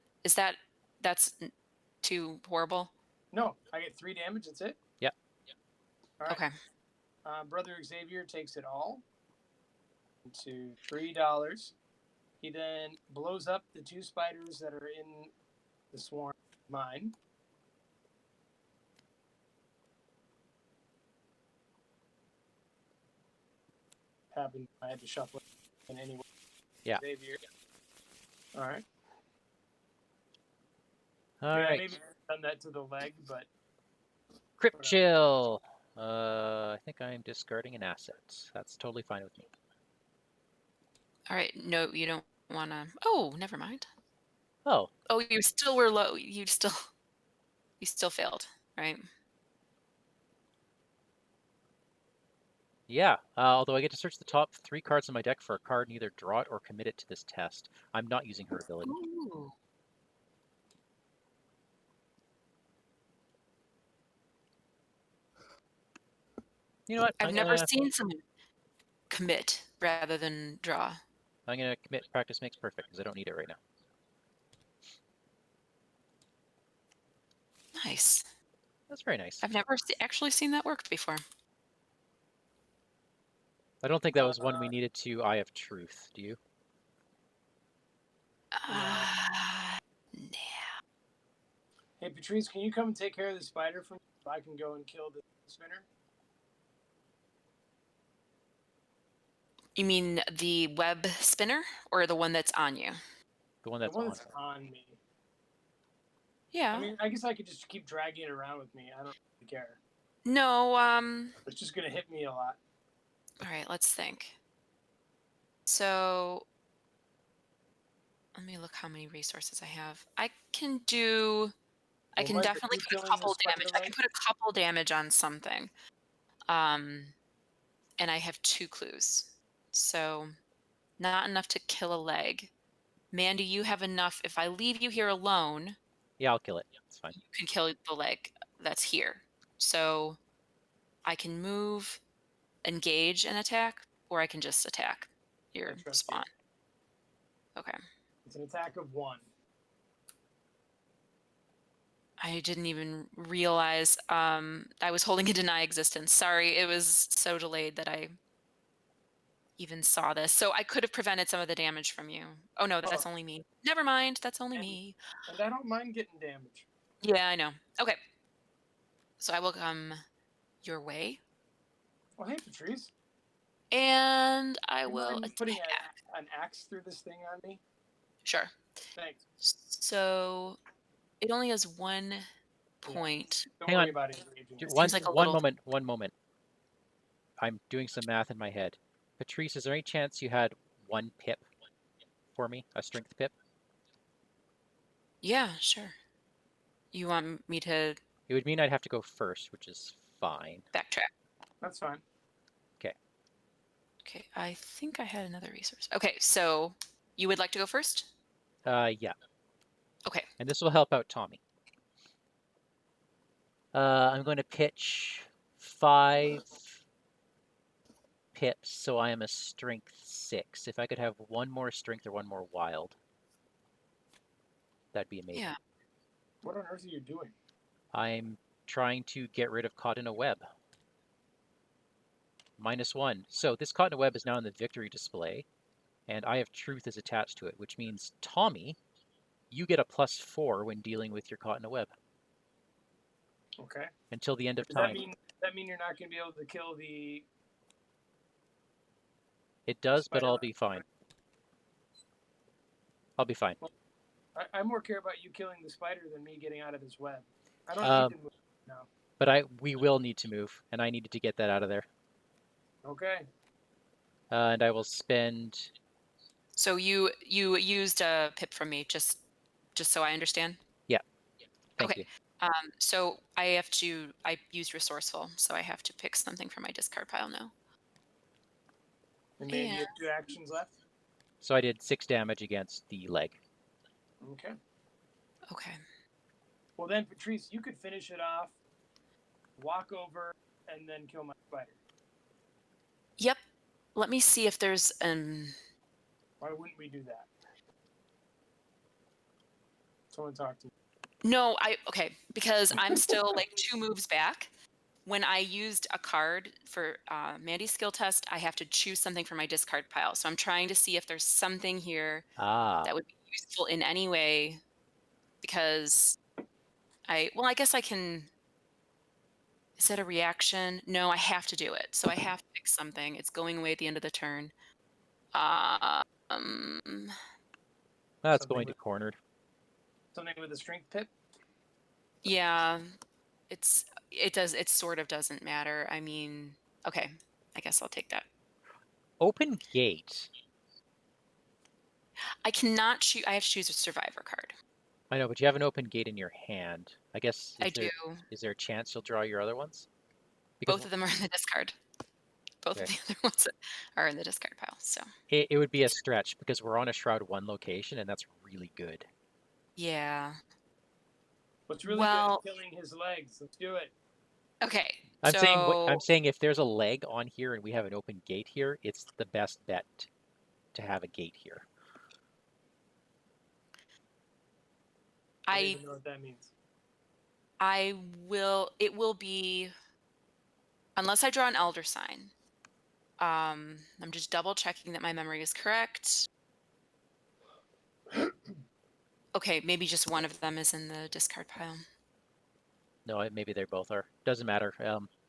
[SPEAKER 3] That's too horrible?
[SPEAKER 2] No, I get 3 damage. That's it?
[SPEAKER 1] Yep.
[SPEAKER 2] All right.
[SPEAKER 3] Okay.
[SPEAKER 2] Brother Xavier takes it all to $3. He then blows up the 2 spiders that are in the swarm. Mine. Happened. I had to shuffle it in anyway.
[SPEAKER 1] Yeah.
[SPEAKER 2] Xavier. All right.
[SPEAKER 1] All
[SPEAKER 2] Yeah,
[SPEAKER 1] right.
[SPEAKER 2] maybe done that to the leg, but
[SPEAKER 1] Crypt
[SPEAKER 2] whatever.
[SPEAKER 1] Chill. I think I'm discarding an asset. That's totally fine with me.
[SPEAKER 3] All right. No, you don't want to. Oh, never mind.
[SPEAKER 1] Oh,
[SPEAKER 3] Oh, you still were low. You still failed, right?
[SPEAKER 1] yeah. Although I get to search the top 3 cards in my deck for a card and either draw it or commit it to this test. I'm not using her ability.
[SPEAKER 3] Ooh.
[SPEAKER 1] You know what?
[SPEAKER 3] I've never seen someone commit rather than draw.
[SPEAKER 1] I'm gonna commit practice makes perfect because I don't need it right now.
[SPEAKER 3] Nice.
[SPEAKER 1] That's very nice.
[SPEAKER 3] I've never actually seen that work before.
[SPEAKER 1] I don't think that was one we needed to Eye of Truth. Do you?
[SPEAKER 3] Nah.
[SPEAKER 2] Hey, Patrice, can you come and take care of the spider for me so I can go and kill the spinner?
[SPEAKER 3] You mean the web spinner or the one that's on you?
[SPEAKER 1] The one
[SPEAKER 2] The
[SPEAKER 1] that's
[SPEAKER 2] one
[SPEAKER 1] on
[SPEAKER 2] that's
[SPEAKER 1] her.
[SPEAKER 2] on me.
[SPEAKER 3] Yeah.
[SPEAKER 2] I mean, I guess I could just keep dragging it around with me. I don't really care.
[SPEAKER 3] No,
[SPEAKER 2] It's just gonna hit me a lot.
[SPEAKER 3] all right, let's think. So let me look how many resources I have. I can
[SPEAKER 2] Well,
[SPEAKER 3] can
[SPEAKER 2] Mike, are
[SPEAKER 3] definitely
[SPEAKER 2] you
[SPEAKER 3] put a
[SPEAKER 2] killing the
[SPEAKER 3] couple
[SPEAKER 2] spider
[SPEAKER 3] damage. I can
[SPEAKER 2] leg?
[SPEAKER 3] put a couple damage on something. And I have 2 clues. So not enough to kill a leg. Mandy, you have enough. If I leave you here alone,
[SPEAKER 1] Yeah, I'll kill it. It's fine.
[SPEAKER 3] you can kill the leg that's here. So I can move, engage, and attack, or I can just attack
[SPEAKER 2] I
[SPEAKER 3] your
[SPEAKER 2] trust you.
[SPEAKER 3] spawn. Okay.
[SPEAKER 2] It's an attack of 1.
[SPEAKER 3] I didn't even realize I was holding a deny existence. Sorry, it was so delayed that I even saw this. So I could have prevented some of the damage from you. Oh no, that's
[SPEAKER 2] Oh,
[SPEAKER 3] only me. Never mind, that's only
[SPEAKER 2] and,
[SPEAKER 3] me.
[SPEAKER 2] and I don't mind getting damage.
[SPEAKER 3] Yeah, I know. Okay. So I will come your way.
[SPEAKER 2] Oh, hey, Patrice.
[SPEAKER 3] And I
[SPEAKER 2] Do you
[SPEAKER 3] will
[SPEAKER 2] mind putting
[SPEAKER 3] attack.
[SPEAKER 2] an axe through this thing on me?
[SPEAKER 3] Sure.
[SPEAKER 2] Thanks.
[SPEAKER 3] So it only has 1
[SPEAKER 2] Yeah.
[SPEAKER 3] point.
[SPEAKER 2] Don't
[SPEAKER 1] Hang
[SPEAKER 2] worry
[SPEAKER 1] on.
[SPEAKER 2] about engaging it.
[SPEAKER 1] One
[SPEAKER 3] Seems like a
[SPEAKER 1] one
[SPEAKER 3] little.
[SPEAKER 1] moment. One moment. I'm doing some math in my head. Patrice, is there any chance you had 1 pip for me? A strength pip?
[SPEAKER 3] Yeah, sure. You want me to
[SPEAKER 1] It would mean I'd have to go first, which is fine.
[SPEAKER 3] backtrack?
[SPEAKER 2] That's fine.
[SPEAKER 1] Okay.
[SPEAKER 3] Okay, I think I had another resource. Okay, so you would like to go first?
[SPEAKER 1] Yeah.
[SPEAKER 3] Okay.
[SPEAKER 1] And this will help out Tommy. I'm going to pitch 5 pips, so I am a strength 6. If I could have 1 more strength or 1 more wild, that'd be amazing.
[SPEAKER 3] Yeah.
[SPEAKER 2] What on earth are you doing?
[SPEAKER 1] I'm trying to get rid of caught in a web. -1. So this caught in a web is now in the victory display, and Eye of Truth is attached to it, which means Tommy, you get a +4 when dealing with your caught in a web
[SPEAKER 2] Okay.
[SPEAKER 1] until the end of
[SPEAKER 2] Does
[SPEAKER 1] time.
[SPEAKER 2] that mean you're not going to be able to kill the
[SPEAKER 1] It does, but
[SPEAKER 2] spider?
[SPEAKER 1] I'll be fine. I'll be fine.
[SPEAKER 2] Well, I more care about you killing the spider than me getting out of this web. I don't
[SPEAKER 1] Um,
[SPEAKER 2] need to move now.
[SPEAKER 1] But we will need to move, and I needed to get that out of there.
[SPEAKER 2] Okay.
[SPEAKER 1] And I will spend.
[SPEAKER 3] So you used a pip from me, just so I understand.
[SPEAKER 1] Yeah. Thank
[SPEAKER 3] Okay.
[SPEAKER 1] you.
[SPEAKER 3] So I used resourceful, so I have to pick something from my discard pile now.
[SPEAKER 2] And maybe you
[SPEAKER 3] And
[SPEAKER 2] have 2 actions left.
[SPEAKER 1] So I did 6 damage against the leg.
[SPEAKER 2] Okay.
[SPEAKER 3] okay.
[SPEAKER 2] Well, then, Patrice, you could finish it off, walk over, and then kill my spider.
[SPEAKER 3] Yep. Let me see if there's
[SPEAKER 2] Why wouldn't we do that? Someone talk to me.
[SPEAKER 3] No, because I'm still like 2 moves back. When I used a card for Mandy's skill test, I have to choose something from my discard pile. So I'm trying to see if there's something here
[SPEAKER 1] Ah.
[SPEAKER 3] that would be useful in any way, because I guess I can. Is that a reaction? No, I have to do it. So I have to pick something. It's going away at the end of the turn.
[SPEAKER 1] That's
[SPEAKER 2] Something
[SPEAKER 1] going to
[SPEAKER 2] with-
[SPEAKER 1] cornered.
[SPEAKER 2] Something with a strength pip?
[SPEAKER 3] Yeah, it sort of doesn't matter. I mean, okay, I guess I'll take that.
[SPEAKER 1] Open gate.
[SPEAKER 3] I cannot choose. I have to choose a survivor card.
[SPEAKER 1] I know, but you have an open gate in your hand. I guess
[SPEAKER 3] I do.
[SPEAKER 1] is there a chance you'll draw your other ones? Because
[SPEAKER 3] Both of them are in the discard. Both of
[SPEAKER 1] Okay.
[SPEAKER 3] the other ones are in the discard pile. So
[SPEAKER 1] it would be a stretch because we're on a Shroud 1 location, and that's really good.
[SPEAKER 3] yeah.
[SPEAKER 2] What's really
[SPEAKER 3] Well-
[SPEAKER 2] good at killing his legs? Let's do it.
[SPEAKER 3] Okay.
[SPEAKER 1] I'm saying
[SPEAKER 3] So
[SPEAKER 1] if there's a leg on here and we have an open gate here, it's the best bet to have a gate here.
[SPEAKER 2] I don't
[SPEAKER 3] I
[SPEAKER 2] even know what that means.
[SPEAKER 3] it will be, unless I draw an elder sign. I'm just double checking that my memory is correct. Okay, maybe just one of them is in the discard pile.
[SPEAKER 1] No, maybe they both are. Doesn't matter.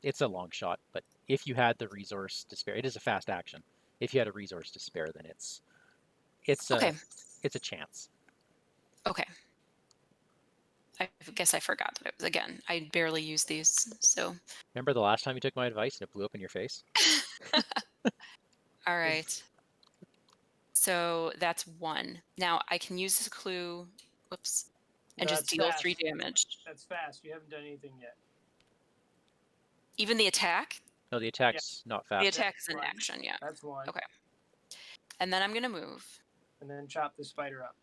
[SPEAKER 1] It's a long shot, but if you had the resource to spare, it is a fast action. If you had a resource to spare, then it's
[SPEAKER 3] Okay.
[SPEAKER 1] a chance.
[SPEAKER 3] Okay. I guess I forgot that it was, again, I barely use these, so.
[SPEAKER 1] Remember the last time you took my advice and it blew up in your face?
[SPEAKER 3] All right. So that's one. Now I can use this clue, whoops, and
[SPEAKER 2] No,
[SPEAKER 3] just
[SPEAKER 2] that's
[SPEAKER 3] deal
[SPEAKER 2] fast.
[SPEAKER 3] 3 damage.
[SPEAKER 2] That's fast. You haven't done anything yet.
[SPEAKER 3] Even the attack?
[SPEAKER 1] No, the attack's not
[SPEAKER 3] The
[SPEAKER 1] fast.
[SPEAKER 3] attack is an
[SPEAKER 2] one.
[SPEAKER 3] action, yeah.
[SPEAKER 2] That's one.
[SPEAKER 3] Okay. And then I'm going to move.
[SPEAKER 2] And then chop the spider up.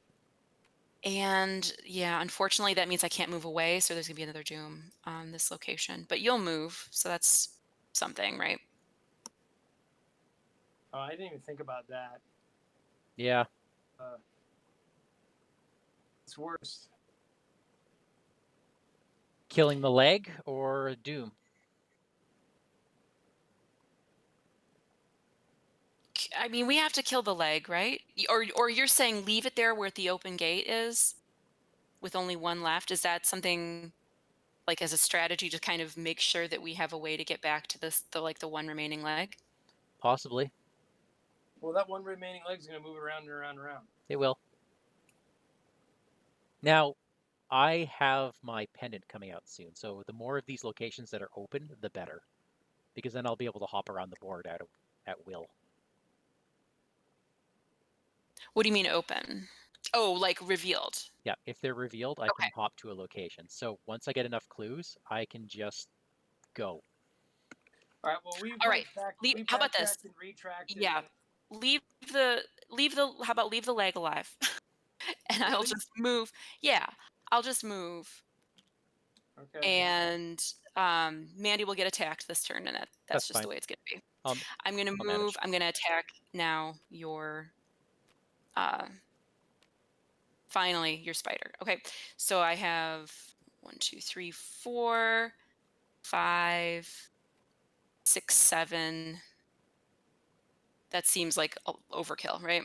[SPEAKER 3] And yeah, unfortunately, that means I can't move away, so there's going to be another doom on this location. But you'll move, so that's something, right?
[SPEAKER 2] Oh, I didn't even think about that.
[SPEAKER 1] Yeah.
[SPEAKER 2] It's worse.
[SPEAKER 1] Killing the leg or doom?
[SPEAKER 3] I mean, we have to kill the leg, right? Or you're saying leave it there where the open gate is with only one left? Is that something like as a strategy to kind of make sure that we have a way to get back to the one remaining leg?
[SPEAKER 1] Possibly.
[SPEAKER 2] Well, that one remaining leg's going to move around and around and around.
[SPEAKER 1] It will. Now, I have my pendant coming out soon, so the more of these locations that are open, the better. Because then I'll be able to hop around the board at will.
[SPEAKER 3] What do you mean open? Oh, like revealed.
[SPEAKER 1] Yeah, if they're revealed, I can hop to a location. So once I get enough clues, I can just go.
[SPEAKER 2] All right. Well, we've
[SPEAKER 3] All right. How about this?
[SPEAKER 2] and retracted.
[SPEAKER 3] Yeah. Leave how about leave the leg alive? And I'll just move. Yeah. I'll just move.
[SPEAKER 2] Okay.
[SPEAKER 3] And Mandy will get attacked this turn, and that's just
[SPEAKER 1] fine.
[SPEAKER 3] the way it's gonna be.
[SPEAKER 1] I'll
[SPEAKER 3] I'm gonna
[SPEAKER 1] manage.
[SPEAKER 3] move. I'm gonna attack now your finally your spider. Okay. So I have 1, 2, 3, 4, 5, 6, 7. That seems like overkill, right?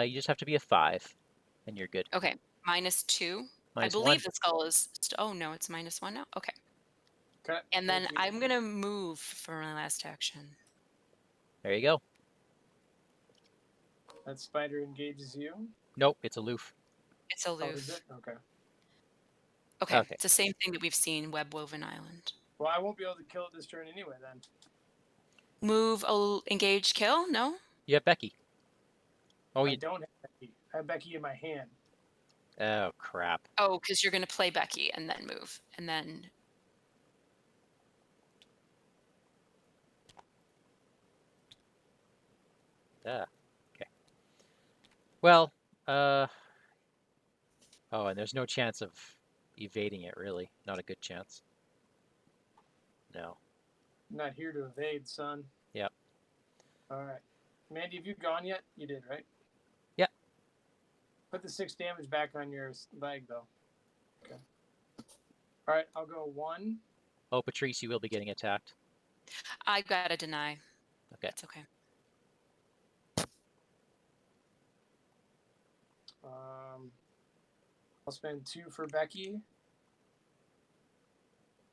[SPEAKER 1] You just have to be a 5, and you're good.
[SPEAKER 3] Okay. -2. I
[SPEAKER 1] -1.
[SPEAKER 3] believe the skull is. Oh no, it's -1 now. Okay.
[SPEAKER 2] Okay.
[SPEAKER 3] And then I'm gonna move for my last action.
[SPEAKER 1] There you go.
[SPEAKER 2] That spider engages you.
[SPEAKER 1] Nope, it's aloof.
[SPEAKER 3] It's aloof.
[SPEAKER 2] Oh, is it? Okay.
[SPEAKER 3] Okay.
[SPEAKER 1] Okay.
[SPEAKER 3] It's the same thing that we've seen, Web Woven Island.
[SPEAKER 2] Well, I won't be able to kill it this turn anyway. Then.
[SPEAKER 3] Move, engage, kill? No?
[SPEAKER 1] You have Becky. Oh,
[SPEAKER 2] I don't have Becky. I have Becky in my hand.
[SPEAKER 1] Oh, crap.
[SPEAKER 3] Oh, because you're going to play Becky and then move. And then.
[SPEAKER 1] Okay. Well, oh, and there's no chance of evading it, really. Not a good chance. No.
[SPEAKER 2] I'm not here to evade, son.
[SPEAKER 1] Yep.
[SPEAKER 2] All right. Mandy, have you gone yet? You did, right?
[SPEAKER 1] Yep.
[SPEAKER 2] Put the 6 damage back on your leg, though. Okay. All right, I'll go 1.
[SPEAKER 1] Oh, Patrice, you will be getting attacked.
[SPEAKER 3] I got to deny.
[SPEAKER 1] Okay.
[SPEAKER 3] It's okay.
[SPEAKER 2] I'll spend 2 for Becky.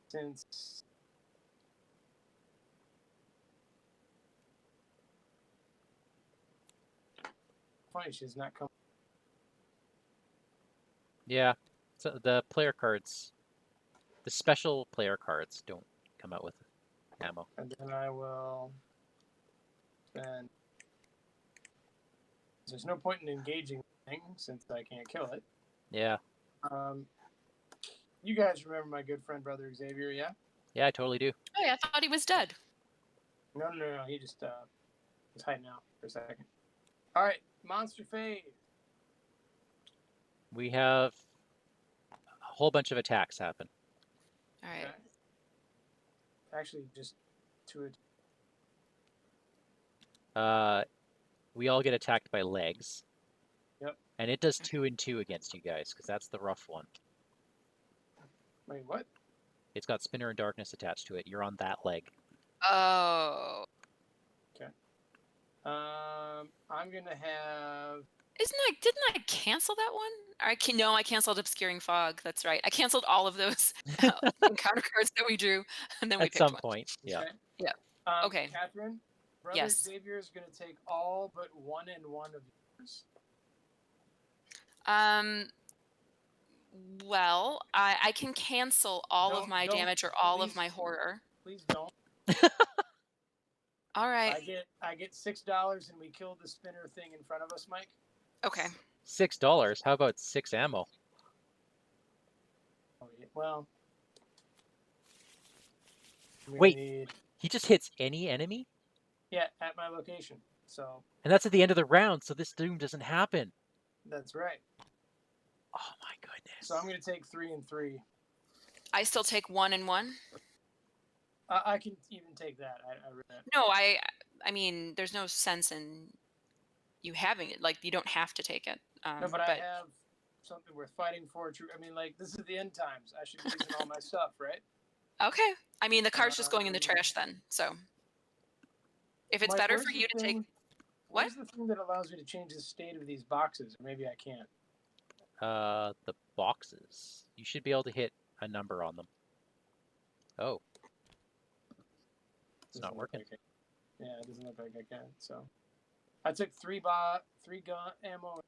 [SPEAKER 2] Since funny, she's not coming.
[SPEAKER 1] Yeah. So the player cards, the special player cards don't come out with ammo.
[SPEAKER 2] And then I will spend. There's no point in engaging the thing since I can't kill it.
[SPEAKER 1] Yeah.
[SPEAKER 2] You guys remember my good friend brother Xavier, yeah?
[SPEAKER 1] Yeah, I totally do.
[SPEAKER 3] Oh, yeah, I thought he was dead.
[SPEAKER 2] No. He just was hiding out for a second. All right, monster phase.
[SPEAKER 1] We have a whole bunch of attacks happen.
[SPEAKER 3] All right.
[SPEAKER 2] Okay. Actually, just 2.
[SPEAKER 1] We all get attacked by legs.
[SPEAKER 2] Yep.
[SPEAKER 1] And it does 2 and 2 against you guys, because that's the rough one.
[SPEAKER 2] Wait, what?
[SPEAKER 1] It's got Spinner and Darkness attached to it. You're on that leg.
[SPEAKER 3] Oh.
[SPEAKER 2] Okay. I'm gonna have.
[SPEAKER 3] Didn't I cancel that one? No, I canceled Obscuring Fog. That's right. I canceled all of those encounter cards that we drew, and then we
[SPEAKER 1] At
[SPEAKER 3] picked
[SPEAKER 1] some
[SPEAKER 3] one.
[SPEAKER 1] point, yeah.
[SPEAKER 2] Okay.
[SPEAKER 3] Yeah. Okay.
[SPEAKER 2] Catherine, Brother
[SPEAKER 3] Yes.
[SPEAKER 2] Xavier is gonna take all but 1 and 1 of yours.
[SPEAKER 3] Well, I can cancel all of my damage or all of my horror.
[SPEAKER 2] Please don't.
[SPEAKER 3] All right.
[SPEAKER 2] I get $6 and we kill the spinner thing in front of us, Mike.
[SPEAKER 3] Okay.
[SPEAKER 1] $6. How about 6 ammo?
[SPEAKER 2] Oh, yeah. Well.
[SPEAKER 1] Wait.
[SPEAKER 2] Need...
[SPEAKER 1] He just hits any enemy?
[SPEAKER 2] Yeah, at my location. So.
[SPEAKER 1] And that's at the end of the round, so this doom doesn't happen.
[SPEAKER 2] That's right.
[SPEAKER 1] Oh my goodness.
[SPEAKER 2] So I'm going to take 3 and 3.
[SPEAKER 3] I still take 1 and 1.
[SPEAKER 2] I can even take that.
[SPEAKER 3] No, I mean, there's no sense in you having it. Like, you don't have to take it.
[SPEAKER 2] No, but I have something worth fighting for. I mean, like, this is the end times. I should be using all my stuff, right?
[SPEAKER 3] Okay. I mean, the card's just going in the trash then. So, if it's
[SPEAKER 2] Mike,
[SPEAKER 3] better for you to take... What?
[SPEAKER 2] What's the thing that allows me to change the state of these boxes? Or maybe I can't.
[SPEAKER 1] The boxes. You should be able to hit a number on them. Oh. It's not working.
[SPEAKER 2] Yeah, it doesn't look like I can. So, I took 3 gun ammo.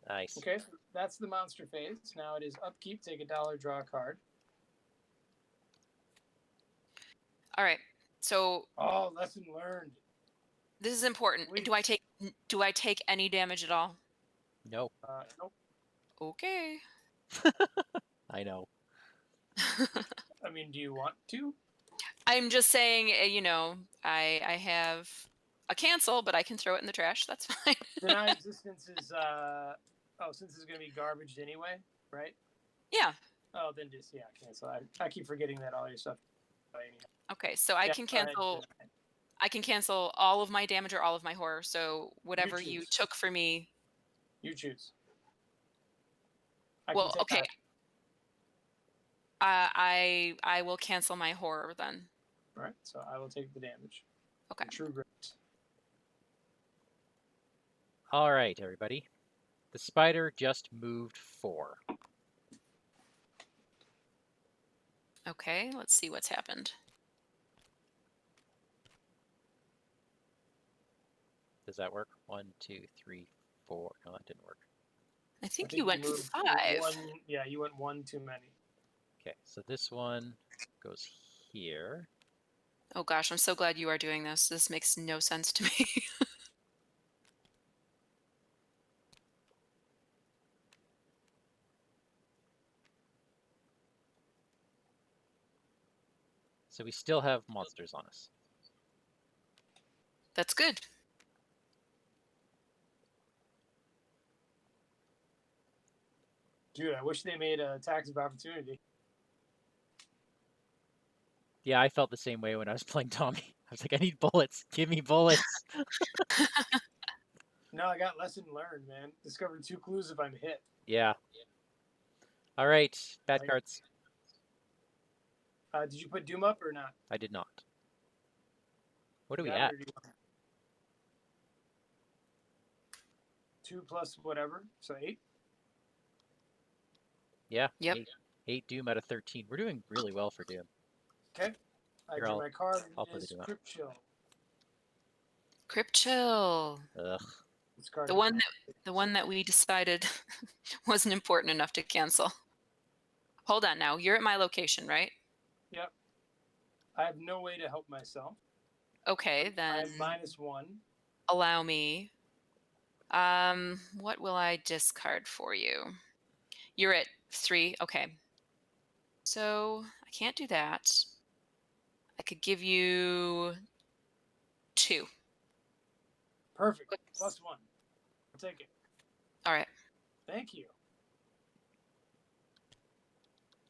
[SPEAKER 1] Nice.
[SPEAKER 2] Okay, so that's the monster phase. Now it is upkeep. Take $1, draw a card.
[SPEAKER 3] All right. So.
[SPEAKER 2] Oh, lesson learned.
[SPEAKER 3] This is important.
[SPEAKER 2] Please.
[SPEAKER 3] Do I take any damage at all?
[SPEAKER 1] No.
[SPEAKER 2] Nope.
[SPEAKER 3] Okay.
[SPEAKER 1] I know.
[SPEAKER 2] I mean, do you want to?
[SPEAKER 3] I'm just saying, I have a cancel, but I can throw it in the trash. That's fine.
[SPEAKER 2] Deny existence is, since it's going to be garbaged anyway, right?
[SPEAKER 3] Yeah.
[SPEAKER 2] Oh, then just, cancel. I keep forgetting that all your stuff.
[SPEAKER 3] Okay, so I can cancel. I can cancel all of my damage or all of my horror. So whatever you took for me.
[SPEAKER 2] You choose.
[SPEAKER 3] Well, okay. I will cancel my horror then.
[SPEAKER 2] All right, so I will take the damage.
[SPEAKER 3] Okay.
[SPEAKER 2] True grit.
[SPEAKER 1] All right, everybody. The spider just moved 4.
[SPEAKER 3] Okay, let's see what's happened.
[SPEAKER 1] Does that work? 1, 2, 3, 4. No, that didn't work.
[SPEAKER 3] I think you went 5.
[SPEAKER 2] You went 1 too many.
[SPEAKER 1] Okay, so this one goes here.
[SPEAKER 3] Oh gosh, I'm so glad you are doing this. This makes no sense to me.
[SPEAKER 1] So we still have monsters on us.
[SPEAKER 3] That's good.
[SPEAKER 2] Dude, I wish they made a tax of opportunity.
[SPEAKER 1] Yeah, I felt the same way when I was playing Tommy. I was like, I need bullets. Give me bullets.
[SPEAKER 2] No, I got lesson learned, man. Discovered 2 clues if I'm hit.
[SPEAKER 1] Yeah. All right, bad cards.
[SPEAKER 2] Did you put Doom up or not?
[SPEAKER 1] I did not. What are we at?
[SPEAKER 2] 2 plus whatever, so 8.
[SPEAKER 1] Yeah.
[SPEAKER 3] Yep.
[SPEAKER 1] 8 Doom out of 13. We're doing really well for Doom.
[SPEAKER 2] Okay. I drew my card. It is Crypt Chill.
[SPEAKER 3] Crypt Chill.
[SPEAKER 1] Ugh.
[SPEAKER 3] The one that we decided wasn't important enough to cancel. Hold on now. You're at my location, right?
[SPEAKER 2] Yep. I have no way to help myself.
[SPEAKER 3] Okay, then.
[SPEAKER 2] I have -1.
[SPEAKER 3] Allow me. What will I discard for you? You're at 3. Okay. So I can't do that. I could give you 2.
[SPEAKER 2] Perfect. +1. I'll take it.
[SPEAKER 3] All right.
[SPEAKER 2] Thank you.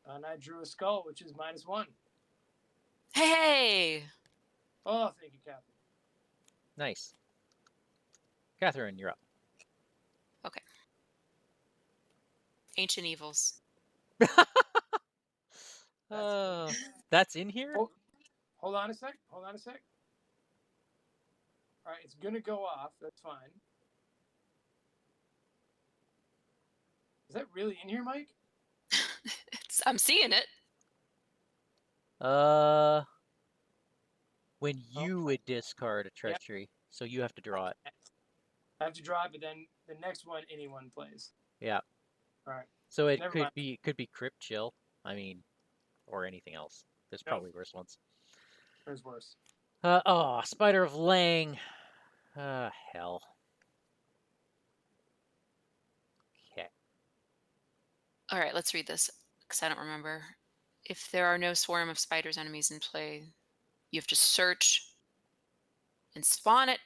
[SPEAKER 2] And I drew a skull, which is -1.
[SPEAKER 3] Hey!
[SPEAKER 2] Oh, thank you, Catherine.
[SPEAKER 1] Nice. Catherine, you're up.
[SPEAKER 3] Okay. Ancient evils.
[SPEAKER 1] That's in here?
[SPEAKER 2] Hold on a sec. Hold on a sec. All right, it's gonna go off. That's fine. Is that really in here, Mike?
[SPEAKER 3] I'm seeing it.
[SPEAKER 1] When you would discard a
[SPEAKER 2] Yep.
[SPEAKER 1] treachery, so you have to draw it.
[SPEAKER 2] I have to draw it, but then the next one anyone plays.
[SPEAKER 1] Yeah.
[SPEAKER 2] All right.
[SPEAKER 1] So it
[SPEAKER 2] Never
[SPEAKER 1] could
[SPEAKER 2] mind.
[SPEAKER 1] be Crypt Chill. I mean, or anything else. There's
[SPEAKER 2] No.
[SPEAKER 1] probably worse ones.
[SPEAKER 2] There's worse.
[SPEAKER 1] Spider of Lang. Hell. Okay.
[SPEAKER 3] All right, let's read this because I don't remember. If there are no swarm of spiders enemies in play, you have to search and spawn it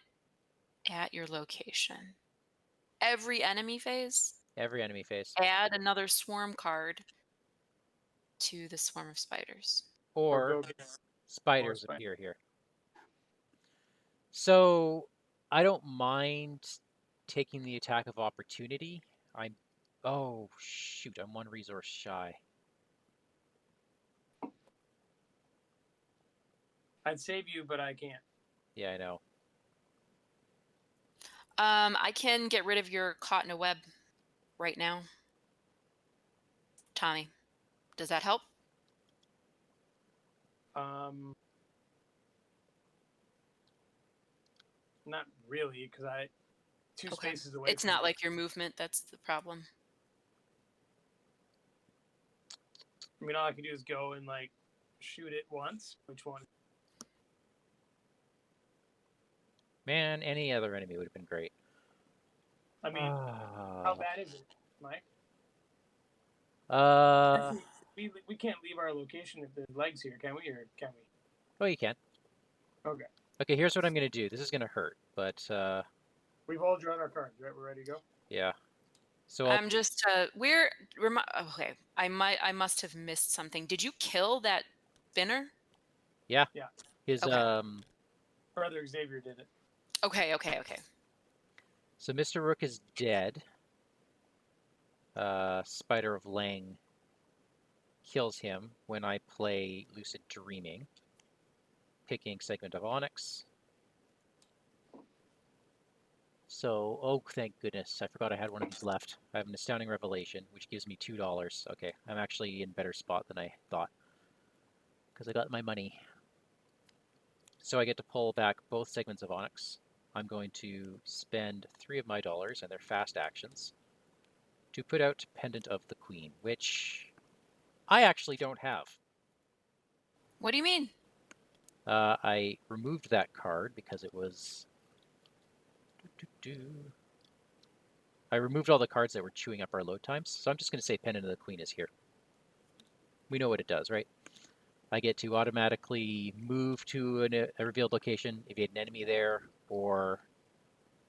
[SPEAKER 3] at your location. Every enemy phase,
[SPEAKER 1] Every enemy phase.
[SPEAKER 3] add another swarm card to the swarm of spiders.
[SPEAKER 2] Or
[SPEAKER 1] Or
[SPEAKER 2] go get
[SPEAKER 1] spiders
[SPEAKER 2] spider.
[SPEAKER 1] appear here. So I don't mind taking the attack of opportunity. Oh shoot, I'm one resource shy.
[SPEAKER 2] I'd save you, but I can't.
[SPEAKER 1] Yeah, I know.
[SPEAKER 3] I can get rid of your caught in a web right now. Tommy, does that help?
[SPEAKER 2] Not really, because I two
[SPEAKER 3] Okay.
[SPEAKER 2] spaces away.
[SPEAKER 3] It's
[SPEAKER 2] from
[SPEAKER 3] not
[SPEAKER 2] you.
[SPEAKER 3] like your movement that's the problem.
[SPEAKER 2] I mean, all I can do is go and like shoot it once. Which one?
[SPEAKER 1] Man, any other enemy would have been great.
[SPEAKER 2] I mean, how bad is it, Mike? Actually, we can't leave our location if there's legs here, can we? Or can we?
[SPEAKER 1] Oh, you can.
[SPEAKER 2] Okay.
[SPEAKER 1] Okay, here's what I'm gonna do. This is gonna hurt, but
[SPEAKER 2] We've all drawn our cards, right? We're ready to go.
[SPEAKER 1] yeah. So
[SPEAKER 3] I'm just okay. I must have missed something. Did you kill that spinner?
[SPEAKER 1] yeah.
[SPEAKER 2] Yeah.
[SPEAKER 1] His
[SPEAKER 3] Okay.
[SPEAKER 2] Brother Xavier did it.
[SPEAKER 3] Okay.
[SPEAKER 1] So Mr. Rook is dead. Spider of Lang kills him when I play Lucid Dreaming, picking Segment of Onyx. So, oh, thank goodness. I forgot I had one of these left. I have an Astounding Revelation, which gives me $2. Okay, I'm actually in better spot than I thought, because I got my money. So I get to pull back both Segments of Onyx. I'm going to spend 3 of my dollars, and they're fast actions, to put out Pendant of the Queen, which I actually don't have.
[SPEAKER 3] What do you mean?
[SPEAKER 1] I removed that card because it was... I removed all the cards that were chewing up our load times, so I'm just going to say Pendant of the Queen is here. We know what it does, right? I get to automatically move to a revealed location, evade an enemy there, or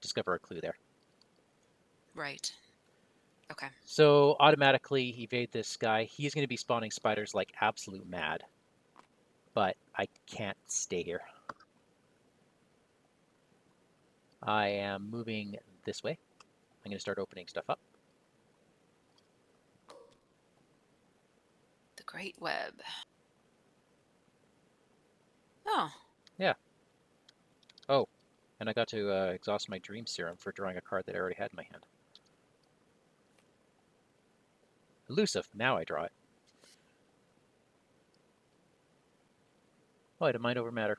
[SPEAKER 1] discover a clue there.
[SPEAKER 3] Right. Okay.
[SPEAKER 1] So automatically evade this guy. He's going to be spawning spiders like absolute mad. But I can't stay here. I am moving this way. I'm going to start opening stuff up.
[SPEAKER 3] The Great Web. Oh.
[SPEAKER 1] Yeah. Oh, and I got to exhaust my Dream Serum for drawing a card that I already had in my hand. Elusive. Now I draw it. Oh, I had a mind over matter.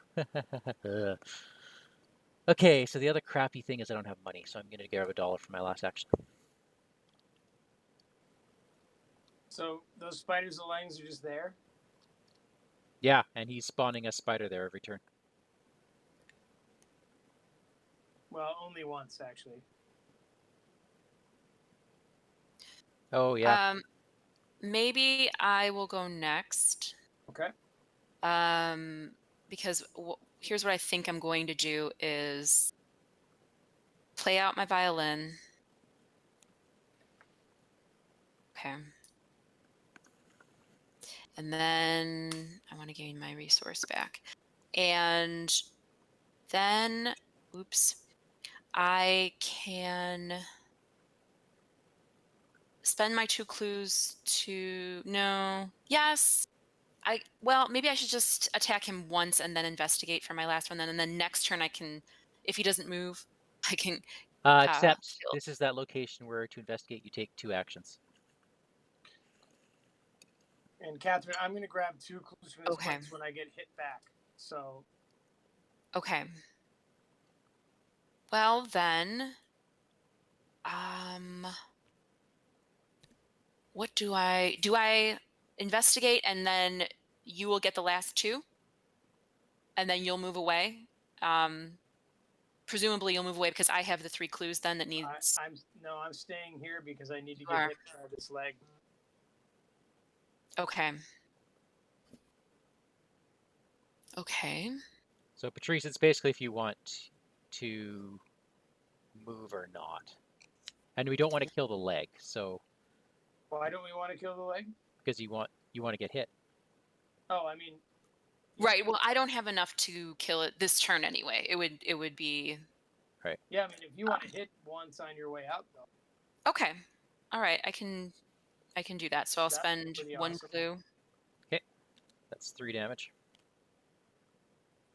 [SPEAKER 1] Okay, so the other crappy thing is I don't have money, so I'm going to grab $1 for my last action.
[SPEAKER 2] So those spiders of Langs are just there.
[SPEAKER 1] Yeah, and he's spawning a spider there every turn.
[SPEAKER 2] Well, only once actually.
[SPEAKER 1] Oh, yeah.
[SPEAKER 3] Maybe I will go next.
[SPEAKER 2] Okay.
[SPEAKER 3] Because here's what I think I'm going to do is play out my violin. Okay. And then I want to gain my resource back. And then, oops, I can spend my 2 clues to, no, yes. Well, maybe I should just attack him once and then investigate for my last one. And then next turn I can, if he doesn't move, I can
[SPEAKER 1] Except
[SPEAKER 3] kill.
[SPEAKER 1] this is that location where to investigate you take 2 actions.
[SPEAKER 2] And Catherine, I'm going to grab 2 clues from this
[SPEAKER 3] Okay.
[SPEAKER 2] place when I get hit back. So,
[SPEAKER 3] Okay. Well then, what do I investigate and then you will get the last 2 and then you'll move away? Presumably you'll move away because I have the 3 clues then that needs.
[SPEAKER 2] I'm staying here because I need to
[SPEAKER 3] You
[SPEAKER 2] get
[SPEAKER 3] are.
[SPEAKER 2] hit by this leg.
[SPEAKER 3] Okay. Okay.
[SPEAKER 1] So Patrice, it's basically if you want to move or not. And we don't want to kill the leg, so
[SPEAKER 2] Why don't we want to kill the leg?
[SPEAKER 1] because you want to get hit.
[SPEAKER 2] Oh, I mean,
[SPEAKER 3] Right. Well, I don't have enough to kill it this turn anyway. It would be
[SPEAKER 1] Right.
[SPEAKER 2] yeah, I mean, if you want to hit once on your way out, though.
[SPEAKER 3] okay. All right. I can do that. So I'll
[SPEAKER 2] That's
[SPEAKER 3] spend
[SPEAKER 2] pretty
[SPEAKER 3] 1
[SPEAKER 2] awesome.
[SPEAKER 3] clue.
[SPEAKER 1] Okay. That's 3 damage.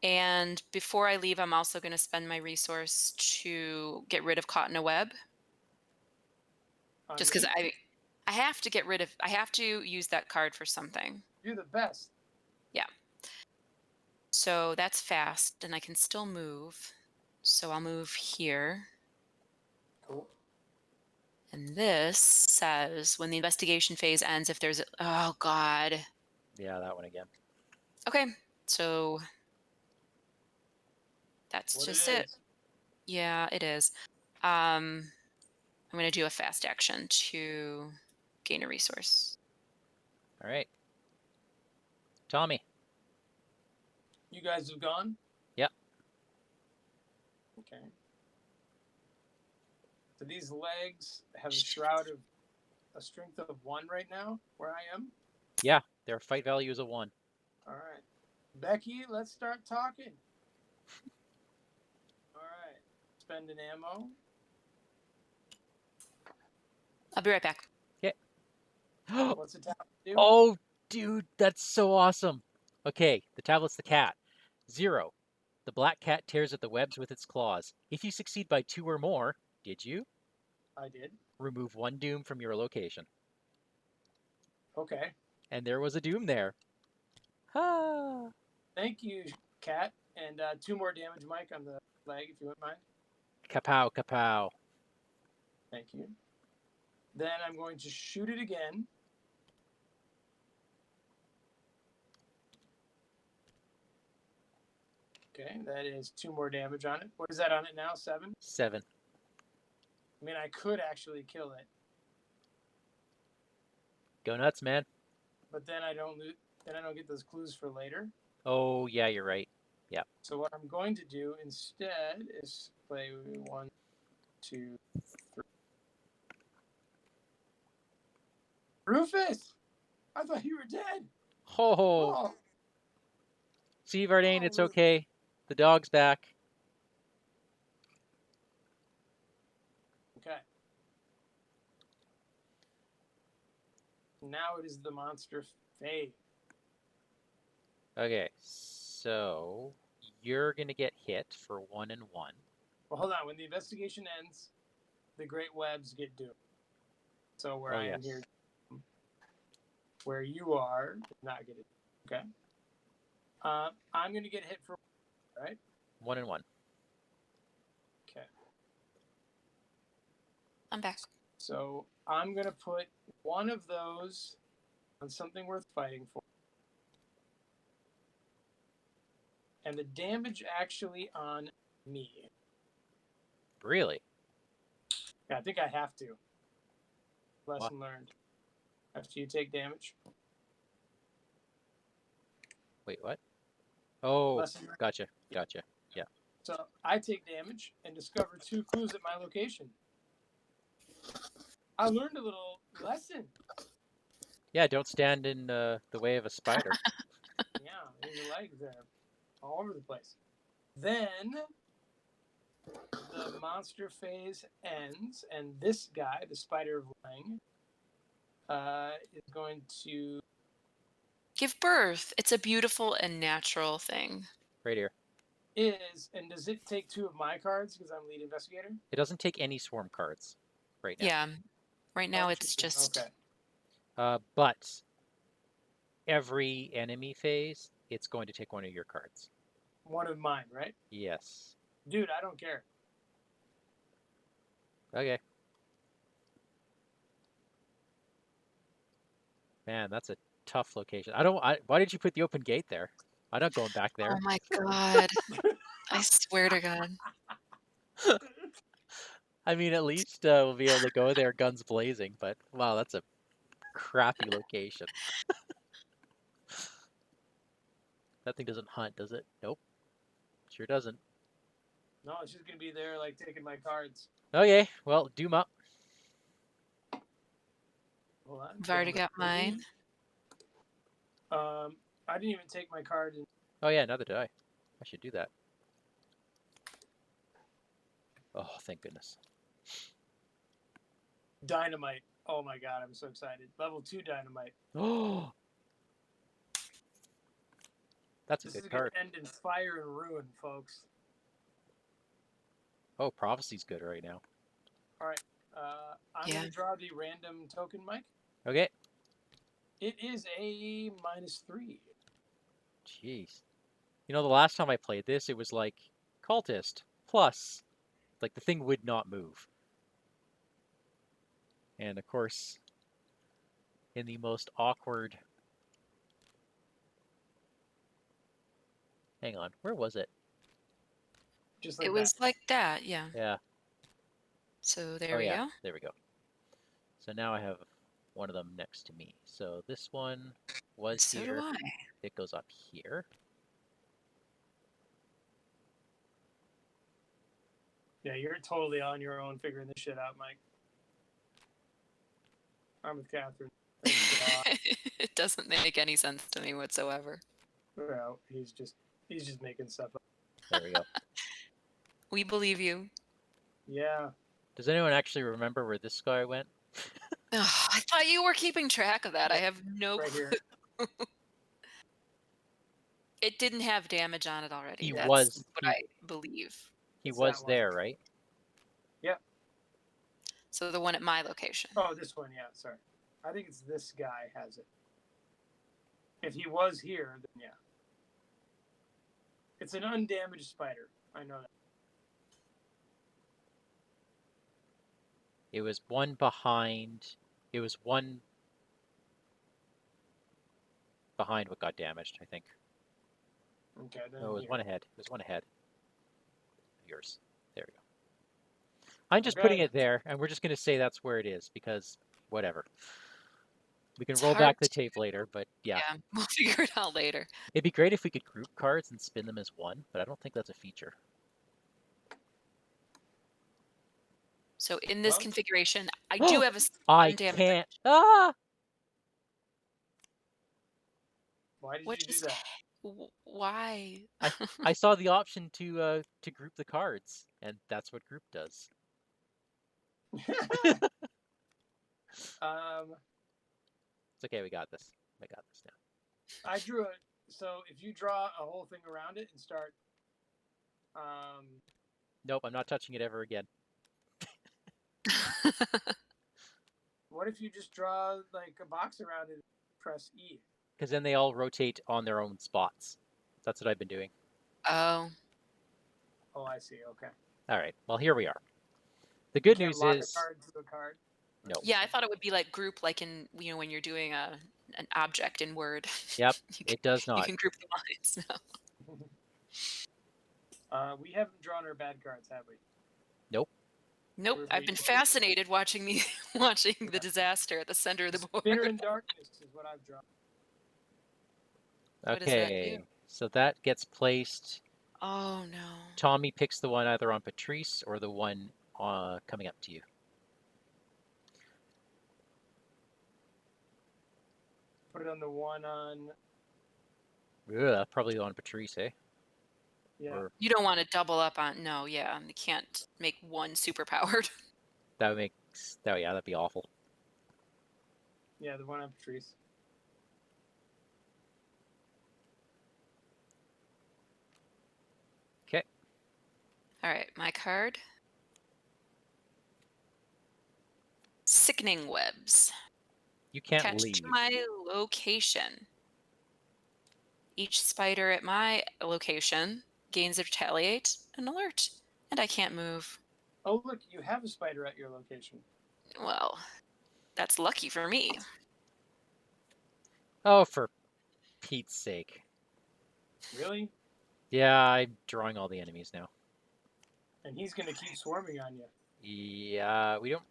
[SPEAKER 3] And before I leave, I'm also going to spend my resource to get rid of caught in a web.
[SPEAKER 2] On
[SPEAKER 3] Just because
[SPEAKER 2] me?
[SPEAKER 3] I have to get rid of. I have to use that card for something.
[SPEAKER 2] You're the best.
[SPEAKER 3] Yeah. So that's fast, and I can still move. So I'll move here.
[SPEAKER 2] Cool.
[SPEAKER 3] And this says when the investigation phase ends, if there's oh god.
[SPEAKER 1] Yeah, that one again.
[SPEAKER 3] Okay, so that's
[SPEAKER 2] What
[SPEAKER 3] just
[SPEAKER 2] it
[SPEAKER 3] it.
[SPEAKER 2] is.
[SPEAKER 3] Yeah, it is. I'm going to do a fast action to gain a resource.
[SPEAKER 1] All right. Tommy.
[SPEAKER 2] You guys have gone?
[SPEAKER 1] Yep.
[SPEAKER 2] Okay. So these legs have a shroud of a strength of 1 right now, where I am.
[SPEAKER 1] Yeah, their fight value is a 1.
[SPEAKER 2] All right. Becky, let's start talking. All right. Spend an ammo.
[SPEAKER 3] I'll be right back.
[SPEAKER 2] What's the tablet do?
[SPEAKER 1] Oh, dude, that's so awesome. Okay, the tablet's the cat. 0. The black cat tears at the webs with its claws. If you succeed by 2 or more, did you?
[SPEAKER 2] I did.
[SPEAKER 1] Remove 1 doom from your location.
[SPEAKER 2] Okay.
[SPEAKER 1] And there was a doom there. Ah.
[SPEAKER 2] Thank you, cat. And 2 more damage, Mike, on the leg, if you wouldn't mind.
[SPEAKER 1] Kapow, kapow.
[SPEAKER 2] Thank you. Then I'm going to shoot it again. Okay, that is 2 more damage on it. What is that on it now? 7?
[SPEAKER 1] 7.
[SPEAKER 2] I mean, I could actually kill it,
[SPEAKER 1] Go nuts, man.
[SPEAKER 2] but then I don't get those clues for later.
[SPEAKER 1] Oh, yeah, you're right.
[SPEAKER 2] So what I'm going to do instead is play 1, 2, 3. Rufus! I thought you were dead.
[SPEAKER 1] Ho ho.
[SPEAKER 2] Oh,
[SPEAKER 1] See, Vardain,
[SPEAKER 2] Oh,
[SPEAKER 1] it's
[SPEAKER 2] Rufus.
[SPEAKER 1] okay. The dog's back.
[SPEAKER 2] Okay. Now it is the monster phase.
[SPEAKER 1] Okay, so you're gonna get hit for 1 and 1.
[SPEAKER 2] Well, hold on. When the investigation ends, the great webs get doomed. So where
[SPEAKER 1] Oh,
[SPEAKER 2] I am
[SPEAKER 1] yes.
[SPEAKER 2] here, where you are, not get it. Okay. I'm going to get hit for, right?
[SPEAKER 1] 1 and 1.
[SPEAKER 2] Okay.
[SPEAKER 3] I'm back.
[SPEAKER 2] So I'm going to put 1 of those on something worth fighting for. And the damage actually on me.
[SPEAKER 1] Really?
[SPEAKER 2] Yeah, I think I have to. Lesson learned. After you take damage.
[SPEAKER 1] Wait, what? Oh,
[SPEAKER 2] Lesson learned.
[SPEAKER 1] gotcha. Yeah.
[SPEAKER 2] So I take damage and discover 2 clues at my location. I learned a little lesson.
[SPEAKER 1] Yeah, don't stand in the way of a spider.
[SPEAKER 2] Yeah, his legs are all over the place. Then the monster phase ends, and this guy, the Spider of Lang, is going to.
[SPEAKER 3] Give birth. It's a beautiful and natural thing.
[SPEAKER 1] Right here.
[SPEAKER 2] And does it take 2 of my cards because I'm lead investigator?
[SPEAKER 1] It doesn't take any swarm cards right now.
[SPEAKER 3] Yeah. Right now it's
[SPEAKER 2] Interesting,
[SPEAKER 3] just
[SPEAKER 2] okay.
[SPEAKER 1] But every enemy phase, it's going to take one of your cards.
[SPEAKER 2] One of mine, right?
[SPEAKER 1] Yes.
[SPEAKER 2] Dude, I don't care.
[SPEAKER 1] Okay. Man, that's a tough location. Why did you put the open gate there? I'm not going back there.
[SPEAKER 3] Oh my god. I swear to God.
[SPEAKER 1] I mean, at least we'll be able to go there guns blazing, but wow, that's a crappy location. That thing doesn't hunt, does it? Nope. Sure doesn't.
[SPEAKER 2] No, it's just gonna be there, like taking my cards.
[SPEAKER 1] Okay, well, doom up.
[SPEAKER 2] Hold on.
[SPEAKER 3] I've already got mine.
[SPEAKER 2] I didn't even take my card.
[SPEAKER 1] Oh yeah, neither did I. I should do that. Oh, thank goodness.
[SPEAKER 2] Dynamite. Oh my god, I'm so excited. Level 2 dynamite.
[SPEAKER 1] Oh, that's a
[SPEAKER 2] This
[SPEAKER 1] good
[SPEAKER 2] is gonna
[SPEAKER 1] card.
[SPEAKER 2] end in fire and ruin, folks.
[SPEAKER 1] Oh, prophecy's good right now.
[SPEAKER 2] All right. I'm gonna draw the random token, Mike.
[SPEAKER 1] Okay.
[SPEAKER 2] It is a -3.
[SPEAKER 1] Jeez. You know, the last time I played this, it was like cultist plus. Like the thing would not move. And of course, in the most awkward. Hang on, where was it?
[SPEAKER 2] Just like
[SPEAKER 3] It was
[SPEAKER 2] that.
[SPEAKER 3] like that, yeah.
[SPEAKER 1] Yeah.
[SPEAKER 3] So there we go.
[SPEAKER 1] There we go. So now I have one of them next to me. So this one was
[SPEAKER 3] So
[SPEAKER 1] here.
[SPEAKER 3] do I.
[SPEAKER 1] It goes up here.
[SPEAKER 2] Yeah, you're totally on your own figuring this shit out, Mike. I'm with Catherine.
[SPEAKER 3] It doesn't make any sense to me whatsoever.
[SPEAKER 2] Well, he's just making stuff up.
[SPEAKER 1] There we go.
[SPEAKER 3] We believe you.
[SPEAKER 2] Yeah.
[SPEAKER 1] Does anyone actually remember where this guy went?
[SPEAKER 3] Oh, I thought you were keeping track of that. I have no
[SPEAKER 2] Right
[SPEAKER 3] clue.
[SPEAKER 2] here.
[SPEAKER 3] It didn't have damage on it already.
[SPEAKER 1] He
[SPEAKER 3] That's
[SPEAKER 1] was-
[SPEAKER 3] what
[SPEAKER 1] he-
[SPEAKER 3] I believe.
[SPEAKER 1] He
[SPEAKER 2] It's
[SPEAKER 1] was
[SPEAKER 2] that one.
[SPEAKER 1] there, right?
[SPEAKER 2] Yep.
[SPEAKER 3] So the one at my location.
[SPEAKER 2] Oh, this one, yeah, sorry. I think it's this guy has it. If he was here, then yeah. It's an undamaged spider. I know that.
[SPEAKER 1] It was one behind. It was one behind what got damaged, I think.
[SPEAKER 2] Okay, then
[SPEAKER 1] No, it was
[SPEAKER 2] here.
[SPEAKER 1] one ahead. It was one ahead. Yours. There we go. I'm just
[SPEAKER 2] Okay.
[SPEAKER 1] putting it there, and we're just going to say that's where it is, because whatever. We can
[SPEAKER 3] It's
[SPEAKER 1] roll
[SPEAKER 3] hard
[SPEAKER 1] back the
[SPEAKER 3] to-
[SPEAKER 1] tape later, but yeah.
[SPEAKER 3] Yeah, we'll figure it out later.
[SPEAKER 1] It'd be great if we could group cards and spin them as one, but I don't think that's a feature.
[SPEAKER 3] So in this
[SPEAKER 2] Well-
[SPEAKER 3] configuration, I do have a
[SPEAKER 1] I
[SPEAKER 3] damage.
[SPEAKER 1] can't. Ah!
[SPEAKER 2] Why did
[SPEAKER 3] What
[SPEAKER 2] you do
[SPEAKER 3] just
[SPEAKER 2] that?
[SPEAKER 3] Why?
[SPEAKER 1] I saw the option to group the cards, and that's what group does. It's okay, we got this. I got this now.
[SPEAKER 2] I drew it. So if you draw a whole thing around it and start,
[SPEAKER 1] Nope, I'm not touching it ever again.
[SPEAKER 2] what if you just draw like a box around it and press E?
[SPEAKER 1] Because then they all rotate on their own spots. That's what I've been doing.
[SPEAKER 3] Oh,
[SPEAKER 2] Oh, I see. Okay.
[SPEAKER 1] All right, well, here we are. The good
[SPEAKER 2] Can't
[SPEAKER 1] news
[SPEAKER 2] lock
[SPEAKER 1] is...
[SPEAKER 2] a card to a card.
[SPEAKER 1] No.
[SPEAKER 3] yeah. I thought it would be like group, like in when you're doing an object in Word.
[SPEAKER 1] Yep,
[SPEAKER 3] you can,
[SPEAKER 1] it does
[SPEAKER 3] you
[SPEAKER 1] not.
[SPEAKER 3] can group the lines now.
[SPEAKER 2] We haven't drawn our bad cards, have we?
[SPEAKER 1] Nope.
[SPEAKER 3] Nope.
[SPEAKER 2] Where's
[SPEAKER 3] I've
[SPEAKER 2] the-
[SPEAKER 3] been fascinated watching the disaster at the center of the board.
[SPEAKER 2] Spinner in Darkness is what I've drawn.
[SPEAKER 3] What does that
[SPEAKER 1] Okay,
[SPEAKER 3] do?
[SPEAKER 1] so that gets placed.
[SPEAKER 3] Oh no.
[SPEAKER 1] Tommy picks the one either on Patrice or the one coming up to you.
[SPEAKER 2] put it on the one on.
[SPEAKER 1] Yeah, probably on Patrice, eh?
[SPEAKER 2] Yeah.
[SPEAKER 1] Or
[SPEAKER 3] You don't want to double up on. No, yeah, you can't make one super powered.
[SPEAKER 1] that would make that. Yeah, that'd be awful.
[SPEAKER 2] Yeah, the one on Patrice.
[SPEAKER 1] Okay.
[SPEAKER 3] All right, my card. Sickening webs.
[SPEAKER 1] You can't
[SPEAKER 3] Attached
[SPEAKER 1] leave.
[SPEAKER 3] to my location. Each spider at my location gains a retaliate an alert, and I can't move.
[SPEAKER 2] Oh, look, you have a spider at your location.
[SPEAKER 3] Well, that's lucky for me.
[SPEAKER 1] Oh, for Pete's sake.
[SPEAKER 2] Really?
[SPEAKER 1] Yeah, I'm drawing all the enemies now.
[SPEAKER 2] And he's going to keep swarming on you.
[SPEAKER 1] Yeah, we don't.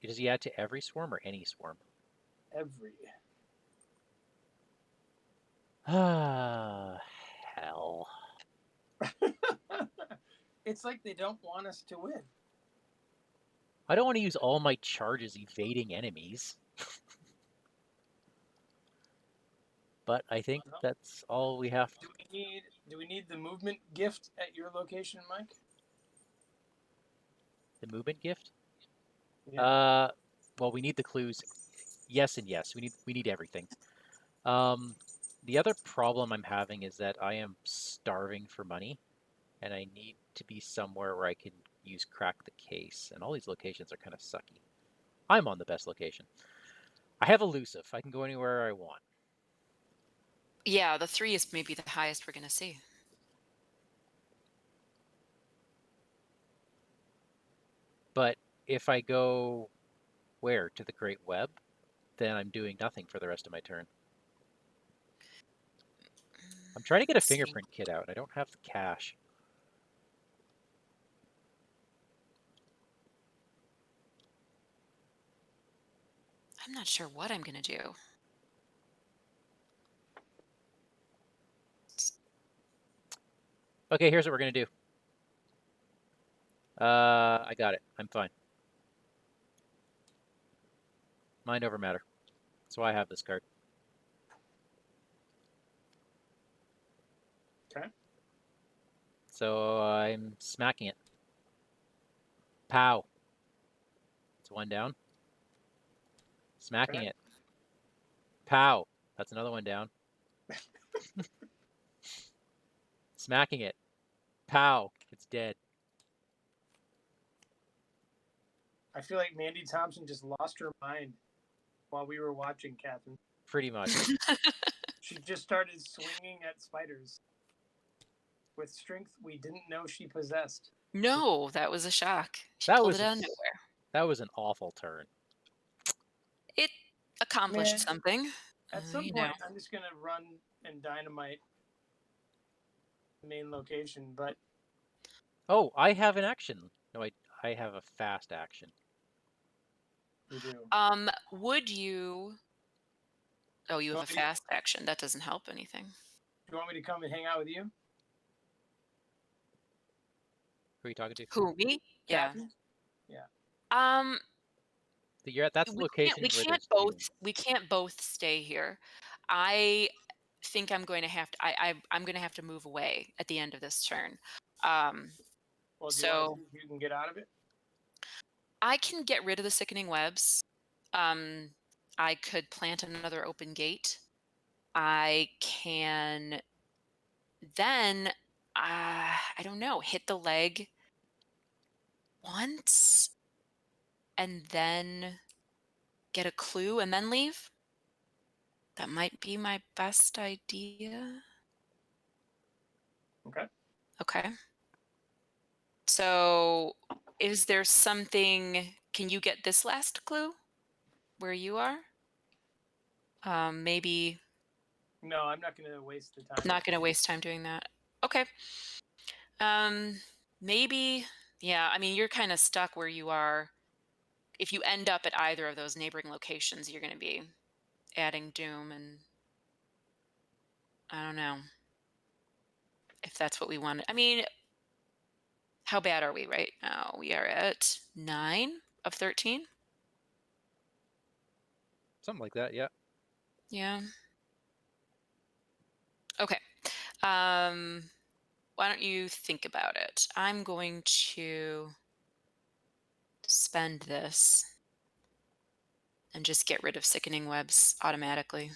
[SPEAKER 1] Does he add to every swarm or any swarm?
[SPEAKER 2] Every.
[SPEAKER 1] Ah, hell.
[SPEAKER 2] It's like they don't want us to win.
[SPEAKER 1] I don't want to use all my charges evading enemies. But I think that's all we have.
[SPEAKER 2] Do we need the movement gift at your location, Mike?
[SPEAKER 1] The movement gift?
[SPEAKER 2] Yeah.
[SPEAKER 1] Well, we need the clues. Yes and yes. We need everything. The other problem I'm having is that I am starving for money, and I need to be somewhere where I can use crack the case. And all these locations are kind of sucky. I'm on the best location. I have elusive. I can go anywhere I want.
[SPEAKER 3] Yeah, the 3 is maybe the highest we're going to see.
[SPEAKER 1] But if I go where? To the Great Web? Then I'm doing nothing for the rest of my turn. I'm trying to get a
[SPEAKER 3] Let's see.
[SPEAKER 1] fingerprint kit out. I don't have the cash.
[SPEAKER 3] I'm not sure what I'm going to do.
[SPEAKER 1] Okay, here's what we're going to do. I got it. I'm fine. Mind over matter. That's why I have this card.
[SPEAKER 2] Okay.
[SPEAKER 1] So I'm smacking it. Pow. It's one down. Smacking
[SPEAKER 2] Okay.
[SPEAKER 1] it. Pow. That's another one down. Smacking it. Pow. It's dead.
[SPEAKER 2] I feel like Mandy Thompson just lost her mind while we were watching, Catherine.
[SPEAKER 1] Pretty much.
[SPEAKER 2] She just started swinging at spiders with strength we didn't know she possessed.
[SPEAKER 3] No, that was a shock. She
[SPEAKER 1] That
[SPEAKER 3] pulled
[SPEAKER 1] was
[SPEAKER 3] it out of nowhere.
[SPEAKER 1] That was an awful turn.
[SPEAKER 3] It accomplished
[SPEAKER 2] Man,
[SPEAKER 3] something.
[SPEAKER 2] At some
[SPEAKER 3] You
[SPEAKER 2] point,
[SPEAKER 3] know.
[SPEAKER 2] I'm just going to run and dynamite the main location, but
[SPEAKER 1] Oh, I have an action. No, I have a fast action.
[SPEAKER 2] you do.
[SPEAKER 3] Would you... Oh, you have a
[SPEAKER 2] Want me to-
[SPEAKER 3] fast action. That doesn't help anything.
[SPEAKER 2] Do you want me to come and hang out with you?
[SPEAKER 1] Who are you talking to?
[SPEAKER 3] Who, me? Yeah.
[SPEAKER 2] Catherine?
[SPEAKER 3] Um,
[SPEAKER 1] That's the location where there's doom.
[SPEAKER 3] we can't both stay here. I think I'm going to have to I'm going to have to move away at the end of this turn.
[SPEAKER 2] Well, do you want to
[SPEAKER 3] So
[SPEAKER 2] see if you can get out of it?
[SPEAKER 3] I can get rid of the sickening webs. I could plant another open gate. I can then I don't know, hit the leg once and then get a clue and then leave. That might be my best idea.
[SPEAKER 2] Okay.
[SPEAKER 3] Okay. So, is there something? Can you get this last clue where you are? Maybe
[SPEAKER 2] No, I'm not going to waste the time.
[SPEAKER 3] not going to waste time doing that. Okay. Maybe, yeah, I mean, you're kind of stuck where you are. If you end up at either of those neighboring locations, you're going to be adding doom, and I don't know if that's what we want. I mean, how bad are we right now? We are at 9 of 13.
[SPEAKER 1] Something like that, yeah.
[SPEAKER 3] Yeah. Okay. Why don't you think about it? I'm going to spend this and just get rid of sickening webs automatically.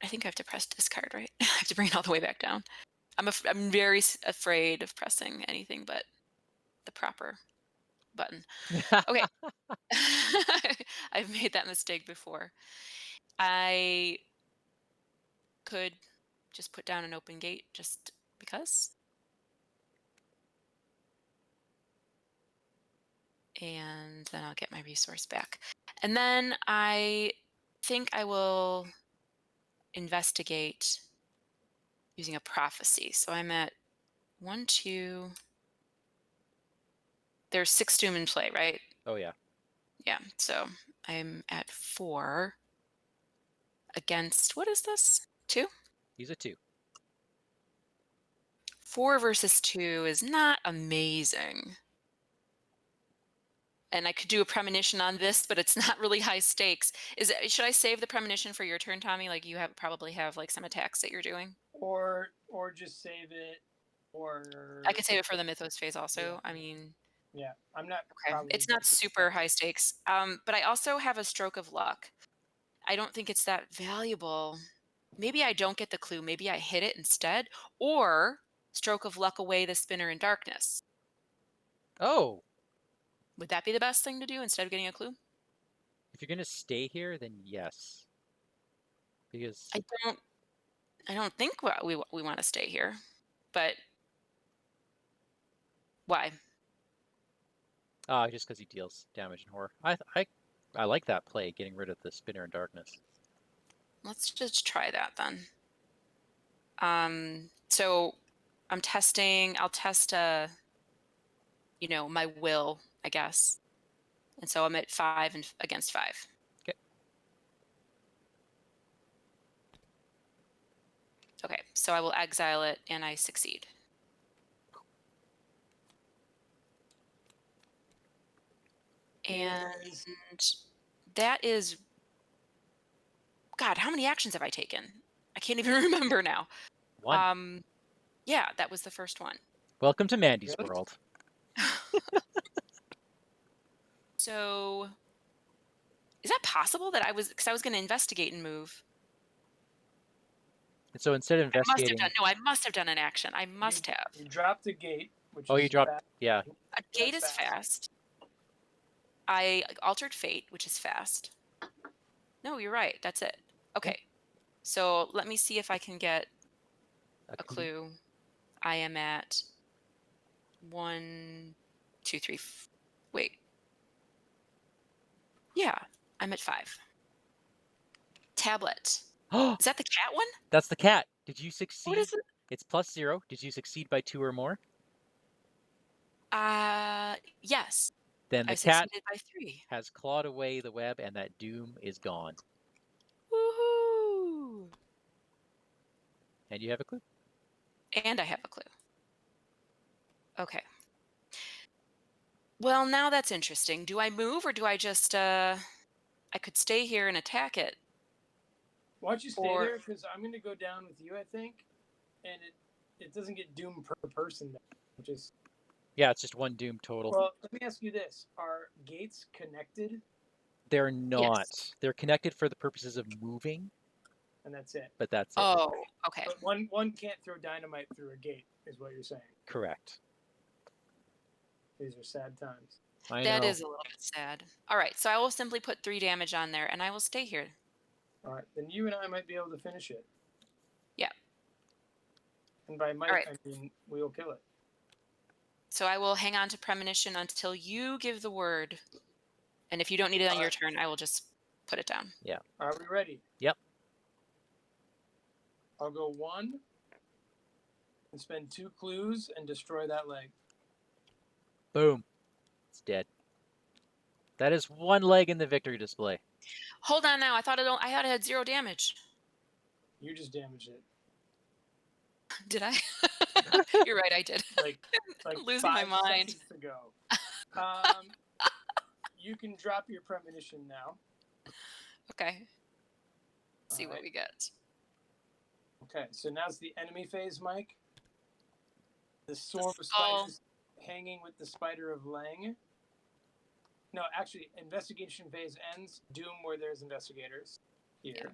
[SPEAKER 3] I think I have to press discard, right? I have to bring it all the way back down. I'm very afraid of pressing anything but the proper button. Okay. I've made that mistake before. I could just put down an open gate just because. And then I'll get my resource back. And then I think I will investigate using a prophecy. So I'm at 1, 2. There's 6 doom in play, right?
[SPEAKER 1] Oh, yeah.
[SPEAKER 3] Yeah. So I'm at 4 against, what is this? 2?
[SPEAKER 1] He's a 2.
[SPEAKER 3] 4 versus 2 is not amazing. And I could do a premonition on this, but it's not really high stakes. Should I save the premonition for your turn, Tommy? Like you probably have like some attacks that you're doing.
[SPEAKER 2] Or just save it, or
[SPEAKER 3] I could save it for the Mythos phase also.
[SPEAKER 2] Yeah.
[SPEAKER 3] I mean,
[SPEAKER 2] yeah, I'm not.
[SPEAKER 3] okay,
[SPEAKER 2] Probably
[SPEAKER 3] it's not
[SPEAKER 2] going to
[SPEAKER 3] super high stakes. But I also have a stroke of luck. I don't think it's that valuable. Maybe I don't get the clue. Maybe I hit it instead, or stroke of luck away the spinner in darkness.
[SPEAKER 1] Oh,
[SPEAKER 3] Would that be the best thing to do instead of getting a clue?
[SPEAKER 1] if you're going to stay here, then yes. Because
[SPEAKER 3] I don't think we want to stay here, but why?
[SPEAKER 1] just because he deals damage and horror. I like that play, getting rid of the spinner in darkness.
[SPEAKER 3] Let's just try that then. So I'm testing. I'll test my will, I guess. And so I'm at 5 and against 5.
[SPEAKER 1] Okay.
[SPEAKER 3] Okay, so I will exile it and I succeed. And that is, God, how many actions have I taken? I can't even remember now.
[SPEAKER 1] 1.
[SPEAKER 3] Yeah, that was the first one.
[SPEAKER 1] Welcome to Mandy's
[SPEAKER 2] Really?
[SPEAKER 1] world.
[SPEAKER 3] So is that possible that because I was going to investigate and move?
[SPEAKER 1] And so instead of investigating,
[SPEAKER 3] I must have done an action. I must have.
[SPEAKER 2] You dropped a gate, which
[SPEAKER 1] oh,
[SPEAKER 2] is
[SPEAKER 1] you dropped,
[SPEAKER 2] fast.
[SPEAKER 1] yeah.
[SPEAKER 3] A gate is fast. I altered fate, which is fast. No, you're right. That's it. Okay. So let me see if I can get a clue. I am at 1, 2, 3. Wait. Yeah, I'm at 5. Tablet.
[SPEAKER 1] Oh,
[SPEAKER 3] Is that the cat one?
[SPEAKER 1] that's the cat. Did you succeed?
[SPEAKER 3] What is it?
[SPEAKER 1] It's +0. Did you succeed by 2 or more?
[SPEAKER 3] Yes.
[SPEAKER 1] Then
[SPEAKER 3] I
[SPEAKER 1] the cat
[SPEAKER 3] succeeded by 3.
[SPEAKER 1] has clawed away the web, and that doom is gone.
[SPEAKER 3] Woohoo!
[SPEAKER 1] And you have a clue.
[SPEAKER 3] And I have a clue. Okay. Well, now that's interesting. Do I move or do I just, I could stay here and attack it?
[SPEAKER 2] Why don't you stay there? Because I'm going to go down with you, I think. And it doesn't get doom per person, which is...
[SPEAKER 1] Yeah, it's just 1 doom total.
[SPEAKER 2] Well, let me ask you this. Are gates connected?
[SPEAKER 1] They're not.
[SPEAKER 3] Yes.
[SPEAKER 1] They're connected for the purposes of moving,
[SPEAKER 2] And that's it.
[SPEAKER 1] but that's it.
[SPEAKER 3] Oh, okay.
[SPEAKER 2] But one can't throw dynamite through a gate, is what you're saying.
[SPEAKER 1] Correct.
[SPEAKER 2] These are sad times.
[SPEAKER 1] I
[SPEAKER 3] That
[SPEAKER 1] know.
[SPEAKER 3] is a little bit sad. All right, so I will simply put 3 damage on there, and I will stay here.
[SPEAKER 2] All right, then you and I might be able to finish it.
[SPEAKER 3] Yeah.
[SPEAKER 2] And by might,
[SPEAKER 3] right.
[SPEAKER 2] I mean we will kill it.
[SPEAKER 3] So I will hang on to premonition until you give the word. And if you don't need it on your turn, I will just put it down.
[SPEAKER 1] Yeah.
[SPEAKER 2] Are we ready?
[SPEAKER 1] Yep.
[SPEAKER 2] I'll go 1 and spend 2 clues and destroy that leg.
[SPEAKER 1] Boom. It's dead. That is 1 leg in the victory display.
[SPEAKER 3] Hold on now. I thought it had 0 damage.
[SPEAKER 2] You just damaged it.
[SPEAKER 3] Did I? You're right, I did.
[SPEAKER 2] Like
[SPEAKER 3] losing my
[SPEAKER 2] 5
[SPEAKER 3] mind.
[SPEAKER 2] seconds ago. you can drop your premonition now.
[SPEAKER 3] Okay. See
[SPEAKER 2] All
[SPEAKER 3] what
[SPEAKER 2] right.
[SPEAKER 3] we get.
[SPEAKER 2] Okay, so now's the enemy phase, Mike. The swarm of
[SPEAKER 3] skull.
[SPEAKER 2] spiders hanging with the spider of Lang. No, actually, investigation phase ends. Doom where there's investigators. Here.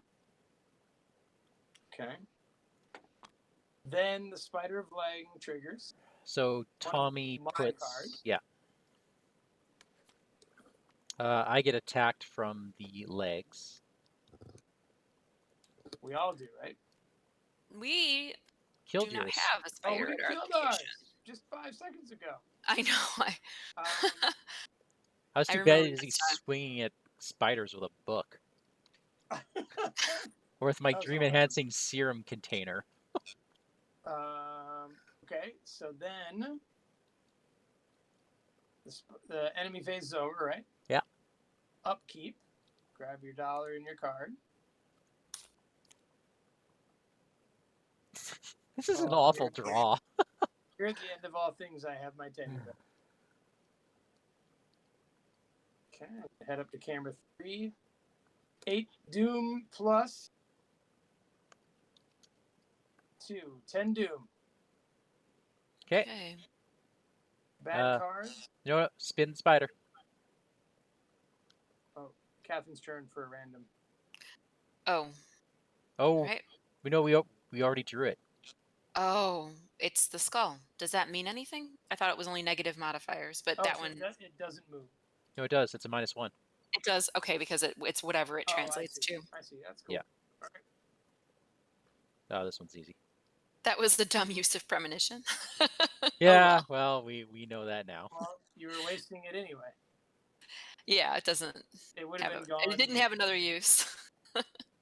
[SPEAKER 2] Okay. Then the spider of Lang triggers.
[SPEAKER 1] So Tommy
[SPEAKER 2] my
[SPEAKER 1] puts.
[SPEAKER 2] cards.
[SPEAKER 1] Yeah. I get attacked from the legs.
[SPEAKER 2] We all do, right?
[SPEAKER 3] We
[SPEAKER 1] Killed
[SPEAKER 3] do not
[SPEAKER 1] yours.
[SPEAKER 3] have a spider
[SPEAKER 2] we
[SPEAKER 3] at our
[SPEAKER 2] killed
[SPEAKER 3] location.
[SPEAKER 2] ours just 5 seconds ago.
[SPEAKER 3] I know.
[SPEAKER 1] I was
[SPEAKER 3] I
[SPEAKER 1] too
[SPEAKER 3] remember
[SPEAKER 1] busy
[SPEAKER 3] this time.
[SPEAKER 1] swinging at spiders with a book. Or with my
[SPEAKER 2] That was
[SPEAKER 1] dream
[SPEAKER 2] hard.
[SPEAKER 1] enhancing serum container.
[SPEAKER 2] Okay, so then the enemy phase is over, right?
[SPEAKER 1] Yeah.
[SPEAKER 2] Upkeep. Grab your dollar and your card.
[SPEAKER 1] This is an
[SPEAKER 2] Oh,
[SPEAKER 1] awful
[SPEAKER 2] here.
[SPEAKER 1] draw.
[SPEAKER 2] Here at the end of all things, I have my teddy bear. Okay, head up to camera 3. 8 Doom plus 2. 10 Doom.
[SPEAKER 1] Okay.
[SPEAKER 3] Okay.
[SPEAKER 2] Bad cards.
[SPEAKER 1] You know what? Spin spider.
[SPEAKER 2] Oh, Catherine's turn for a random.
[SPEAKER 3] Oh.
[SPEAKER 1] Oh,
[SPEAKER 3] Right.
[SPEAKER 1] we know we already drew it.
[SPEAKER 3] Oh, it's the skull. Does that mean anything? I thought it was only negative modifiers, but that
[SPEAKER 2] so
[SPEAKER 3] one
[SPEAKER 2] it doesn't move.
[SPEAKER 1] No, it does. It's a -1.
[SPEAKER 3] it does. Okay, because it's whatever it translates to.
[SPEAKER 2] I see. That's cool.
[SPEAKER 1] Yeah.
[SPEAKER 2] All right.
[SPEAKER 1] Oh, this one's easy.
[SPEAKER 3] That was the dumb use of premonition.
[SPEAKER 1] Yeah,
[SPEAKER 3] Oh, well.
[SPEAKER 1] well, we know that now.
[SPEAKER 2] Well, you were wasting it anyway.
[SPEAKER 3] Yeah, it doesn't.
[SPEAKER 2] It would have been gone.
[SPEAKER 3] It didn't have another use.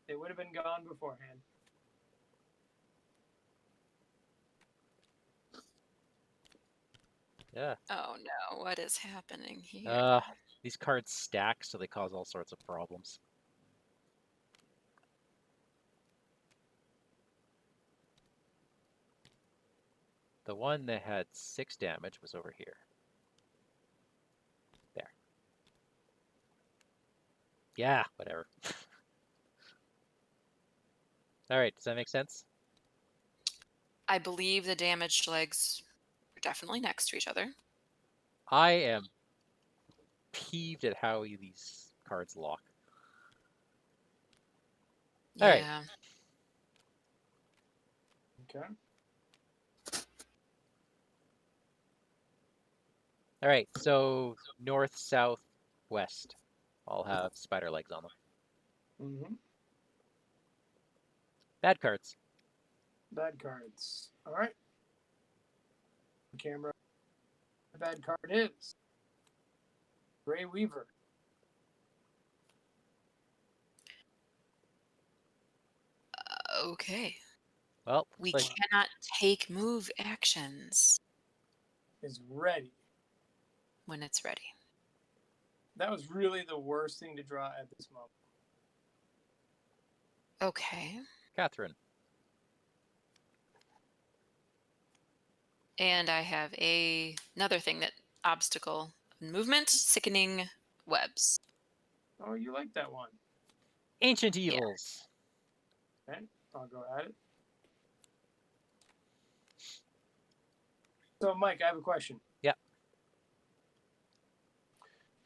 [SPEAKER 2] It would have been gone beforehand.
[SPEAKER 1] Yeah.
[SPEAKER 3] Oh no, what is happening here?
[SPEAKER 1] These cards stack, so they cause all sorts of problems. The one that had 6 damage was over here. There. Yeah, whatever. All right, does that make sense?
[SPEAKER 3] I believe the damaged legs are definitely next to each other.
[SPEAKER 1] I am peeved at how these cards lock. All right.
[SPEAKER 3] Yeah.
[SPEAKER 2] Okay.
[SPEAKER 1] All right, so north, south, west all have spider legs on them.
[SPEAKER 2] Mm-hmm.
[SPEAKER 1] Bad cards.
[SPEAKER 2] Bad cards. All right. Camera. The bad card is Grey Weaver.
[SPEAKER 3] Okay.
[SPEAKER 1] Well,
[SPEAKER 3] We
[SPEAKER 1] like,
[SPEAKER 3] cannot take move actions
[SPEAKER 2] Is ready.
[SPEAKER 3] when it's ready.
[SPEAKER 2] That was really the worst thing to draw at this moment.
[SPEAKER 3] Okay.
[SPEAKER 1] Catherine.
[SPEAKER 3] And I have another thing that obstacle movement, sickening webs.
[SPEAKER 2] Oh, you like that one.
[SPEAKER 1] Ancient Evils.
[SPEAKER 2] Okay, I'll go at it. So, Mike, I have a question.
[SPEAKER 1] Yeah.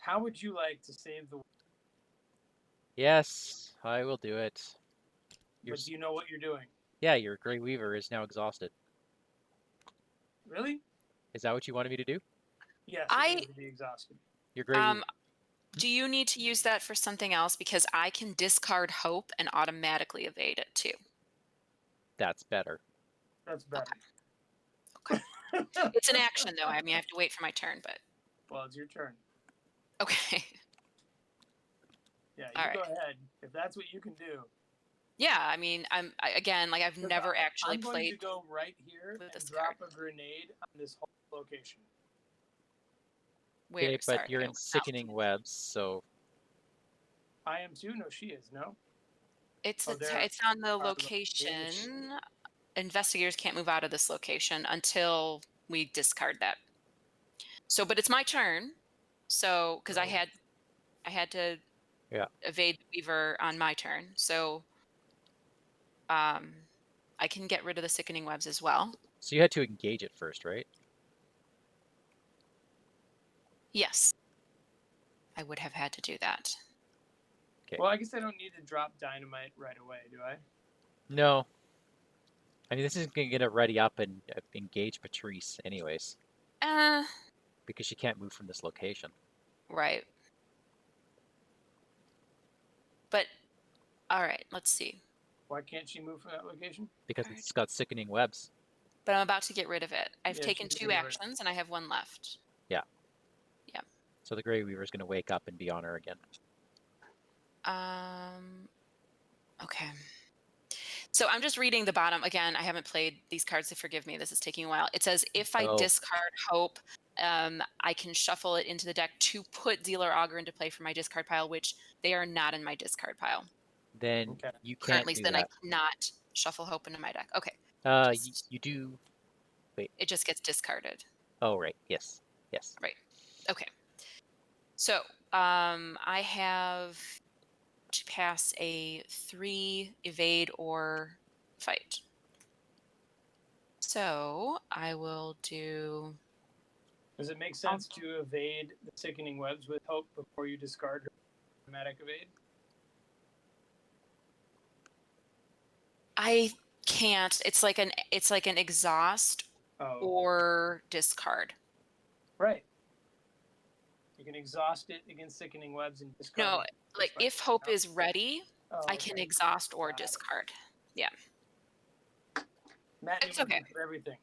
[SPEAKER 2] How would you like to save the world?
[SPEAKER 1] Yes, I will do it.
[SPEAKER 2] But do you know what you're doing?
[SPEAKER 1] Yeah, your Grey Weaver is now exhausted.
[SPEAKER 2] Really?
[SPEAKER 1] Is that what you wanted me to do?
[SPEAKER 2] Yes, it needs to be exhausted.
[SPEAKER 1] Your Grey Weaver.
[SPEAKER 3] Do you need to use that for something else? Because I can discard hope and automatically evade it too.
[SPEAKER 1] That's better.
[SPEAKER 2] That's better.
[SPEAKER 3] Okay. It's an action though. I mean, I have to wait for my turn, but
[SPEAKER 2] Well, it's your turn.
[SPEAKER 3] okay.
[SPEAKER 2] Yeah,
[SPEAKER 3] All
[SPEAKER 2] go
[SPEAKER 3] right.
[SPEAKER 2] ahead. If that's what you can do.
[SPEAKER 3] Yeah, I mean, again, like I've never actually
[SPEAKER 2] I'm going
[SPEAKER 3] played.
[SPEAKER 2] to go right here
[SPEAKER 3] with
[SPEAKER 2] and
[SPEAKER 3] this
[SPEAKER 2] drop
[SPEAKER 3] card.
[SPEAKER 2] a grenade on this whole location.
[SPEAKER 3] Where?
[SPEAKER 1] Okay, but
[SPEAKER 3] Sorry,
[SPEAKER 1] you're
[SPEAKER 3] I
[SPEAKER 1] in
[SPEAKER 3] was
[SPEAKER 1] sickening webs, so
[SPEAKER 2] I am too. No, she is. No.
[SPEAKER 3] It's
[SPEAKER 2] Oh, there
[SPEAKER 3] it's on the
[SPEAKER 2] are
[SPEAKER 3] location. Investigators can't move out of this location until we discard that. So, but it's my turn. So, because I
[SPEAKER 2] Oh.
[SPEAKER 3] had I had to
[SPEAKER 1] Yeah.
[SPEAKER 3] evade the weaver on my turn. So I can get rid of the sickening webs as well.
[SPEAKER 1] So you had to engage it first, right?
[SPEAKER 3] Yes. I would have had to do that.
[SPEAKER 1] Okay.
[SPEAKER 2] Well, I guess I don't need to drop dynamite right away, do I?
[SPEAKER 1] No. I mean, this isn't going to get it ready up and engage Patrice anyways, because she can't move from this location.
[SPEAKER 3] Right. But, all right, let's see.
[SPEAKER 2] Why can't she move from that location?
[SPEAKER 1] Because it's got sickening webs.
[SPEAKER 3] But I'm about to get rid of it. I've
[SPEAKER 2] Yeah,
[SPEAKER 3] taken
[SPEAKER 2] she's
[SPEAKER 3] 2
[SPEAKER 2] getting rid of it.
[SPEAKER 3] actions, and I have 1 left.
[SPEAKER 1] Yeah.
[SPEAKER 3] Yeah.
[SPEAKER 1] So the Grey Weaver is going to wake up and be on her again.
[SPEAKER 3] Okay. So I'm just reading the bottom. Again, I haven't played these cards, so forgive me. This is taking a while. It says, if I discard Hope, I can shuffle it into the deck to put Dealer Augur into play for my discard pile, which they are not in my discard pile.
[SPEAKER 1] Then
[SPEAKER 2] Okay.
[SPEAKER 1] you can't
[SPEAKER 3] Currently,
[SPEAKER 1] do
[SPEAKER 3] then
[SPEAKER 1] that.
[SPEAKER 3] I cannot shuffle Hope into my deck. Okay.
[SPEAKER 1] You do. Wait.
[SPEAKER 3] It just gets discarded.
[SPEAKER 1] Oh, right. Yes. Yes.
[SPEAKER 3] Right. Okay. So I have to pass a 3 evade or fight. So I will do.
[SPEAKER 2] Does it make sense to evade the sickening webs with Hope before you discard her automatic evade?
[SPEAKER 3] I can't. It's like an exhaust or discard.
[SPEAKER 2] Right. You can exhaust it against sickening webs and discard.
[SPEAKER 3] No,
[SPEAKER 2] it.
[SPEAKER 3] like if Hope is ready, I
[SPEAKER 2] okay.
[SPEAKER 3] can exhaust or
[SPEAKER 2] Got it.
[SPEAKER 3] discard. Yeah.
[SPEAKER 2] Matt
[SPEAKER 3] It's
[SPEAKER 2] Newman
[SPEAKER 3] okay.
[SPEAKER 2] for everything.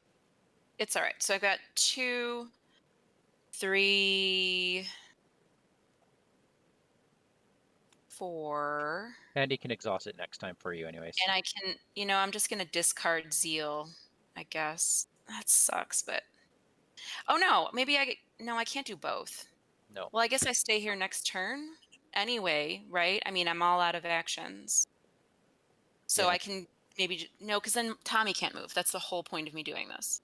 [SPEAKER 3] It's all right. So I've got 2, 3, 4.
[SPEAKER 1] Mandy can exhaust it next time for you anyways.
[SPEAKER 3] And I can, I'm just going to discard Zeal, I guess. That sucks, but. Oh, no. Maybe I can't do both.
[SPEAKER 1] No.
[SPEAKER 3] Well, I guess I stay here next turn anyway, right? I mean, I'm all out of actions. So
[SPEAKER 1] Yeah.
[SPEAKER 3] I can maybe, no, because then Tommy can't move. That's the whole point of me doing this.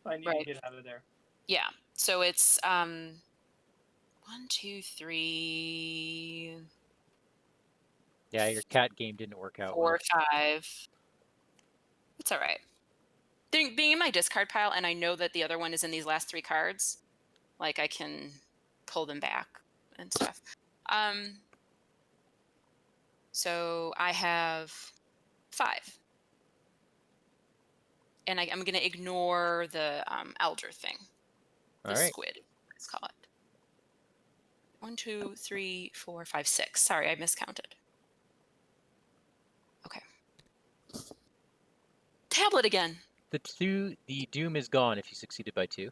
[SPEAKER 2] I need to get out of there.
[SPEAKER 3] Yeah. So it's 1, 2, 3.
[SPEAKER 1] Yeah, your cat game didn't work out
[SPEAKER 3] 4,
[SPEAKER 1] well.
[SPEAKER 3] 5. It's all right. Being in my discard pile, and I know that the other one is in these last 3 cards, like I can pull them back and stuff. So I have 5. And I'm going to ignore the elder thing. The squid, let's call it. 1, 2, 3, 4, 5, 6. Sorry, I miscounted. Okay. Tablet again.
[SPEAKER 1] The doom is gone if you succeeded by 2.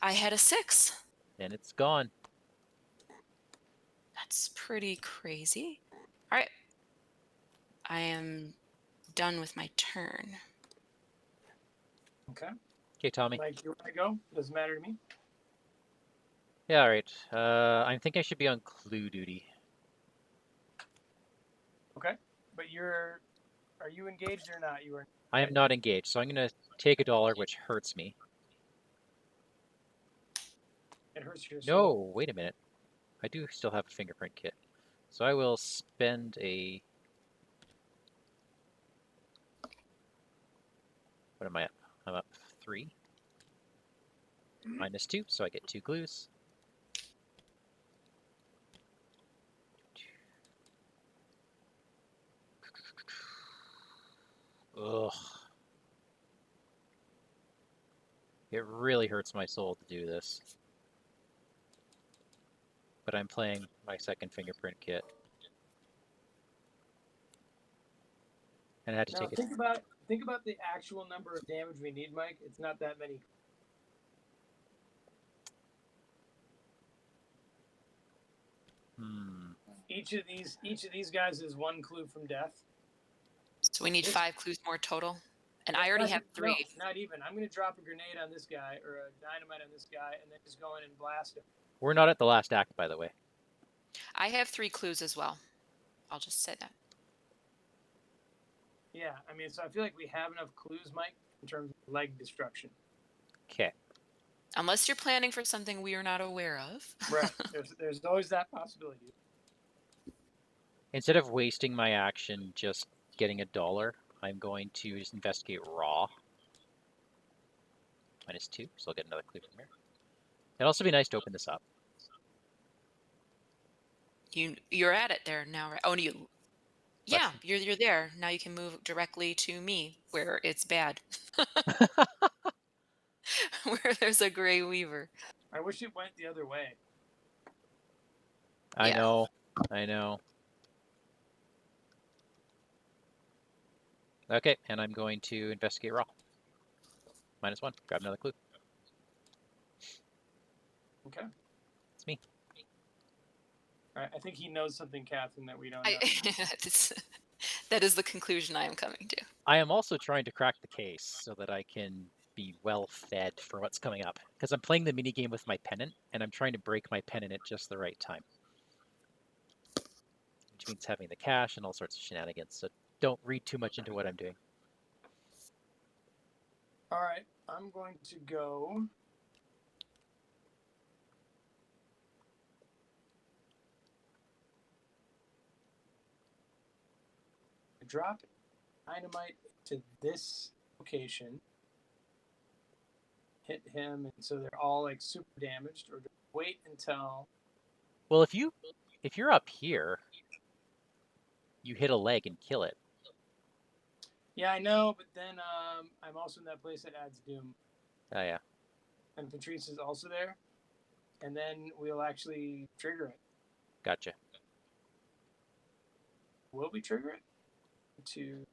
[SPEAKER 3] I had a 6.
[SPEAKER 1] Then it's gone.
[SPEAKER 3] That's pretty crazy. All right. I am done with my turn.
[SPEAKER 2] Okay.
[SPEAKER 1] Okay, Tommy.
[SPEAKER 2] Mike, you want to go? Doesn't matter to me.
[SPEAKER 1] Yeah, all right. I think I should be on clue duty.
[SPEAKER 2] Okay. But are you engaged or not? You are.
[SPEAKER 1] I am not engaged, so I'm going to take $1, which hurts me.
[SPEAKER 2] It hurts your
[SPEAKER 1] No,
[SPEAKER 2] soul.
[SPEAKER 1] wait a minute. I do still have a fingerprint kit. So I will spend a... What am I up? I'm up 3. -2, so I get 2 clues. Ugh. It really hurts my soul to do this. But I'm playing my second fingerprint kit. And I had to
[SPEAKER 2] Now
[SPEAKER 1] take it.
[SPEAKER 2] think about the actual number of damage we need, Mike. It's not that many. Each of these guys is 1 clue from death.
[SPEAKER 3] So we need 5 clues more total. And I already have 3.
[SPEAKER 2] No, not even. I'm going to drop a grenade on this guy or a dynamite on this guy and then just go in and blast him.
[SPEAKER 1] We're not at the last act, by the way.
[SPEAKER 3] I have 3 clues as well. I'll just say that.
[SPEAKER 2] Yeah, I mean, so I feel like we have enough clues, Mike, in terms of leg destruction.
[SPEAKER 1] Okay.
[SPEAKER 3] Unless you're planning for something we are not aware of.
[SPEAKER 2] Right. There's always that possibility.
[SPEAKER 1] Instead of wasting my action just getting $1, I'm going to just investigate raw. -2, so I'll get another clue from here. It'd also be nice to open this up.
[SPEAKER 3] You're at it there now, right? Oh, you. Yeah, you're there. Now you can move directly to me where it's bad. Where there's a gray weaver.
[SPEAKER 2] I wish it went the other way.
[SPEAKER 1] I
[SPEAKER 3] Yeah.
[SPEAKER 1] know. I know. Okay, and I'm going to investigate raw. -1. Grab another clue.
[SPEAKER 2] Okay.
[SPEAKER 1] It's me.
[SPEAKER 2] All right. I think he knows something, Catherine, that we don't know.
[SPEAKER 3] That is the conclusion I am coming to.
[SPEAKER 1] I am also trying to crack the case so that I can be well fed for what's coming up. Because I'm playing the minigame with my pennant, and I'm trying to break my pennant at just the right time. Which means having the cash and all sorts of shenanigans, so don't read too much into what I'm doing.
[SPEAKER 2] All right. I'm going to go. Drop dynamite to this location. Hit him, and so they're all like super damaged. Or wait until.
[SPEAKER 1] Well, if you're up here, you hit a leg and kill it.
[SPEAKER 2] Yeah, I know, but then I'm also in that place that adds doom.
[SPEAKER 1] Oh yeah.
[SPEAKER 2] And Patrice is also there, and then we'll actually trigger it.
[SPEAKER 1] Gotcha.
[SPEAKER 2] Will we trigger it? I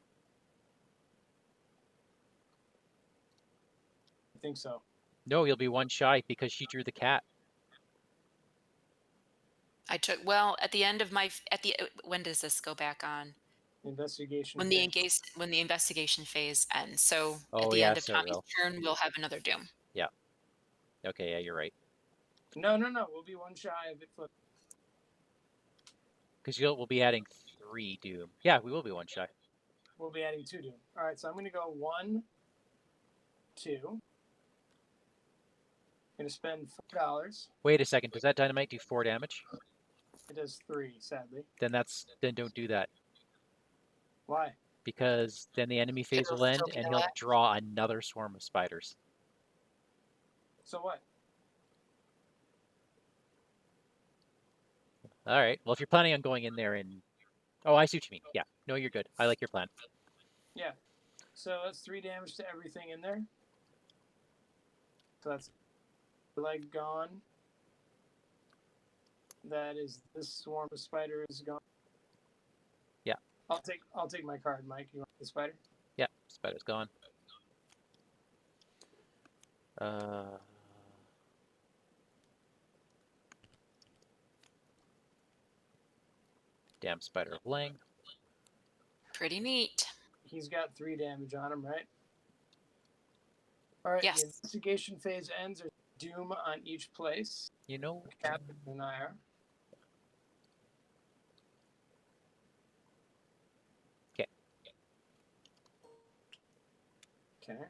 [SPEAKER 2] think so.
[SPEAKER 1] No, you'll be one shy because she drew the cat.
[SPEAKER 3] I took at the end of my when does this go back on?
[SPEAKER 2] Investigation.
[SPEAKER 3] When the investigation phase ends. So at
[SPEAKER 1] Oh
[SPEAKER 3] the
[SPEAKER 1] yeah,
[SPEAKER 3] end of
[SPEAKER 1] so it
[SPEAKER 3] Tommy's
[SPEAKER 1] will.
[SPEAKER 3] turn, we'll have another doom.
[SPEAKER 1] Yeah. Okay, yeah, you're right.
[SPEAKER 2] No. We'll be one shy of it flipping.
[SPEAKER 1] Because we'll be adding 3 doom. Yeah, we will be one shy.
[SPEAKER 2] We'll be adding 2 doom. All right, so I'm going to go 1, 2. I'm going to spend $4.
[SPEAKER 1] Wait a second. Does that dynamite do 4 damage?
[SPEAKER 2] It does 3, sadly.
[SPEAKER 1] Then don't do that.
[SPEAKER 2] Why?
[SPEAKER 1] Because then the enemy phase will end and he'll draw another swarm of spiders.
[SPEAKER 2] So what?
[SPEAKER 1] All right. Well, if you're planning on going in there and... Oh, I see what you mean. Yeah. No, you're good. I like your plan.
[SPEAKER 2] Yeah. So that's 3 damage to everything in there. So that's leg gone. That is this swarm of spiders gone.
[SPEAKER 1] Yeah.
[SPEAKER 2] I'll take my card, Mike. You want the spider?
[SPEAKER 1] Yeah, spider's gone. Damn spider of Lang.
[SPEAKER 3] Pretty neat.
[SPEAKER 2] He's got 3 damage on him, right? All right.
[SPEAKER 3] Yes.
[SPEAKER 2] The investigation phase ends. There's doom on each place.
[SPEAKER 1] You know...
[SPEAKER 2] Captain and I are.
[SPEAKER 1] Okay.
[SPEAKER 2] Okay.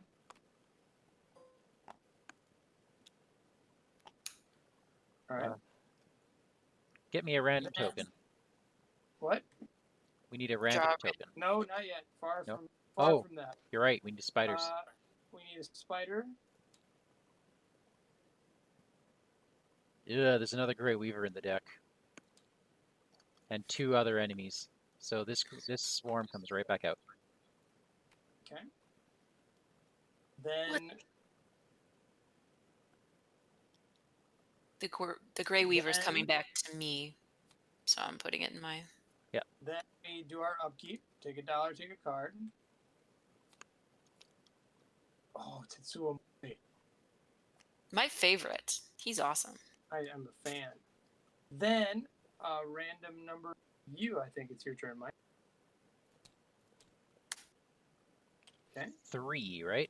[SPEAKER 2] All right.
[SPEAKER 1] Get me a random token.
[SPEAKER 2] What?
[SPEAKER 1] We need a random token.
[SPEAKER 2] No, not yet. Far
[SPEAKER 1] No?
[SPEAKER 2] from that.
[SPEAKER 1] You're right. We need spiders.
[SPEAKER 2] We need a spider.
[SPEAKER 1] Yeah, there's another Grey Weaver in the deck. And 2 other enemies. So this swarm comes right back out.
[SPEAKER 2] Okay. Then
[SPEAKER 3] the Grey Weaver's coming back to me, so I'm putting it in my...
[SPEAKER 1] Yeah.
[SPEAKER 2] Then we do our upkeep. Take $1, take a card. Oh, Tetsuo.
[SPEAKER 3] My favorite. He's awesome.
[SPEAKER 2] I am a fan. Then random number you. I think it's your turn, Mike. Okay.
[SPEAKER 1] 3, right?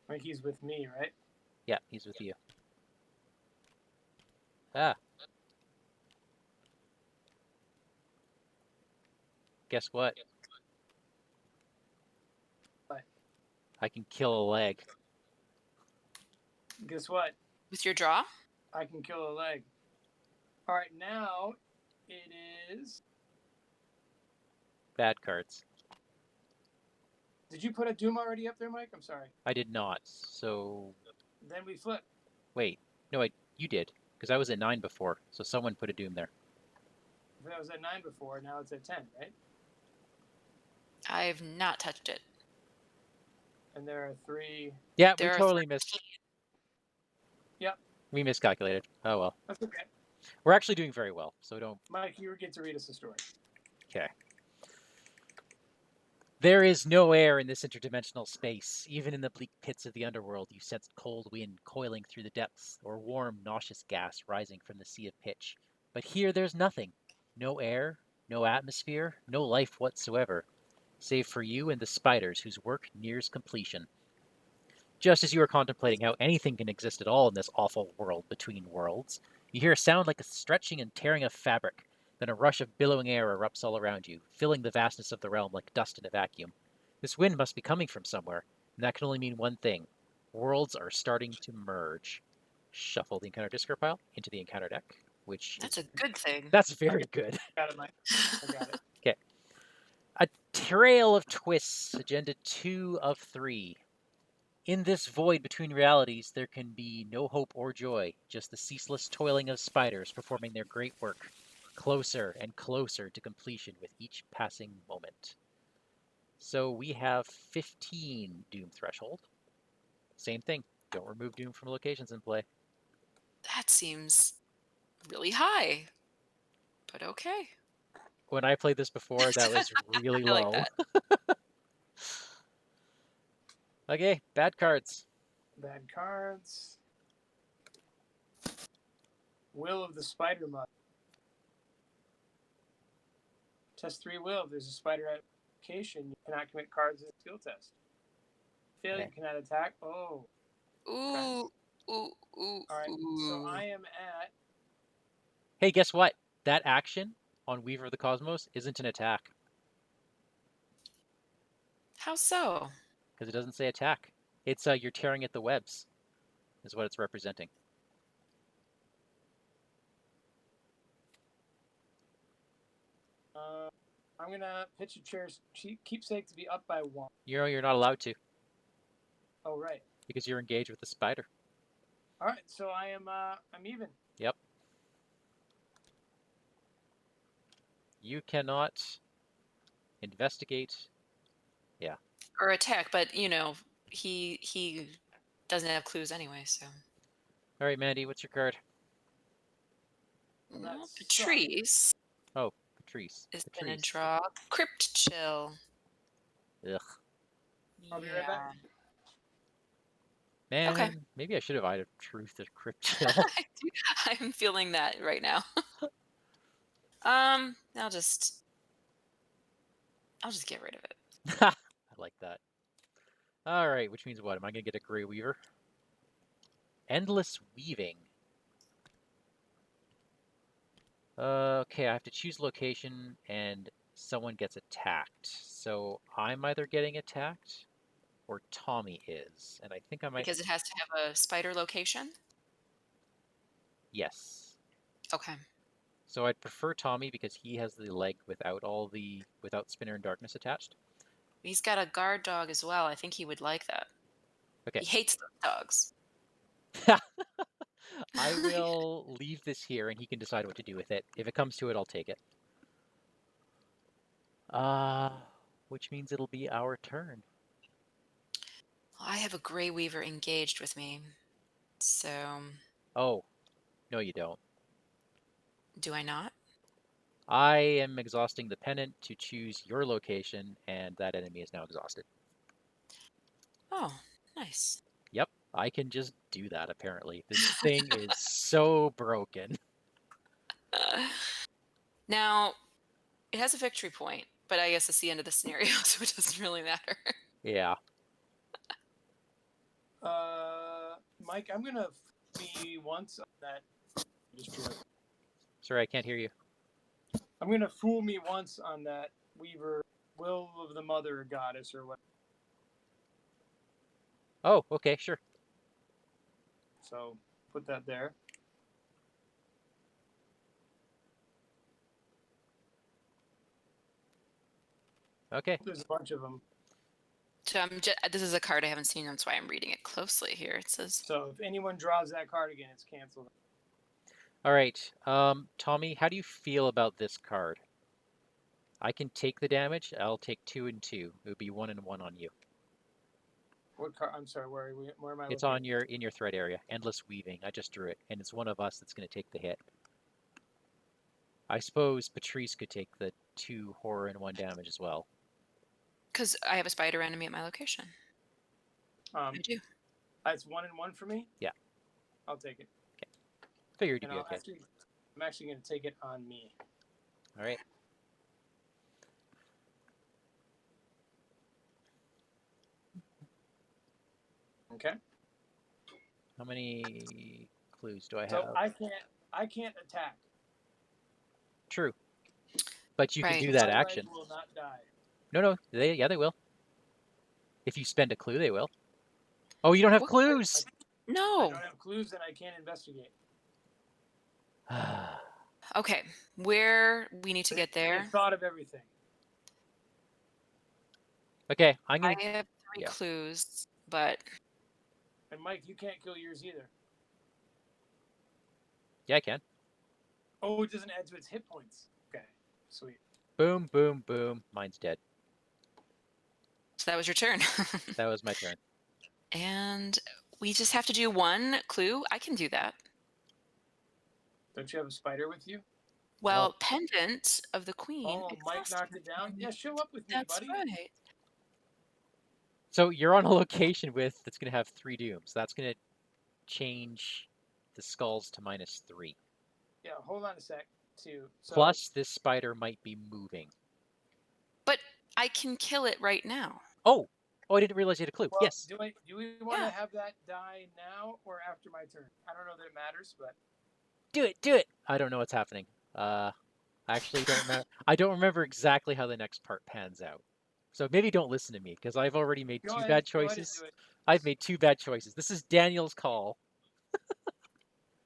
[SPEAKER 2] Like he's with me, right?
[SPEAKER 1] Yeah, he's with you. Ah. Guess what?
[SPEAKER 2] What?
[SPEAKER 1] I can kill a leg.
[SPEAKER 2] Guess what?
[SPEAKER 3] With your draw?
[SPEAKER 2] I can kill a leg. All right, now it is.
[SPEAKER 1] Bad cards.
[SPEAKER 2] Did you put a Doom already up there, Mike? I'm sorry.
[SPEAKER 1] I did not. So
[SPEAKER 2] Then we flip.
[SPEAKER 1] wait, no, you did, because I was at 9 before. So someone put a Doom there.
[SPEAKER 2] That was at 9 before. Now it's at 10, right?
[SPEAKER 3] I've not touched it.
[SPEAKER 2] And there are 3.
[SPEAKER 1] Yeah,
[SPEAKER 3] There
[SPEAKER 1] we
[SPEAKER 3] are
[SPEAKER 1] totally
[SPEAKER 3] 13.
[SPEAKER 1] missed.
[SPEAKER 2] Yep.
[SPEAKER 1] We miscalculated. Oh well.
[SPEAKER 2] That's okay.
[SPEAKER 1] We're actually doing very well, so don't.
[SPEAKER 2] Mike, you get to read us a story.
[SPEAKER 1] Okay. There is no air in this interdimensional space. Even in the bleak pits of the underworld, you sensed cold wind coiling through the depths, or warm, nauseous gas rising from the sea of pitch. But here there's nothing. No air, no atmosphere, no life whatsoever, save for you and the spiders whose work nears completion. Just as you are contemplating how anything can exist at all in this awful world between worlds, you hear a sound like a stretching and tearing of fabric. Then a rush of billowing air erupts all around you, filling the vastness of the realm like dust in a vacuum. This wind must be coming from somewhere, and that can only mean one thing. Worlds are starting to merge. Shuffle the encounter discard pile into the encounter deck, which
[SPEAKER 3] That's
[SPEAKER 1] is...
[SPEAKER 3] a good thing.
[SPEAKER 1] That's very good.
[SPEAKER 2] Got it, Mike. I got it.
[SPEAKER 1] Okay. A Trail of Twists, Agenda 2 of 3. In this void between realities, there can be no hope or joy, just the ceaseless toiling of spiders performing their great work, closer and closer to completion with each passing moment. So we have 15 Doom threshold. Same thing. Don't remove Doom from locations in play.
[SPEAKER 3] That seems really high. But okay.
[SPEAKER 1] When I played this before, that was really
[SPEAKER 3] I like
[SPEAKER 1] low.
[SPEAKER 3] that.
[SPEAKER 1] Okay, bad cards.
[SPEAKER 2] Bad cards. Will of the Spider Mud. Test 3 will. If there's a spider application, you cannot commit cards in a skill test. Fail, you
[SPEAKER 1] Okay.
[SPEAKER 2] cannot attack. Oh.
[SPEAKER 3] Ooh, ooh, ooh,
[SPEAKER 2] All right. So
[SPEAKER 3] ooh.
[SPEAKER 2] I am at.
[SPEAKER 1] Hey, guess what? That action on Weaver of the Cosmos isn't an attack,
[SPEAKER 3] How so?
[SPEAKER 1] because it doesn't say attack. It's you're tearing at the webs, is what it's representing.
[SPEAKER 2] I'm gonna pitch a chair keepsake to be up by 1.
[SPEAKER 1] You're not allowed to,
[SPEAKER 2] Oh right.
[SPEAKER 1] because you're engaged with the spider.
[SPEAKER 2] All right. So I'm even.
[SPEAKER 1] Yep. You cannot investigate. Yeah.
[SPEAKER 3] Or attack, but he doesn't have clues anyway, so.
[SPEAKER 1] All right, Mandy, what's your card?
[SPEAKER 2] Well,
[SPEAKER 3] No,
[SPEAKER 2] that sucks.
[SPEAKER 3] Patrice
[SPEAKER 1] Oh, Patrice.
[SPEAKER 3] is gonna
[SPEAKER 1] Patrice.
[SPEAKER 3] draw Crypt Chill.
[SPEAKER 1] Ugh.
[SPEAKER 2] I'll be right back.
[SPEAKER 1] Man,
[SPEAKER 3] Okay.
[SPEAKER 1] maybe I should have eyed Truth to Crypt Chill.
[SPEAKER 3] I'm feeling that right now. I'll just get rid of it.
[SPEAKER 1] I like that. All right, which means what? Am I going to get a Grey Weaver? Endless Weaving. Okay, I have to choose location and someone gets attacked. So I'm either getting attacked or Tommy is. And I think I might...
[SPEAKER 3] Because it has to have a spider location?
[SPEAKER 1] Yes.
[SPEAKER 3] Okay.
[SPEAKER 1] So I'd prefer Tommy because he has the leg without Spinner and Darkness attached.
[SPEAKER 3] He's got a guard dog as well. I think he would like that.
[SPEAKER 1] Okay.
[SPEAKER 3] He hates those dogs.
[SPEAKER 1] I will leave this here and he can decide what to do with it. If it comes to it, I'll take it. Which means it'll be our turn.
[SPEAKER 3] Well, I have a Grey Weaver engaged with me. So,
[SPEAKER 1] Oh, no you don't.
[SPEAKER 3] do I not?
[SPEAKER 1] I am exhausting the pennant to choose your location, and that enemy is now exhausted.
[SPEAKER 3] Oh, nice.
[SPEAKER 1] Yep, I can just do that, apparently. This thing is so broken.
[SPEAKER 3] Now, it has a victory point, but I guess it's the end of the scenario, so it doesn't really matter.
[SPEAKER 1] Yeah.
[SPEAKER 2] Mike, I'm gonna fool me once on that. Just
[SPEAKER 1] Sorry, I can't hear you.
[SPEAKER 2] I'm gonna fool me once on that Weaver, will of the mother goddess or what.
[SPEAKER 1] Oh, okay, sure.
[SPEAKER 2] So put that there.
[SPEAKER 1] Okay.
[SPEAKER 2] There's a bunch of them.
[SPEAKER 3] So this is a card I haven't seen. That's why I'm reading it closely here. It says,
[SPEAKER 2] So if anyone draws that card again, it's canceled.
[SPEAKER 1] All right. Tommy, how do you feel about this card? I can take the damage. I'll take 2 and 2. It would be 1 and 1 on you.
[SPEAKER 2] What card? I'm sorry. Where am I
[SPEAKER 1] It's
[SPEAKER 2] looking?
[SPEAKER 1] on your in your thread area. Endless Weaving. I just drew it, and it's one of us that's going to take the hit. I suppose Patrice could take the 2 horror and 1 damage as well.
[SPEAKER 3] because I have a spider enemy at my location. I do.
[SPEAKER 2] It's 1 and 1 for me.
[SPEAKER 1] Yeah.
[SPEAKER 2] I'll take it.
[SPEAKER 1] Figured you'd
[SPEAKER 2] And
[SPEAKER 1] be okay.
[SPEAKER 2] I'm actually going to take it on me.
[SPEAKER 1] All right.
[SPEAKER 2] Okay.
[SPEAKER 1] How many clues do I have?
[SPEAKER 2] So I can't attack.
[SPEAKER 1] True. But you can
[SPEAKER 3] Right.
[SPEAKER 1] do that
[SPEAKER 2] My
[SPEAKER 1] action.
[SPEAKER 2] leg will not die.
[SPEAKER 1] No, they will. If you spend a clue, they will. Oh, you don't have
[SPEAKER 3] What?
[SPEAKER 1] clues.
[SPEAKER 2] I
[SPEAKER 3] No.
[SPEAKER 2] don't have clues and I can't investigate.
[SPEAKER 3] Okay. Where we need to get
[SPEAKER 2] I
[SPEAKER 3] there.
[SPEAKER 2] thought of everything.
[SPEAKER 1] Okay, I'm
[SPEAKER 3] I
[SPEAKER 1] gonna.
[SPEAKER 3] have 3
[SPEAKER 1] yeah.
[SPEAKER 3] clues, but
[SPEAKER 2] And Mike, you can't kill yours either.
[SPEAKER 1] Yeah, I can.
[SPEAKER 2] Oh, it doesn't add to its hit points. Okay, sweet.
[SPEAKER 1] Boom, boom, boom. Mine's dead.
[SPEAKER 3] so that was your turn.
[SPEAKER 1] That was my turn.
[SPEAKER 3] And we just have to do 1 clue. I can do that.
[SPEAKER 2] Don't you have a spider with you?
[SPEAKER 3] Well, Pendant of the Queen.
[SPEAKER 2] Oh, Mike knocked it down. Yeah, show up with me,
[SPEAKER 3] That's
[SPEAKER 2] buddy.
[SPEAKER 3] right.
[SPEAKER 1] So you're on a location that's gonna have 3 dooms. That's gonna change the skulls to -3.
[SPEAKER 2] Yeah, hold on a sec. So,
[SPEAKER 1] Plus, this spider might be moving.
[SPEAKER 3] But I can kill it right now.
[SPEAKER 1] Oh, I didn't realize you had a clue.
[SPEAKER 2] well,
[SPEAKER 1] Yes.
[SPEAKER 2] do we want to
[SPEAKER 3] Yeah.
[SPEAKER 2] have that die now or after my turn? I don't know that it matters, but
[SPEAKER 1] Do it. I don't know what's happening. I actually don't remember. I don't remember exactly how the next part pans out. So maybe don't listen to me because I've already made
[SPEAKER 2] go
[SPEAKER 1] 2
[SPEAKER 2] ahead.
[SPEAKER 1] bad
[SPEAKER 2] Go ahead and
[SPEAKER 1] choices.
[SPEAKER 2] do it.
[SPEAKER 1] I've made 2 bad choices. This is Daniel's call.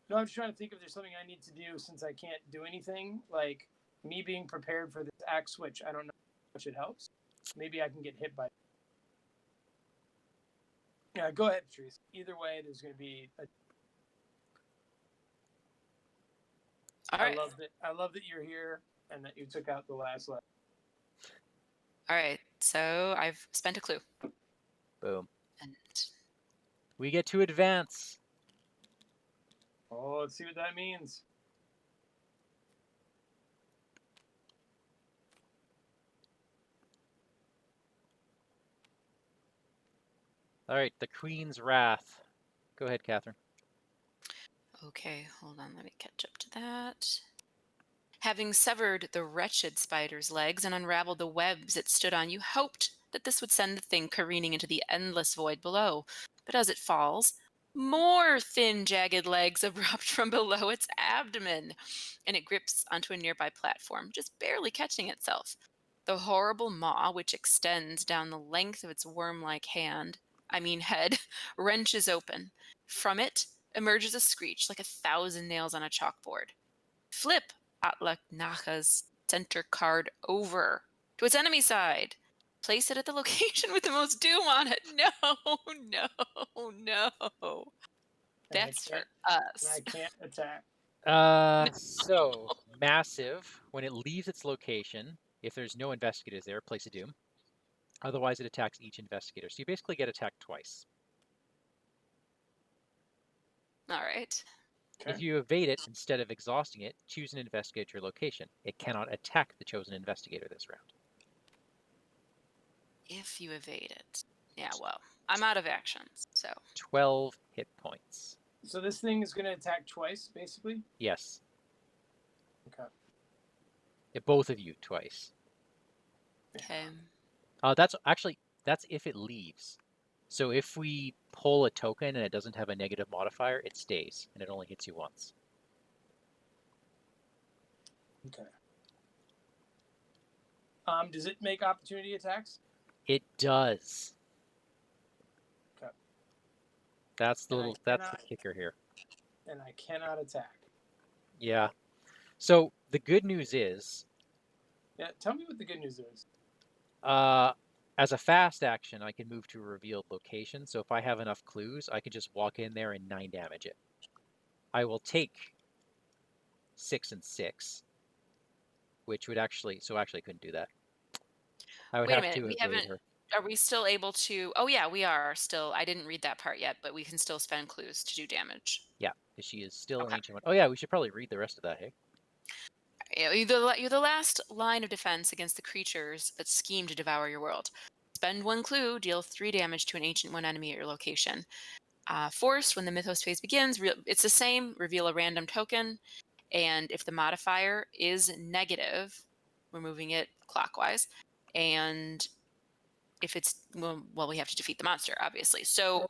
[SPEAKER 2] No, I'm just trying to think if there's something I need to do since I can't do anything. Like me being prepared for this axe switch. I don't know how much it helps. Maybe I can get hit by. Yeah, go ahead, Patrice. Either way, there's going to be.
[SPEAKER 3] All right.
[SPEAKER 2] I love that you're here and that you took out the last letter.
[SPEAKER 3] All right. So I've spent a clue.
[SPEAKER 1] Boom.
[SPEAKER 3] And
[SPEAKER 1] We get to advance.
[SPEAKER 2] Oh, let's see what that means.
[SPEAKER 1] All right, the Queen's Wrath. Go ahead, Catherine.
[SPEAKER 3] okay, hold on. Let me catch up to that. Having severed the wretched spider's legs and unraveled the webs it stood on, you hoped that this would send the thing careening into the endless void below. But as it falls, more thin, jagged legs erupt from below its abdomen, and it grips onto a nearby platform, just barely catching itself. The horrible maw, which extends down the length of its worm-like head, wrenches open. From it emerges a screech like 1,000 nails on a chalkboard. Flip Atlach-Nacha's center card over to its enemy side. Place it at the location with the most doom on it. No. That's for us.
[SPEAKER 2] And I can't attack.
[SPEAKER 1] So massive. When it leaves its location, if there's no investigators there, place a doom. Otherwise, it attacks each investigator. So you basically get attacked twice.
[SPEAKER 3] All right.
[SPEAKER 2] Okay.
[SPEAKER 1] If you evade it instead of exhausting it, choose an investigator location. It cannot attack the chosen investigator this round.
[SPEAKER 3] If you evade it. Yeah, well, I'm out of actions, so.
[SPEAKER 1] 12 hit points.
[SPEAKER 2] So this thing is going to attack twice, basically?
[SPEAKER 1] Yes.
[SPEAKER 2] Okay.
[SPEAKER 1] Both of you twice.
[SPEAKER 3] Okay.
[SPEAKER 1] That's if it leaves. So if we pull a token and it doesn't have a negative modifier, it stays and it only hits you once.
[SPEAKER 2] Okay. Does it make opportunity attacks?
[SPEAKER 1] It does.
[SPEAKER 2] Okay.
[SPEAKER 1] That's the
[SPEAKER 2] And
[SPEAKER 1] that's the kicker here.
[SPEAKER 2] And I cannot attack.
[SPEAKER 1] Yeah. So the good news is,
[SPEAKER 2] Yeah, tell me what the good news is.
[SPEAKER 1] as a fast action, I can move to a revealed location. So if I have enough clues, I can just walk in there and 9 damage it. I will take 6 and 6, which would actually, so actually I couldn't do that. I would
[SPEAKER 3] Wait a
[SPEAKER 1] have
[SPEAKER 3] minute.
[SPEAKER 1] to
[SPEAKER 3] We
[SPEAKER 1] evade
[SPEAKER 3] haven't.
[SPEAKER 1] her.
[SPEAKER 3] Are we still able to? Oh yeah, we are still. I didn't read that part yet, but we can still spend clues to do damage.
[SPEAKER 1] Yeah, because she is still an
[SPEAKER 3] Okay.
[SPEAKER 1] ancient one. Oh yeah, we should probably read the rest of that, hey?
[SPEAKER 3] Yeah, you're the last line of defense against the creatures that scheme to devour your world. Spend 1 clue, deal 3 damage to an ancient one enemy at your location. Forced, when the mythos phase begins, it's the same. Reveal a random token, and if the modifier is negative, we're moving it clockwise. And if it's well, we have to defeat the monster, obviously. So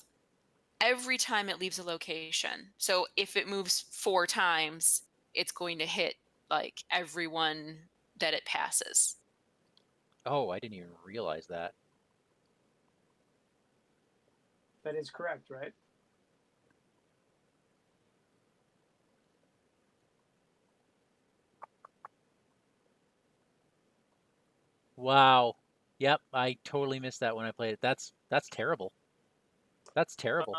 [SPEAKER 3] every time it leaves a location, so if it moves 4 times, it's going to hit like everyone that it passes.
[SPEAKER 1] Oh, I didn't even realize that.
[SPEAKER 2] That is correct, right?
[SPEAKER 1] Wow. Yep, I totally missed that when I played it. That's terrible. That's terrible.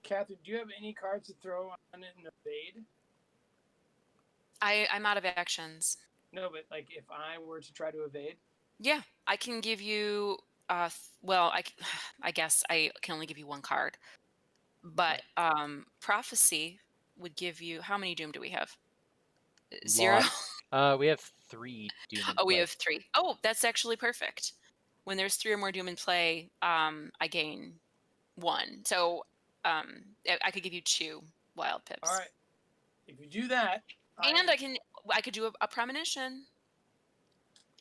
[SPEAKER 2] Catherine, do you have any cards to throw on it in evade?
[SPEAKER 3] I'm out of actions.
[SPEAKER 2] No, but like if I were to try to evade?
[SPEAKER 3] Yeah, I can give you I guess I can only give you 1 card. But prophecy would give you, how many doom do we have? 0?
[SPEAKER 1] Lot. We have 3 doom in
[SPEAKER 3] Oh, we
[SPEAKER 1] play.
[SPEAKER 3] have 3. Oh, that's actually perfect. When there's 3 or more doom in play, I gain 1. So I could give you 2 wild pips.
[SPEAKER 2] All right. If you do that,
[SPEAKER 3] And I could do a premonition.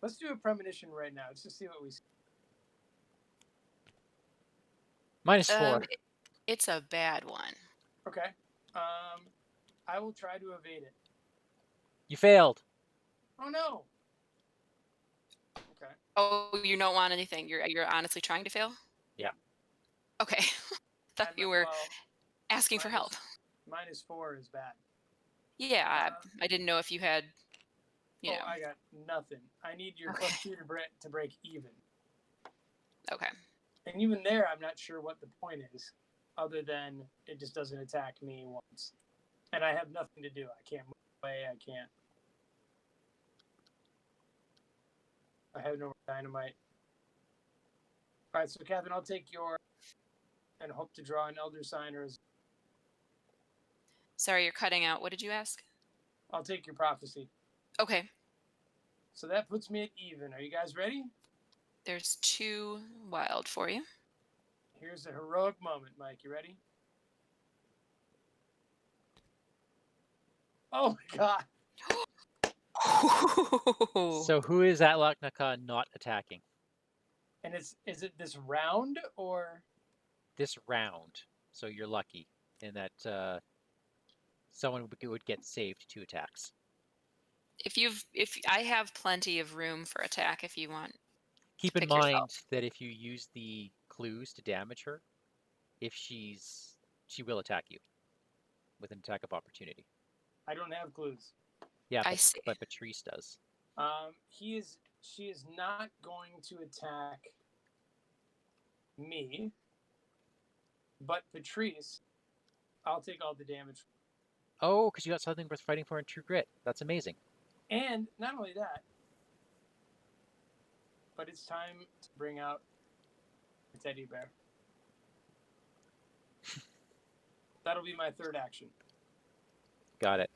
[SPEAKER 2] Let's do a premonition right now. Let's just see what we see.
[SPEAKER 1] -4.
[SPEAKER 3] It's a bad one.
[SPEAKER 2] Okay. I will try to evade it.
[SPEAKER 1] You failed.
[SPEAKER 2] Oh no. Okay.
[SPEAKER 3] Oh, you don't want anything. You're honestly trying to fail?
[SPEAKER 1] Yeah.
[SPEAKER 3] Okay. Thought you were asking for help.
[SPEAKER 2] -4 is bad.
[SPEAKER 3] Yeah, I didn't know if you had, you know.
[SPEAKER 2] I got nothing. I need your +2 to break even.
[SPEAKER 3] Okay.
[SPEAKER 2] And even there, I'm not sure what the point is, other than it just doesn't attack me once. And I have nothing to do. I can't move away. I can't. I have no dynamite. All right, so Catherine, I'll take your and hope to draw an elder sign or.
[SPEAKER 3] Sorry, you're cutting out. What did you ask?
[SPEAKER 2] I'll take your prophecy.
[SPEAKER 3] Okay.
[SPEAKER 2] So that puts me at even. Are you guys ready?
[SPEAKER 3] There's 2 wild for you.
[SPEAKER 2] Here's a heroic moment, Mike. You ready? Oh my god.
[SPEAKER 1] So who is Atlach-Nacha not attacking?
[SPEAKER 2] And is it this round or
[SPEAKER 1] this round? So you're lucky in that someone would get saved 2 attacks.
[SPEAKER 3] If I have plenty of room for attack if you want.
[SPEAKER 1] Keep in mind that if you use the clues to damage her, if she will attack you with an attack of opportunity.
[SPEAKER 2] I don't have clues.
[SPEAKER 1] Yeah,
[SPEAKER 3] I see.
[SPEAKER 1] But Patrice does.
[SPEAKER 2] She is not going to attack me, but Patrice, I'll take all the damage.
[SPEAKER 1] Oh, because you got something worth fighting for in True Grit. That's amazing.
[SPEAKER 2] And not only that, but it's time to bring out the teddy bear. That'll be my 3rd action.
[SPEAKER 1] Got it.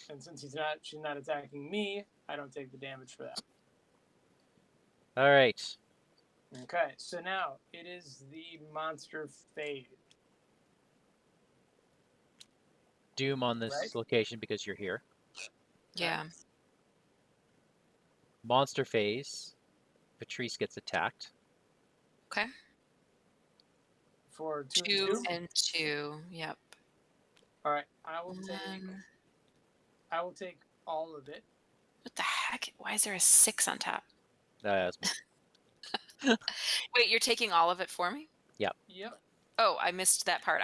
[SPEAKER 2] And since she's not attacking me, I don't take the damage for that.
[SPEAKER 1] All right.
[SPEAKER 2] Okay, so now it is the monster phase.
[SPEAKER 1] Doom on this location because you're here.
[SPEAKER 3] Yeah.
[SPEAKER 1] Monster phase. Patrice gets attacked.
[SPEAKER 3] Okay.
[SPEAKER 2] For
[SPEAKER 3] 2 and 2. Yep.
[SPEAKER 2] All right, I will take. I will take all of it.
[SPEAKER 3] What the heck? Why is there a 6 on top?
[SPEAKER 1] That's me.
[SPEAKER 3] Wait, you're taking all of it for me?
[SPEAKER 1] Yep.
[SPEAKER 2] Yep.
[SPEAKER 3] Oh, I missed that part.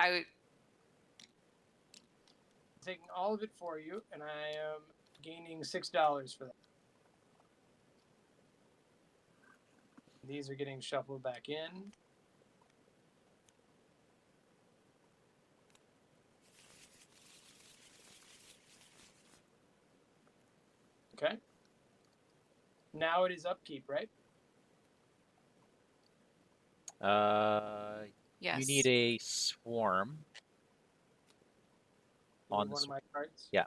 [SPEAKER 2] Taking all of it for you, and I am gaining $6 for that. These are getting shuffled back in. Okay. Now it is upkeep, right?
[SPEAKER 3] Yes.
[SPEAKER 1] You need a swarm
[SPEAKER 2] You
[SPEAKER 1] on
[SPEAKER 2] need one
[SPEAKER 1] the
[SPEAKER 2] of my cards.
[SPEAKER 1] yeah,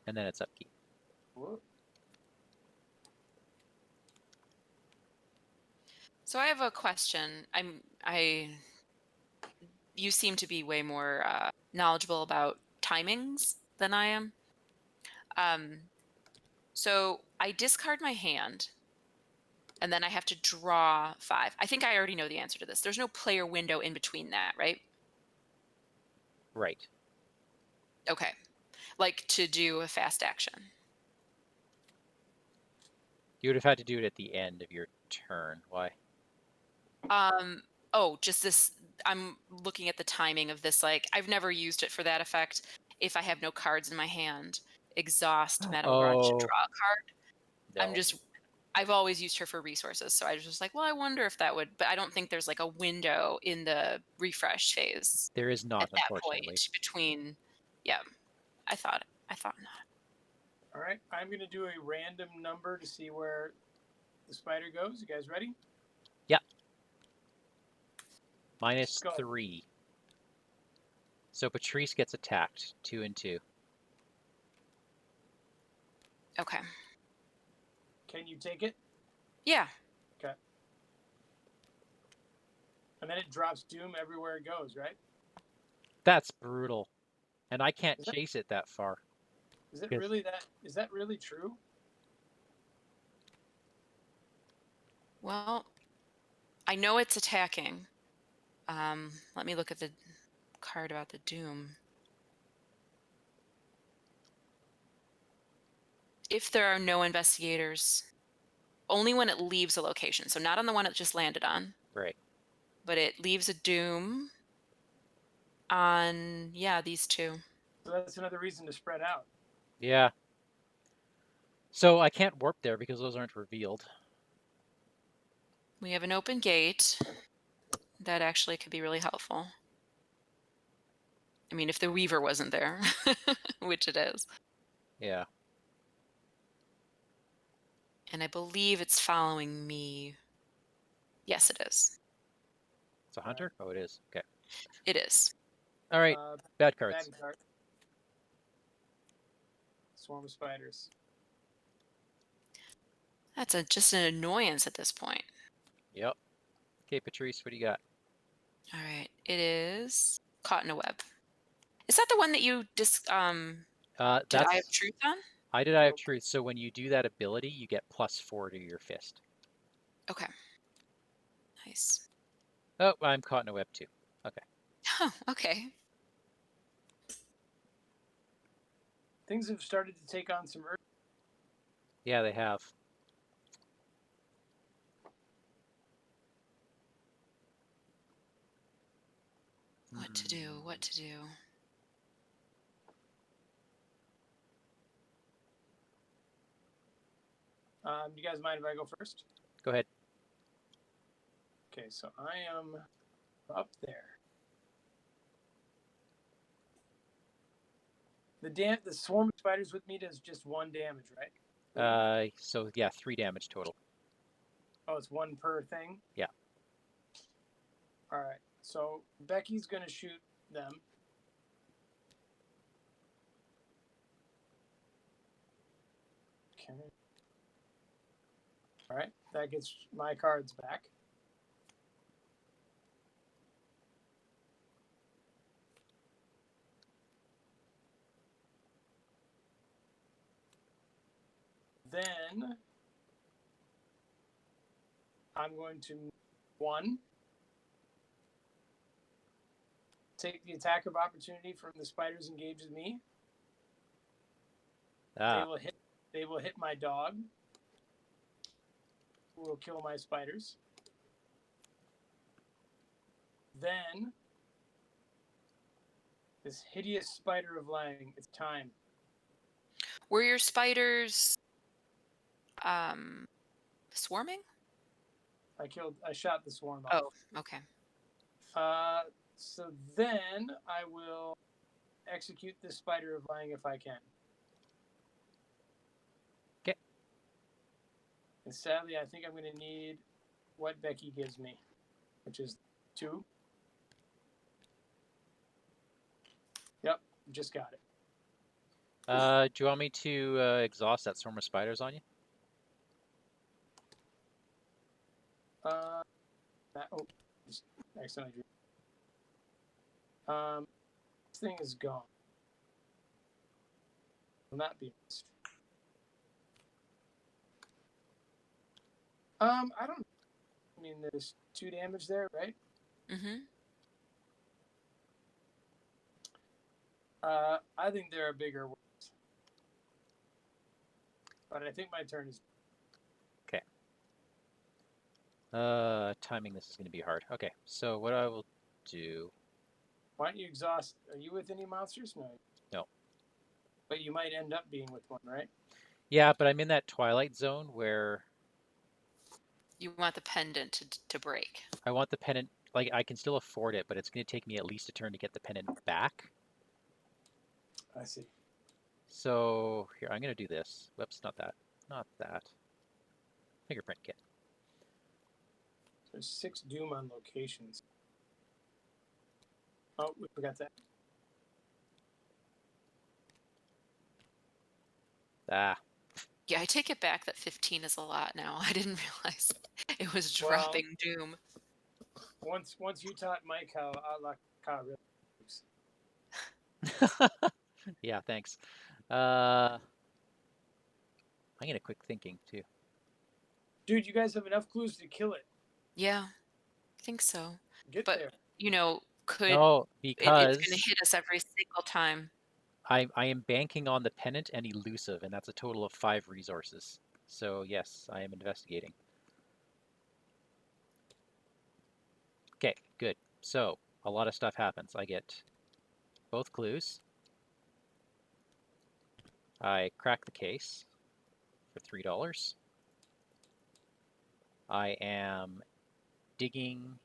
[SPEAKER 1] and then it's upkeep.
[SPEAKER 2] Whoop.
[SPEAKER 3] So I have a question. You seem to be way more knowledgeable about timings than I am. So I discard my hand, and then I have to draw 5. I think I already know the answer to this. There's no player window in between that, right?
[SPEAKER 1] Right.
[SPEAKER 3] Okay. Like to do a fast action.
[SPEAKER 1] You would have had to do it at the end of your turn. Why?
[SPEAKER 3] Oh, just this. I'm looking at the timing of this. Like, I've never used it for that effect. If I have no cards in my hand, exhaust, metal rush, and
[SPEAKER 1] Oh,
[SPEAKER 3] draw a card.
[SPEAKER 1] no.
[SPEAKER 3] I've always used her for resources. So I was just like, well, I wonder if that would, but I don't think there's like a window in the refresh phase
[SPEAKER 1] There is
[SPEAKER 3] at
[SPEAKER 1] not,
[SPEAKER 3] that
[SPEAKER 1] unfortunately.
[SPEAKER 3] point between, yeah, I thought not.
[SPEAKER 2] All right. I'm going to do a random number to see where the spider goes. You guys ready?
[SPEAKER 1] Yeah. Minus
[SPEAKER 2] Go.
[SPEAKER 1] 3. So Patrice gets attacked. 2 and 2.
[SPEAKER 3] Okay.
[SPEAKER 2] Can you take it?
[SPEAKER 3] Yeah.
[SPEAKER 2] Okay. And then it drops doom everywhere it goes, right?
[SPEAKER 1] That's brutal. And I can't chase it that far.
[SPEAKER 2] Is it
[SPEAKER 1] Yes.
[SPEAKER 2] really that? Is that really true?
[SPEAKER 3] Well, I know it's attacking. Let me look at the card about the doom. If there are no investigators, only when it leaves a location. So not on the one it just landed on,
[SPEAKER 1] Right.
[SPEAKER 3] but it leaves a doom on, yeah, these 2.
[SPEAKER 2] So that's another reason to spread out.
[SPEAKER 1] Yeah. So I can't warp there because those aren't revealed.
[SPEAKER 3] We have an open gate. That actually could be really helpful. I mean, if the Weaver wasn't there, which it is.
[SPEAKER 1] Yeah.
[SPEAKER 3] And I believe it's following me. Yes, it is.
[SPEAKER 1] It's a hunter? Oh, it is. Okay.
[SPEAKER 3] It is.
[SPEAKER 1] All right. Bad cards.
[SPEAKER 2] Bad card. Swarm of spiders.
[SPEAKER 3] That's just an annoyance at this point.
[SPEAKER 1] Yep. Okay, Patrice, what do you got?
[SPEAKER 3] All right. It is caught in a web. Is that the one that you did I have truth on?
[SPEAKER 1] I did I have truth. So when you do that ability, you get +4 to your fist.
[SPEAKER 3] Okay. Nice.
[SPEAKER 1] Oh, I'm caught in a web too. Okay.
[SPEAKER 3] Oh, okay.
[SPEAKER 2] Things have started to take on some urgency.
[SPEAKER 1] Yeah, they have.
[SPEAKER 3] What to do? What to do?
[SPEAKER 2] Do you guys mind if I go first?
[SPEAKER 1] Go ahead.
[SPEAKER 2] Okay, so I am up there. The swarm of spiders with me does just 1 damage, right?
[SPEAKER 1] So yeah, 3 damage total.
[SPEAKER 2] Oh, it's 1 per thing?
[SPEAKER 1] Yeah.
[SPEAKER 2] All right. So Becky's going to shoot them. Okay. All right. That gets my cards back. Then I'm going to 1. Take the attack of opportunity from the spiders engaged with me.
[SPEAKER 1] Ah.
[SPEAKER 2] They will hit my dog, who will kill my spiders. Then this hideous spider of lying. It's time.
[SPEAKER 3] Were your spiders swarming?
[SPEAKER 2] I shot the swarm off.
[SPEAKER 3] Oh, okay.
[SPEAKER 2] So then I will execute this spider of lying if I can.
[SPEAKER 1] Okay.
[SPEAKER 2] And sadly, I think I'm going to need what Becky gives me, which is 2. Yep, just got it.
[SPEAKER 1] Do you want me to exhaust that swarm of spiders on you?
[SPEAKER 2] Just accidentally. This thing is gone. Will not be missed. I don't. I mean, there's 2 damage there, right?
[SPEAKER 3] Mm-hmm.
[SPEAKER 2] I think there are bigger ones, but I think my turn is.
[SPEAKER 1] Okay. Timing this is going to be hard. Okay, so what I will do.
[SPEAKER 2] Why don't you exhaust? Are you with any monsters? No.
[SPEAKER 1] No.
[SPEAKER 2] But you might end up being with one, right?
[SPEAKER 1] Yeah, but I'm in that twilight zone where
[SPEAKER 3] You want the pendant to break.
[SPEAKER 1] I want the pennant. Like, I can still afford it, but it's going to take me at least a turn to get the pennant back.
[SPEAKER 2] I see.
[SPEAKER 1] So here, I'm going to do this. Whoops, not that. Not that. Fingerprint kit.
[SPEAKER 2] There's 6 doom on locations. Oh, we forgot that.
[SPEAKER 1] Ah.
[SPEAKER 2] Yeah,
[SPEAKER 3] I take it back that 15 is a lot now. I didn't realize it was dropping doom.
[SPEAKER 2] Once you taught Mike how Atlach-Nacha really works.
[SPEAKER 1] Yeah, thanks. I'm gonna quick thinking too.
[SPEAKER 2] Dude, you guys have enough clues to kill it.
[SPEAKER 3] Yeah, I think so.
[SPEAKER 2] Get
[SPEAKER 3] But
[SPEAKER 2] there.
[SPEAKER 3] could
[SPEAKER 1] No,
[SPEAKER 3] it's
[SPEAKER 1] because
[SPEAKER 3] going to hit us every single time.
[SPEAKER 1] I am banking on the pennant and elusive, and that's a total of 5 resources. So yes, I am investigating. Okay, good. So a lot of stuff happens. I get both clues. I crack the case for $3. I am digging.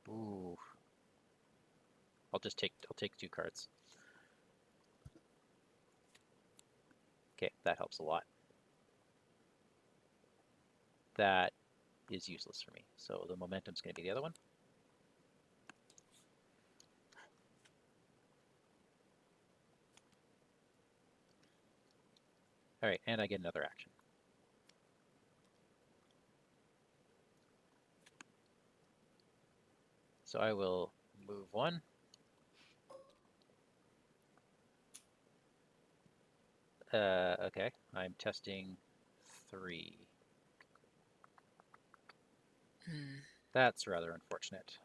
[SPEAKER 1] Ooh. I'll take 2 cards. Okay, that helps a lot. That is useless for me. So the momentum's going to be the other one. All right, and I get another action. So I will move 1. Okay, I'm testing 3. That's rather unfortunate.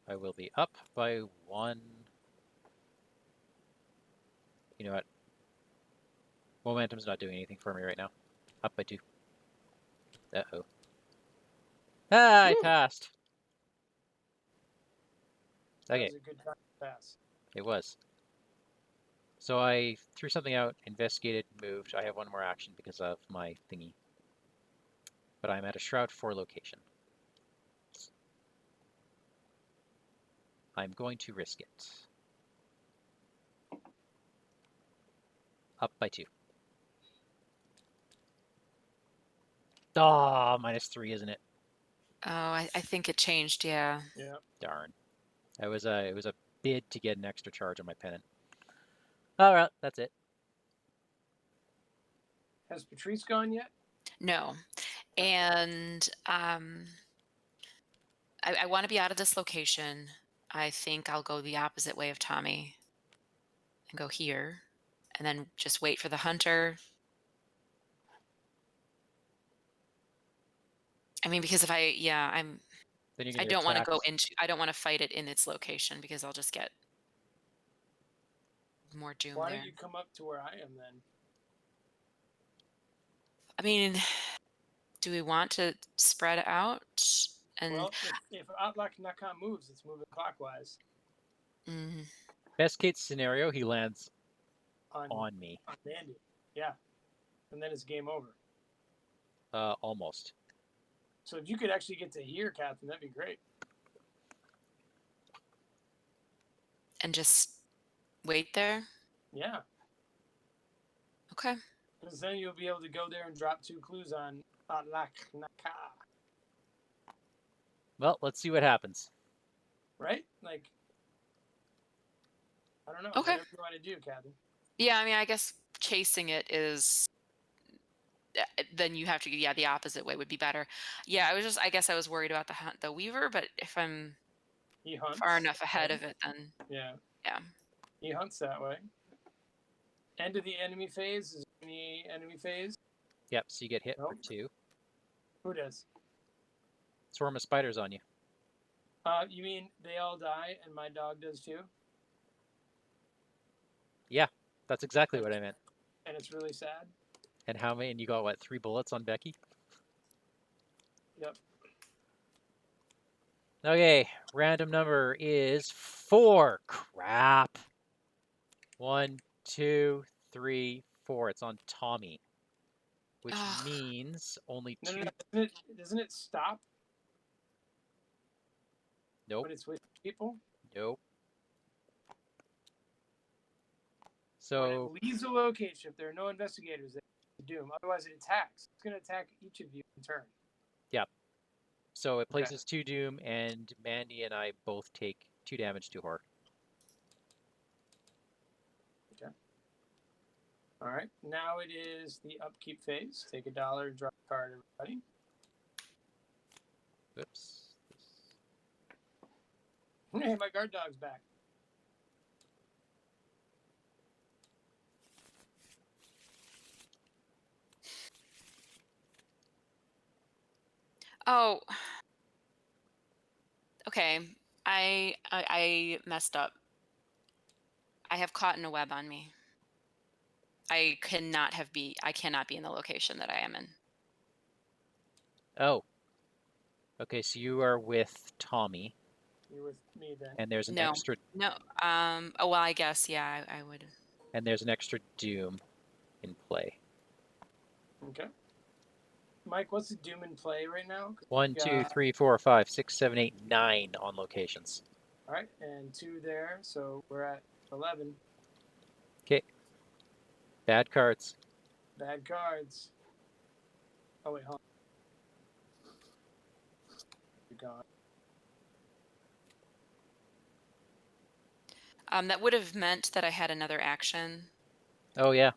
[SPEAKER 1] I will be up by 1. You know what? Momentum's not doing anything for me right now. Up by 2. Uh-oh. Ah, I passed. Okay.
[SPEAKER 2] That was a good time to pass.
[SPEAKER 1] It was. So I threw something out, investigated, moved. I have 1 more action because of my thingy. But I'm at a Shroud 4 location. I'm going to risk it. Up by 2. Ah, -3, isn't it?
[SPEAKER 3] Oh, I think it changed. Yeah.
[SPEAKER 2] Yeah.
[SPEAKER 1] Darn. It was a bid to get an extra charge on my pennant. All right, that's it.
[SPEAKER 2] Has Patrice gone yet?
[SPEAKER 3] No. And I want to be out of this location. I think I'll go the opposite way of Tommy and go here and then just wait for the hunter I mean, because if I, yeah,
[SPEAKER 1] Then you're
[SPEAKER 3] I
[SPEAKER 1] going to
[SPEAKER 3] don't want to
[SPEAKER 1] attack.
[SPEAKER 3] go into, I don't want to fight it in its location because I'll just get more doom
[SPEAKER 2] Why
[SPEAKER 3] there.
[SPEAKER 2] don't you come up to where I am then?
[SPEAKER 3] I mean, do we want to spread out? And
[SPEAKER 2] Well, if Atlach-Nacha moves, it's moving clockwise
[SPEAKER 3] mm,
[SPEAKER 1] Best case scenario, he lands
[SPEAKER 2] on
[SPEAKER 1] on me.
[SPEAKER 2] Mandy. Yeah. And then it's game over.
[SPEAKER 1] Almost.
[SPEAKER 2] So if you could actually get to here, Captain, that'd be great.
[SPEAKER 3] and just wait there.
[SPEAKER 2] Yeah.
[SPEAKER 3] Okay.
[SPEAKER 2] Because then you'll be able to go there and drop 2 clues on Atlach-Nacha.
[SPEAKER 1] Well, let's see what happens.
[SPEAKER 2] Right? Like, I don't know.
[SPEAKER 3] Okay.
[SPEAKER 2] Whatever you want to do, Captain.
[SPEAKER 3] Yeah, I mean, I guess chasing it is then you have to, yeah, the opposite way would be better. Yeah, I guess I was worried about the weaver, but if I'm
[SPEAKER 2] He hunts.
[SPEAKER 3] far enough ahead
[SPEAKER 2] right?
[SPEAKER 3] of it, then
[SPEAKER 2] Yeah.
[SPEAKER 3] yeah.
[SPEAKER 2] He hunts that way. End of the enemy phase. Is there any enemy phase?
[SPEAKER 1] Yep, so you get hit
[SPEAKER 2] Nope.
[SPEAKER 1] for 2.
[SPEAKER 2] Who does?
[SPEAKER 1] Swarm of spiders on you.
[SPEAKER 2] You mean they all die and my dog does too?
[SPEAKER 1] Yeah, that's exactly what I meant.
[SPEAKER 2] And it's really sad?
[SPEAKER 1] And how many? And you got, what, 3 bullets on Becky?
[SPEAKER 2] Yep.
[SPEAKER 1] Okay, random number is 4. Crap. 1, 2, 3, 4. It's on Tommy. Which means only 2.
[SPEAKER 2] No. Doesn't it stop
[SPEAKER 1] Nope.
[SPEAKER 2] when it's with people?
[SPEAKER 1] Nope.
[SPEAKER 2] When
[SPEAKER 1] So
[SPEAKER 2] it leaves a location, if there are no investigators, they doom. Otherwise, it attacks. It's going to attack each of you in turn.
[SPEAKER 1] yep. So it places 2 doom, and Mandy and I both take 2 damage to horror.
[SPEAKER 2] Okay. All right. Now it is the upkeep phase. Take $1, drop a card, everybody.
[SPEAKER 1] Oops.
[SPEAKER 2] Hey, my guard dog's back.
[SPEAKER 3] Oh. Okay. I messed up. I have caught in a web on me. I cannot be in the location that I am in.
[SPEAKER 1] Oh. Okay, so you are with Tommy.
[SPEAKER 2] You're with me then.
[SPEAKER 1] And there's an
[SPEAKER 3] No.
[SPEAKER 1] extra.
[SPEAKER 3] No. Oh well, I guess yeah. I would.
[SPEAKER 1] And there's an extra doom in play.
[SPEAKER 2] Okay. Mike, what's the doom in play right now?
[SPEAKER 1] 1, 2, 3, 4, 5, 6, 7, 8, 9 on locations.
[SPEAKER 2] All right, and 2 there, so we're at 11.
[SPEAKER 1] Okay. Bad cards.
[SPEAKER 2] Bad cards. Oh wait, hold on. You're gone.
[SPEAKER 3] That would have meant that I had another action.
[SPEAKER 1] Oh yeah.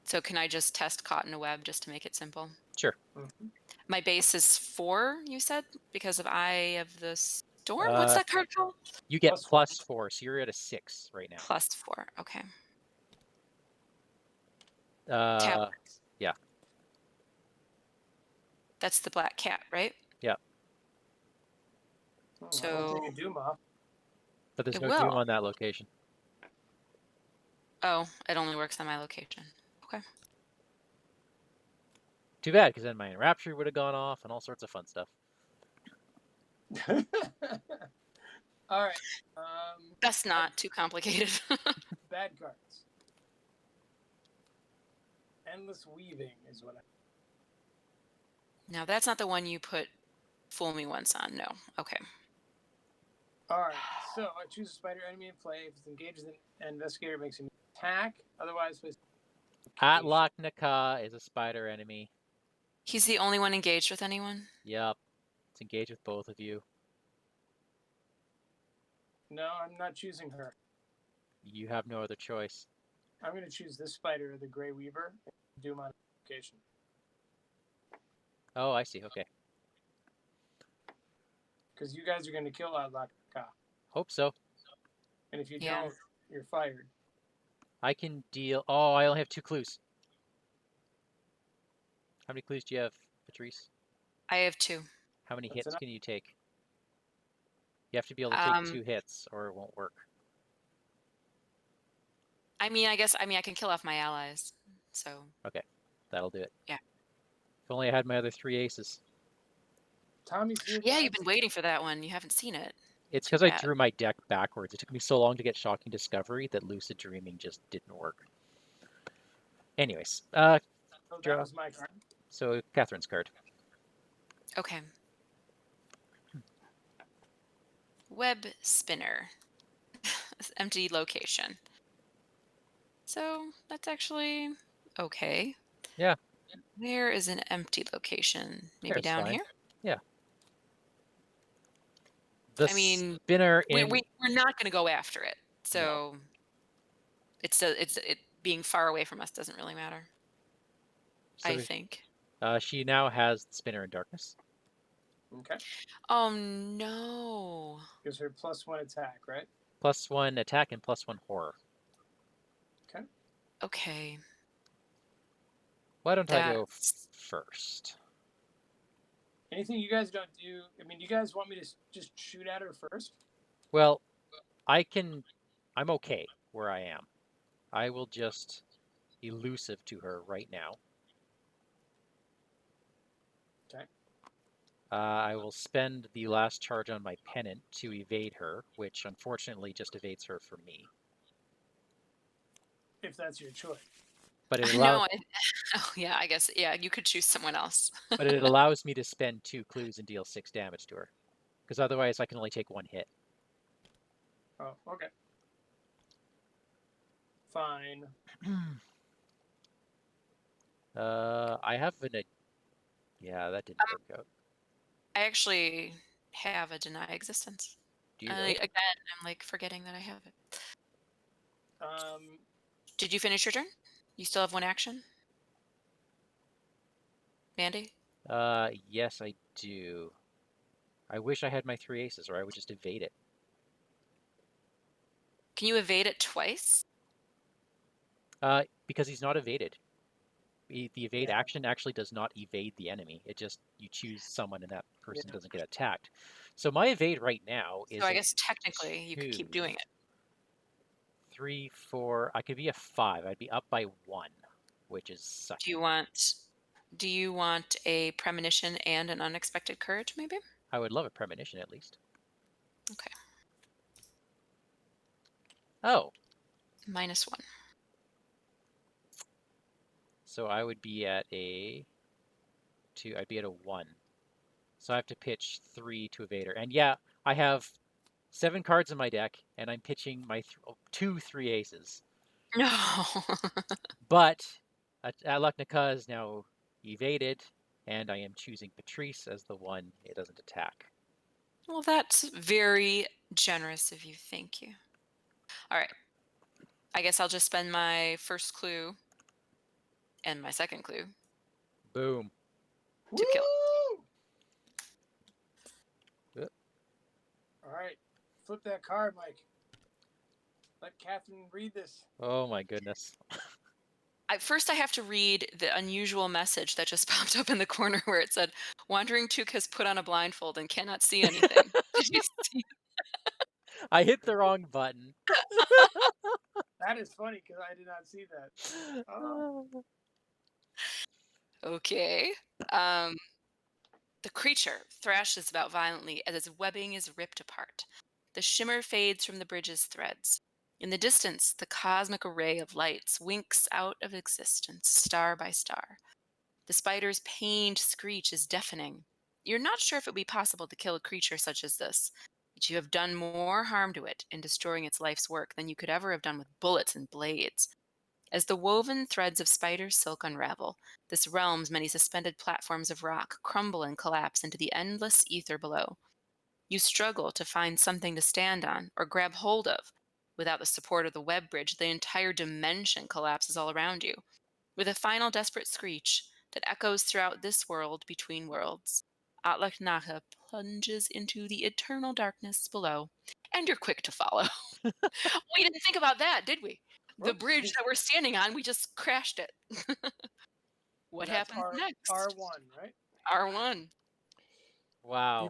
[SPEAKER 3] So can I just test caught in a web just to make it simple?
[SPEAKER 1] Sure.
[SPEAKER 2] Mm-hmm.
[SPEAKER 3] My base is 4, you said, because of Eye of the Storm. What's that card called?
[SPEAKER 1] You get plus 4, so you're at a 6 right now.
[SPEAKER 3] Plus 4. Okay.
[SPEAKER 1] Yeah.
[SPEAKER 3] That's the black cat, right?
[SPEAKER 1] Yeah.
[SPEAKER 2] So I'll take a doom off.
[SPEAKER 1] But there's
[SPEAKER 3] It
[SPEAKER 1] no
[SPEAKER 3] will.
[SPEAKER 1] doom on that location.
[SPEAKER 3] Oh, it only works on my location. Okay.
[SPEAKER 1] Too bad, because then my enrapture would have gone off and all sorts of fun stuff.
[SPEAKER 2] All right.
[SPEAKER 3] That's not too complicated.
[SPEAKER 2] Bad cards. Endless weaving is what I.
[SPEAKER 3] Now that's not the one you put fool me once on. No. Okay.
[SPEAKER 2] All right. So I choose a spider enemy in play. If it's engaged, the investigator makes an attack. Otherwise, plays.
[SPEAKER 1] Atlach-Nacha is a spider enemy.
[SPEAKER 3] He's the only one engaged with anyone?
[SPEAKER 1] Yep. It's engaged with both of you.
[SPEAKER 2] No, I'm not choosing her.
[SPEAKER 1] You have no other choice.
[SPEAKER 2] I'm going to choose this spider, the Grey Weaver, and doom on location.
[SPEAKER 1] Oh, I see. Okay.
[SPEAKER 2] Because you guys are going to kill Atlach-Nacha.
[SPEAKER 1] Hope so.
[SPEAKER 2] And if you don't, you're fired.
[SPEAKER 1] I can deal. Oh, I only have 2 clues. How many clues do you have, Patrice?
[SPEAKER 3] I have 2.
[SPEAKER 1] How many
[SPEAKER 2] That's
[SPEAKER 1] hits
[SPEAKER 2] enough.
[SPEAKER 1] can you take? You have to be able to take 2 hits, or it won't work.
[SPEAKER 3] I mean, I can kill off my allies. So.
[SPEAKER 1] Okay, that'll do it.
[SPEAKER 3] Yeah.
[SPEAKER 1] If only I had my other 3 aces.
[SPEAKER 2] Tommy's here.
[SPEAKER 3] Yeah,
[SPEAKER 2] guys.
[SPEAKER 3] you've been waiting for that one. You haven't seen it.
[SPEAKER 1] It's
[SPEAKER 3] Too
[SPEAKER 1] because I
[SPEAKER 3] bad.
[SPEAKER 1] drew my deck backwards. It took me so long to get Shocking Discovery that Lucid Dreaming just didn't work. Anyways,
[SPEAKER 2] So that
[SPEAKER 1] draw.
[SPEAKER 2] was my card.
[SPEAKER 1] So Catherine's card.
[SPEAKER 3] Okay. Web spinner. Empty location. So that's actually okay.
[SPEAKER 1] Yeah.
[SPEAKER 3] Where is an empty location? Maybe
[SPEAKER 1] There's
[SPEAKER 3] down
[SPEAKER 1] fine.
[SPEAKER 3] here?
[SPEAKER 1] Yeah. The
[SPEAKER 3] I mean,
[SPEAKER 1] spinner in.
[SPEAKER 3] we're not going to go after it. So it being far away from us doesn't really matter.
[SPEAKER 1] So
[SPEAKER 3] I think.
[SPEAKER 1] she now has the spinner in darkness.
[SPEAKER 2] Okay.
[SPEAKER 3] Oh no.
[SPEAKER 2] Gives her +1 attack, right?
[SPEAKER 1] +1 attack and +1 horror.
[SPEAKER 2] Okay.
[SPEAKER 3] Okay.
[SPEAKER 1] Why don't I go first?
[SPEAKER 2] Anything you guys don't do? I mean, you guys want me to just shoot at her first?
[SPEAKER 1] Well, I'm okay where I am. I will just elusive to her right now.
[SPEAKER 2] Okay.
[SPEAKER 1] I will spend the last charge on my pennant to evade her, which unfortunately just evades her for me.
[SPEAKER 2] If that's your choice.
[SPEAKER 1] But it allows.
[SPEAKER 3] Oh yeah, I guess you could choose someone else.
[SPEAKER 1] But it allows me to spend 2 clues and deal 6 damage to her, because otherwise I can only take 1 hit.
[SPEAKER 2] Oh, okay. Fine.
[SPEAKER 1] I have yeah, that didn't work out.
[SPEAKER 3] I actually have a deny existence.
[SPEAKER 1] Do you really?
[SPEAKER 3] Again, I'm like forgetting that I have it. Did you finish your turn? You still have 1 action? Mandy?
[SPEAKER 1] Yes, I do. I wish I had my 3 aces, or I would just evade it.
[SPEAKER 3] Can you evade it twice?
[SPEAKER 1] Because he's not evaded. The evade action actually does not evade the enemy. It just, you choose someone and that person doesn't get attacked. So my evade right now is.
[SPEAKER 3] So I guess technically you could keep doing it.
[SPEAKER 1] 3, 4. I could be a 5. I'd be up by 1, which is sucky.
[SPEAKER 3] Do you want a premonition and an unexpected courage, maybe?
[SPEAKER 1] I would love a premonition at least.
[SPEAKER 3] Okay.
[SPEAKER 1] Oh.
[SPEAKER 3] -1.
[SPEAKER 1] So I would be at a 2. I'd be at a 1. So I have to pitch 3 to evade her. And yeah, I have 7 cards in my deck, and I'm pitching my 2 3 aces.
[SPEAKER 3] No.
[SPEAKER 1] But Atlach-Nacha is now evaded, and I am choosing Patrice as the one it doesn't attack.
[SPEAKER 3] Well, that's very generous of you. Thank you. All right. I guess I'll just spend my first clue and my second clue.
[SPEAKER 1] Boom.
[SPEAKER 3] To kill.
[SPEAKER 1] Yep.
[SPEAKER 2] All right. Flip that card, Mike. Let Catherine read this.
[SPEAKER 1] Oh my goodness.
[SPEAKER 3] First, I have to read the unusual message that just popped up in the corner where it said, WanderingTook has put on a blindfold and cannot see anything. Did you see?
[SPEAKER 1] I hit the wrong button.
[SPEAKER 2] That is funny because I did not see that.
[SPEAKER 3] Okay. The creature thrashes about violently as its webbing is ripped apart. The shimmer fades from the bridge's threads. In the distance, the cosmic array of lights winks out of existence, star by star. The spider's pained screech is deafening. You're not sure if it would be possible to kill a creature such as this, but you have done more harm to it in destroying its life's work than you could ever have done with bullets and blades. As the woven threads of spider silk unravel, this realm's many suspended platforms of rock crumble and collapse into the endless ether below. You struggle to find something to stand on or grab hold of. Without the support of the web bridge, the entire dimension collapses all around you. With a final desperate screech that echoes throughout this world between worlds, Atlach-Nacha plunges into the eternal darkness below, and you're quick to follow. We didn't think about that, did we? The bridge that we're standing on, we just crashed it. What happens next?
[SPEAKER 2] R1, right?
[SPEAKER 3] R1.
[SPEAKER 1] Wow.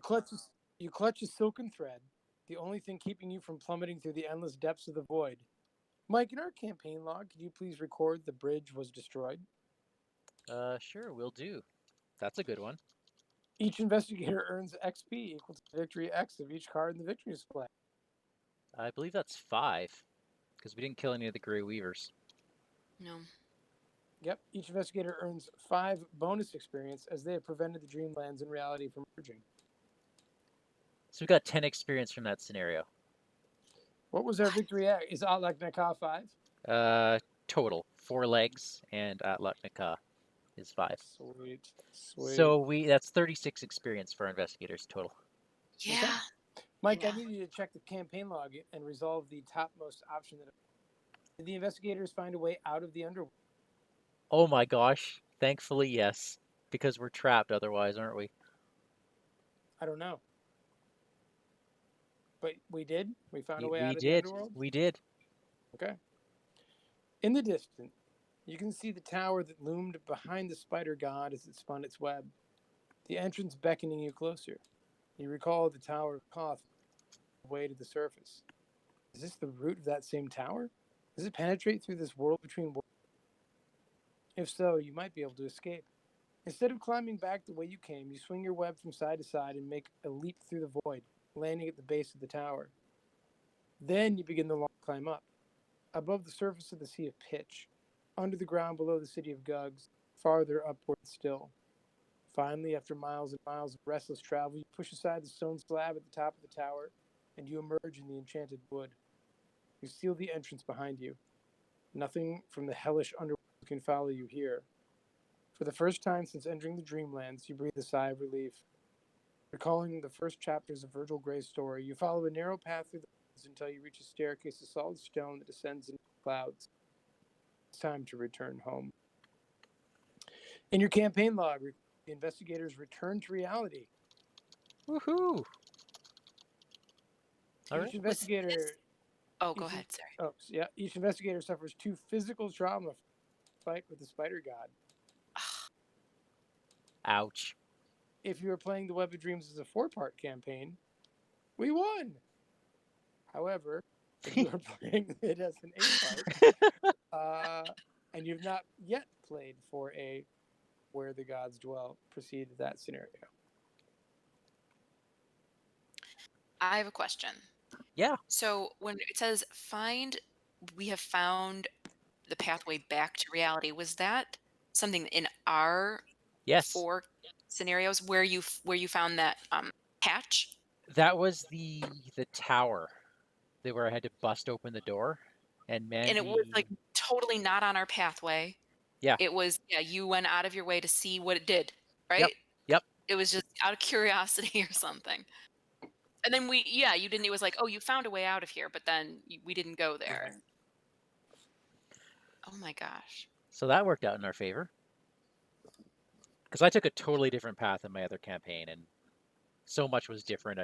[SPEAKER 2] You clutch a silken thread, the only thing keeping you from plummeting through the endless depths of the void. Mike, in our campaign log, could you please record the bridge was destroyed?
[SPEAKER 1] Sure, will do. That's a good one.
[SPEAKER 2] Each investigator earns XP equal to the victory X of each card in the victory display.
[SPEAKER 1] I believe that's 5, because we didn't kill any of the Grey Weavers.
[SPEAKER 3] No.
[SPEAKER 2] Yep, each investigator earns 5 bonus experience as they have prevented the Dreamlands in reality from merging.
[SPEAKER 1] So we got 10 experience from that scenario.
[SPEAKER 2] What was our victory X? Is Atlach-Nacha 5?
[SPEAKER 1] Total 4 legs, and Atlach-Nacha is 5.
[SPEAKER 2] Sweet.
[SPEAKER 1] So that's 36 experience for our investigators total.
[SPEAKER 3] Yeah.
[SPEAKER 2] Okay. Mike,
[SPEAKER 3] Yeah.
[SPEAKER 2] I need you to check the campaign log and resolve the topmost option. Did the investigators find a way out of the underworld?
[SPEAKER 1] Oh my gosh. Thankfully, yes. Because we're trapped otherwise, aren't we?
[SPEAKER 2] I don't know. But we did? We found a way
[SPEAKER 1] We
[SPEAKER 2] out of the
[SPEAKER 1] did.
[SPEAKER 2] underworld?
[SPEAKER 1] We did.
[SPEAKER 2] Okay. In the distance, you can see the tower that loomed behind the spider god as it spun its web, the entrance beckoning you closer. You recall the tower of Koth way to the surface. Is this the root of that same tower? Does it penetrate through this world between worlds? If so, you might be able to escape. Instead of climbing back the way you came, you swing your web from side to side and make a leap through the void, landing at the base of the tower. Then you begin the long climb up, above the surface of the Sea of Pitch, under the ground below the city of Gugs, farther upward still. Finally, after miles and miles of restless travel, you push aside the stone slab at the top of the tower, and you emerge in the enchanted wood. You seal the entrance behind you. Nothing from the hellish underworld can follow you here. For the first time since entering the Dreamlands, you breathe a sigh of relief. Recalling the first chapters of Virgil Gray's story, you follow a narrow path through the woods until you reach a staircase of solid stone that descends into the clouds. It's time to return home. In your campaign log, the investigators return to reality.
[SPEAKER 1] Woohoo! All right.
[SPEAKER 2] Each investigator.
[SPEAKER 3] Oh, go ahead. Sorry.
[SPEAKER 2] Oh, yeah. Each investigator suffers 2 physical trauma from the fight with the spider god.
[SPEAKER 1] Ouch.
[SPEAKER 2] If you were playing the Web of Dreams as a 4-part campaign, we won. However, if you are playing it as an 8-part, and you've not yet played for a Where the Gods Dwell, proceed to that scenario.
[SPEAKER 3] I have a question.
[SPEAKER 1] Yeah.
[SPEAKER 3] So when it says we have found the pathway back to reality, was that something in our
[SPEAKER 1] Yes.
[SPEAKER 3] 4 scenarios where you found that hatch?
[SPEAKER 1] That was the tower where I had to bust open the door, and Mandy.
[SPEAKER 3] And it was like totally not on our pathway.
[SPEAKER 1] Yeah.
[SPEAKER 3] It was, you went out of your way to see what it did, right?
[SPEAKER 1] Yep. Yep.
[SPEAKER 3] It was just out of curiosity or something. And then you didn't, it was like, oh, you found a way out of here, but then we didn't go there. Oh my gosh.
[SPEAKER 1] So that worked out in our favor. Because I took a totally different path in my other campaign, and so much was different.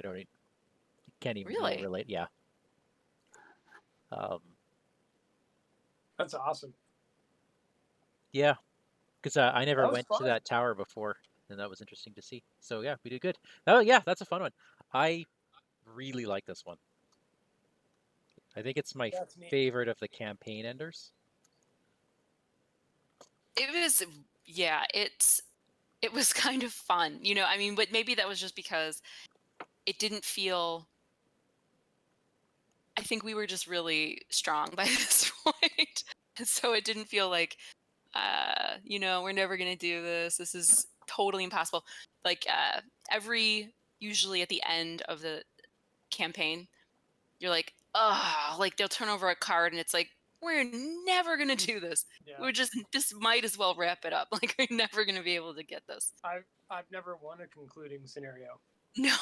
[SPEAKER 1] Can't even
[SPEAKER 3] Really?
[SPEAKER 1] relate. Yeah.
[SPEAKER 2] That's awesome.
[SPEAKER 1] Yeah, because I never went
[SPEAKER 2] fun.
[SPEAKER 1] to that tower before, and that was interesting to see. So yeah, we did good. Oh yeah, that's a fun one. I really like this one. I think it's my favorite of the campaign enders.
[SPEAKER 3] It was, yeah, it was kind of fun, I mean, but maybe that was just because it didn't feel, I think we were just really strong by this point. And so it didn't feel like, we're never going to do this. This is totally impossible. Like usually at the end of the campaign, you're like, oh, like they'll turn over a card and it's like, we're never going to do this.
[SPEAKER 2] Yeah.
[SPEAKER 3] We're just might as well wrap it up. Like we're never going to be able to get this.
[SPEAKER 2] I've never won a concluding scenario.
[SPEAKER 3] No,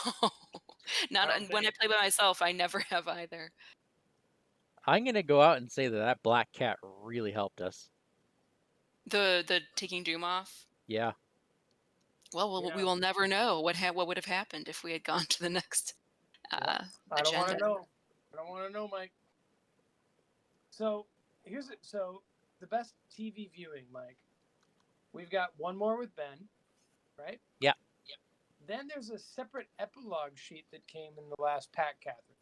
[SPEAKER 3] not when I play by myself. I never have either.
[SPEAKER 1] I'm gonna go out and say that black cat really helped us.
[SPEAKER 3] The taking Doom off.
[SPEAKER 1] Yeah.
[SPEAKER 3] Well, we will never know what would have happened if we had gone to the next
[SPEAKER 2] I don't want to know. I don't want to know, Mike. So so the best TV viewing, Mike. We've got one more with Ben, right?
[SPEAKER 1] Yeah.
[SPEAKER 2] Then there's a separate epilogue sheet that came in the last pack, Catherine.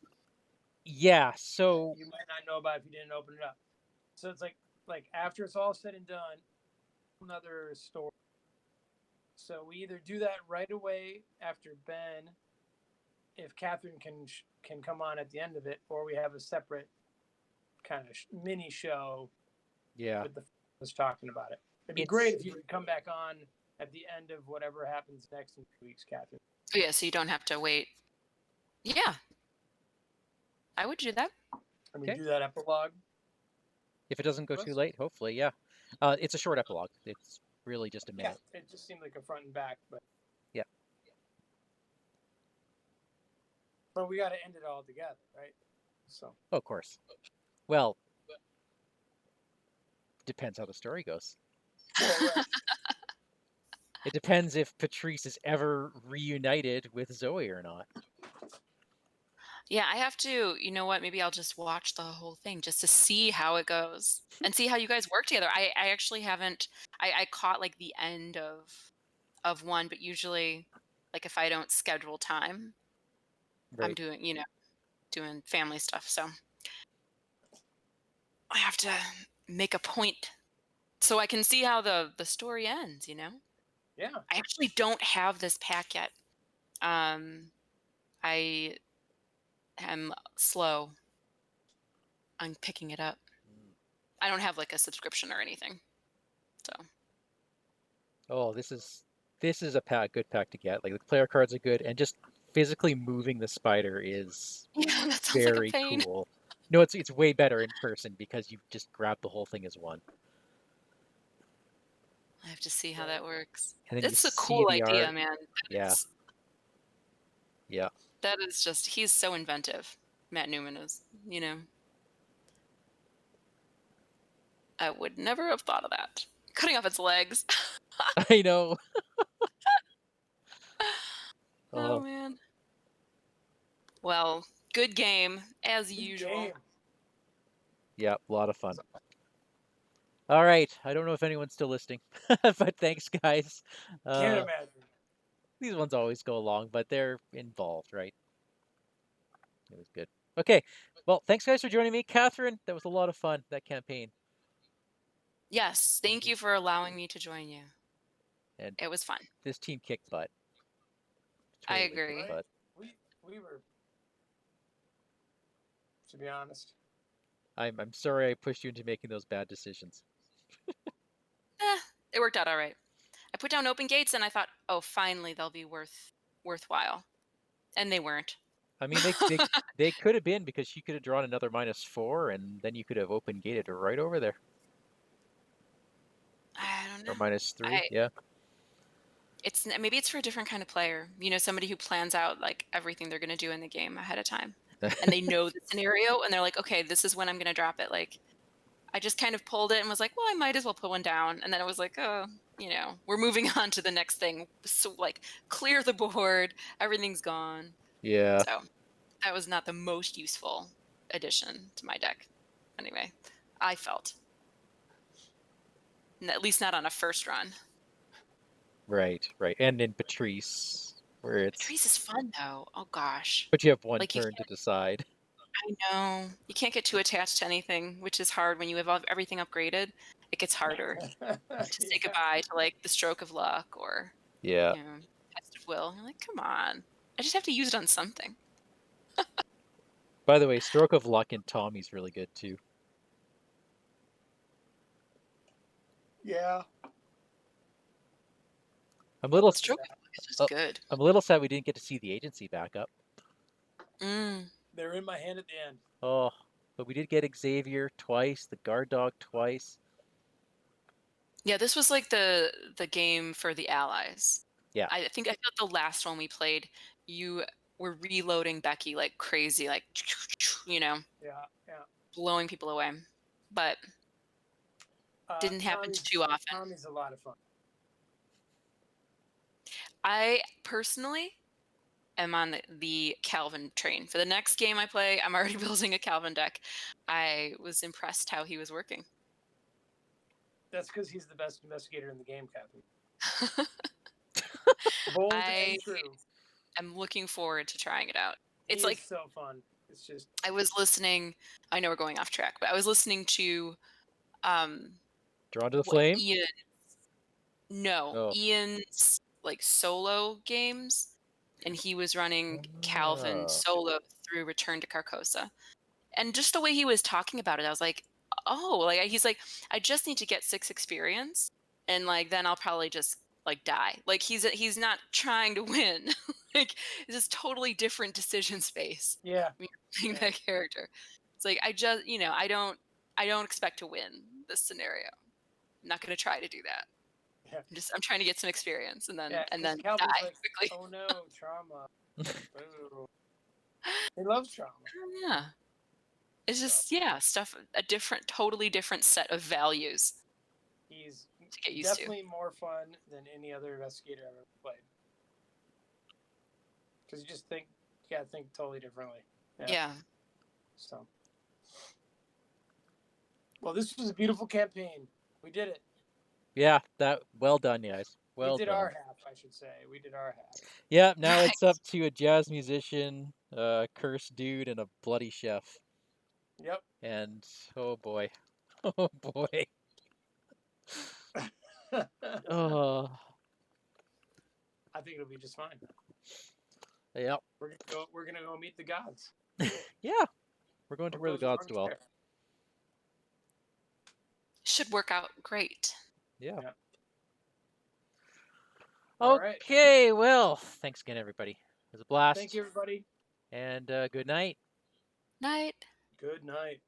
[SPEAKER 1] Yeah, so
[SPEAKER 2] You might not know about if you didn't open it up. So it's like after it's all said and done, another story. So we either do that right away after Ben, if Catherine can come on at the end of it, or we have a separate kind of mini show.
[SPEAKER 1] Yeah,
[SPEAKER 2] with the was talking about it. It'd be
[SPEAKER 1] It's-
[SPEAKER 2] great if you could come back on at the end of whatever happens next in 2 weeks, Catherine.
[SPEAKER 3] Oh, yeah, so you don't have to wait. Yeah. I would do that.
[SPEAKER 2] And we
[SPEAKER 1] Okay.
[SPEAKER 2] do that epilogue.
[SPEAKER 1] if it doesn't go too late, hopefully, yeah. It's a short epilogue. It's really just a minute.
[SPEAKER 2] Yeah, it just seemed like a front and back, but
[SPEAKER 1] Yeah.
[SPEAKER 2] But we got to end it all together, right? So.
[SPEAKER 1] Of course. Well, depends how the story goes.
[SPEAKER 2] Well, right.
[SPEAKER 1] It depends if Patrice is ever reunited with Zoe or not.
[SPEAKER 3] Yeah, I have to, you know what, maybe I'll just watch the whole thing just to see how it goes and see how you guys work together. I actually haven't, I caught like the end of one, but usually like if I don't schedule time, I'm
[SPEAKER 1] Right.
[SPEAKER 3] doing, doing family stuff. So I have to make a point so I can see how the story ends,
[SPEAKER 2] Yeah.
[SPEAKER 3] I actually don't have this pack yet. I am slow on picking it up. I don't have like a subscription or anything. So
[SPEAKER 1] Oh, this is a good pack to get. Like the player cards are good, and just physically moving the spider is
[SPEAKER 3] yeah, that sounds like a
[SPEAKER 1] very
[SPEAKER 3] pain.
[SPEAKER 1] cool. No, it's way better in person because you just grab the whole thing as one.
[SPEAKER 3] I have to see how that works.
[SPEAKER 1] And then you
[SPEAKER 3] It's a
[SPEAKER 1] see
[SPEAKER 3] cool
[SPEAKER 1] the
[SPEAKER 3] idea,
[SPEAKER 1] art.
[SPEAKER 3] man.
[SPEAKER 1] Yeah. Yeah.
[SPEAKER 3] That is just, he's so inventive. Matt Newman is, I would never have thought of that. Cutting off its legs.
[SPEAKER 1] I know.
[SPEAKER 3] Oh, man. Well, good game, as usual.
[SPEAKER 2] Game.
[SPEAKER 1] Yeah, a lot of fun. All right. I don't know if anyone's still listening, but thanks, guys.
[SPEAKER 2] Can't imagine.
[SPEAKER 1] These ones always go long, but they're involved, right? It was good. Okay. Well, thanks, guys, for joining me. Catherine, that was a lot of fun, that campaign.
[SPEAKER 3] Yes, thank you for allowing me to join you.
[SPEAKER 1] And
[SPEAKER 3] It was fun.
[SPEAKER 1] this team kicked butt.
[SPEAKER 3] I
[SPEAKER 1] Totally
[SPEAKER 3] agree.
[SPEAKER 1] kicked butt.
[SPEAKER 2] We were, to be honest.
[SPEAKER 1] I'm sorry I pushed you into making those bad decisions.
[SPEAKER 3] It worked out all right. I put down open gates and I thought, oh, finally they'll be worthwhile. And they weren't.
[SPEAKER 1] I mean, they could have been, because she could have drawn another -4, and then you could have open gated right over there.
[SPEAKER 3] I don't know.
[SPEAKER 1] Or -3, yeah.
[SPEAKER 3] Maybe it's for a different kind of player. Somebody who plans out like everything they're going to do in the game ahead of time. And they know the scenario and they're like, okay, this is when I'm going to drop it. Like, I just kind of pulled it and was like, well, I might as well put one down. And then it was like, oh, we're moving on to the next thing. So like, clear the board. Everything's gone.
[SPEAKER 1] Yeah.
[SPEAKER 3] So that was not the most useful addition to my deck. Anyway, I felt. At least not on a first run.
[SPEAKER 1] Right. And in Patrice, where it's...
[SPEAKER 3] Patrice is fun, though. Oh, gosh.
[SPEAKER 1] But you have one
[SPEAKER 3] Like,
[SPEAKER 1] turn to decide.
[SPEAKER 3] I know. You can't get too attached to anything, which is hard when you have everything upgraded. It gets harder to say goodbye to, like, the stroke of luck or,
[SPEAKER 1] Yeah.
[SPEAKER 3] test of will. You're like, come on. I just have to use it on something.
[SPEAKER 1] By the way, stroke of luck in Tommy's really good, too.
[SPEAKER 2] Yeah.
[SPEAKER 1] I'm a little
[SPEAKER 3] Stroke of luck is just good.
[SPEAKER 1] I'm a little sad we didn't get to see the agency back up.
[SPEAKER 2] They're in my hand at the end.
[SPEAKER 1] Oh, but we did get Xavier twice, the guard dog twice.
[SPEAKER 3] Yeah, this was like the game for the allies.
[SPEAKER 1] Yeah.
[SPEAKER 3] I think the last one we played, you were reloading Becky like crazy, like
[SPEAKER 2] Yeah.
[SPEAKER 3] blowing people away. But didn't happen too often.
[SPEAKER 2] Tommy's a lot of fun.
[SPEAKER 3] I personally am on the Calvin train. For the next game I play, I'm already building a Calvin deck. I was impressed how he was working.
[SPEAKER 2] That's because he's the best investigator in the game, Catherine. Bold
[SPEAKER 3] I
[SPEAKER 2] and true.
[SPEAKER 3] am looking forward to trying it out. It's
[SPEAKER 2] He
[SPEAKER 3] like
[SPEAKER 2] is so fun. It's just
[SPEAKER 3] I was listening. I know we're going off track, but I was listening to
[SPEAKER 1] Drawn to the
[SPEAKER 3] what
[SPEAKER 1] flame? Oh.
[SPEAKER 3] Ian's like solo games, and he was running Calvin
[SPEAKER 1] Oh.
[SPEAKER 3] solo through Return to Carcosa. And just the way he was talking about it, I was like, oh, like he's like, I just need to get 6 experience, and like then I'll probably just like die. Like he's not trying to win. Like it's just totally different decision space
[SPEAKER 2] yeah.
[SPEAKER 3] when you're playing
[SPEAKER 2] Yeah.
[SPEAKER 3] that character. It's like I just I don't expect to win this scenario. I'm not gonna try to do that.
[SPEAKER 2] Yeah.
[SPEAKER 3] I'm trying to get some experience and
[SPEAKER 2] Yeah.
[SPEAKER 3] then
[SPEAKER 2] Because Calvin's
[SPEAKER 3] die
[SPEAKER 2] like,
[SPEAKER 3] quickly.
[SPEAKER 2] oh no, trauma. Boo. He loves trauma.
[SPEAKER 3] Yeah. It's just stuff totally different set of values
[SPEAKER 2] He's
[SPEAKER 3] to get used to.
[SPEAKER 2] definitely more fun than any other investigator I've ever played. Because you just think, you gotta think totally differently.
[SPEAKER 3] Yeah.
[SPEAKER 2] So, well, this was a beautiful campaign. We did it.
[SPEAKER 1] Yeah, well done, guys. Well
[SPEAKER 2] we did
[SPEAKER 1] done.
[SPEAKER 2] our half, I should say. We did our half.
[SPEAKER 1] Yeah, now
[SPEAKER 3] Right.
[SPEAKER 1] it's up to a jazz musician, a cursed dude, and a bloody chef.
[SPEAKER 2] Yep.
[SPEAKER 1] And oh boy. Oh boy. Oh.
[SPEAKER 2] I think it'll be just fine.
[SPEAKER 1] Yep.
[SPEAKER 2] We're gonna go meet the gods.
[SPEAKER 1] Yeah. We're going to where the gods dwell.
[SPEAKER 3] Should work out great.
[SPEAKER 1] Yeah.
[SPEAKER 2] All right.
[SPEAKER 1] Okay, well, thanks again, everybody. It was a blast.
[SPEAKER 2] Thank you, everybody.
[SPEAKER 1] And good night.
[SPEAKER 3] Night.
[SPEAKER 2] Good night.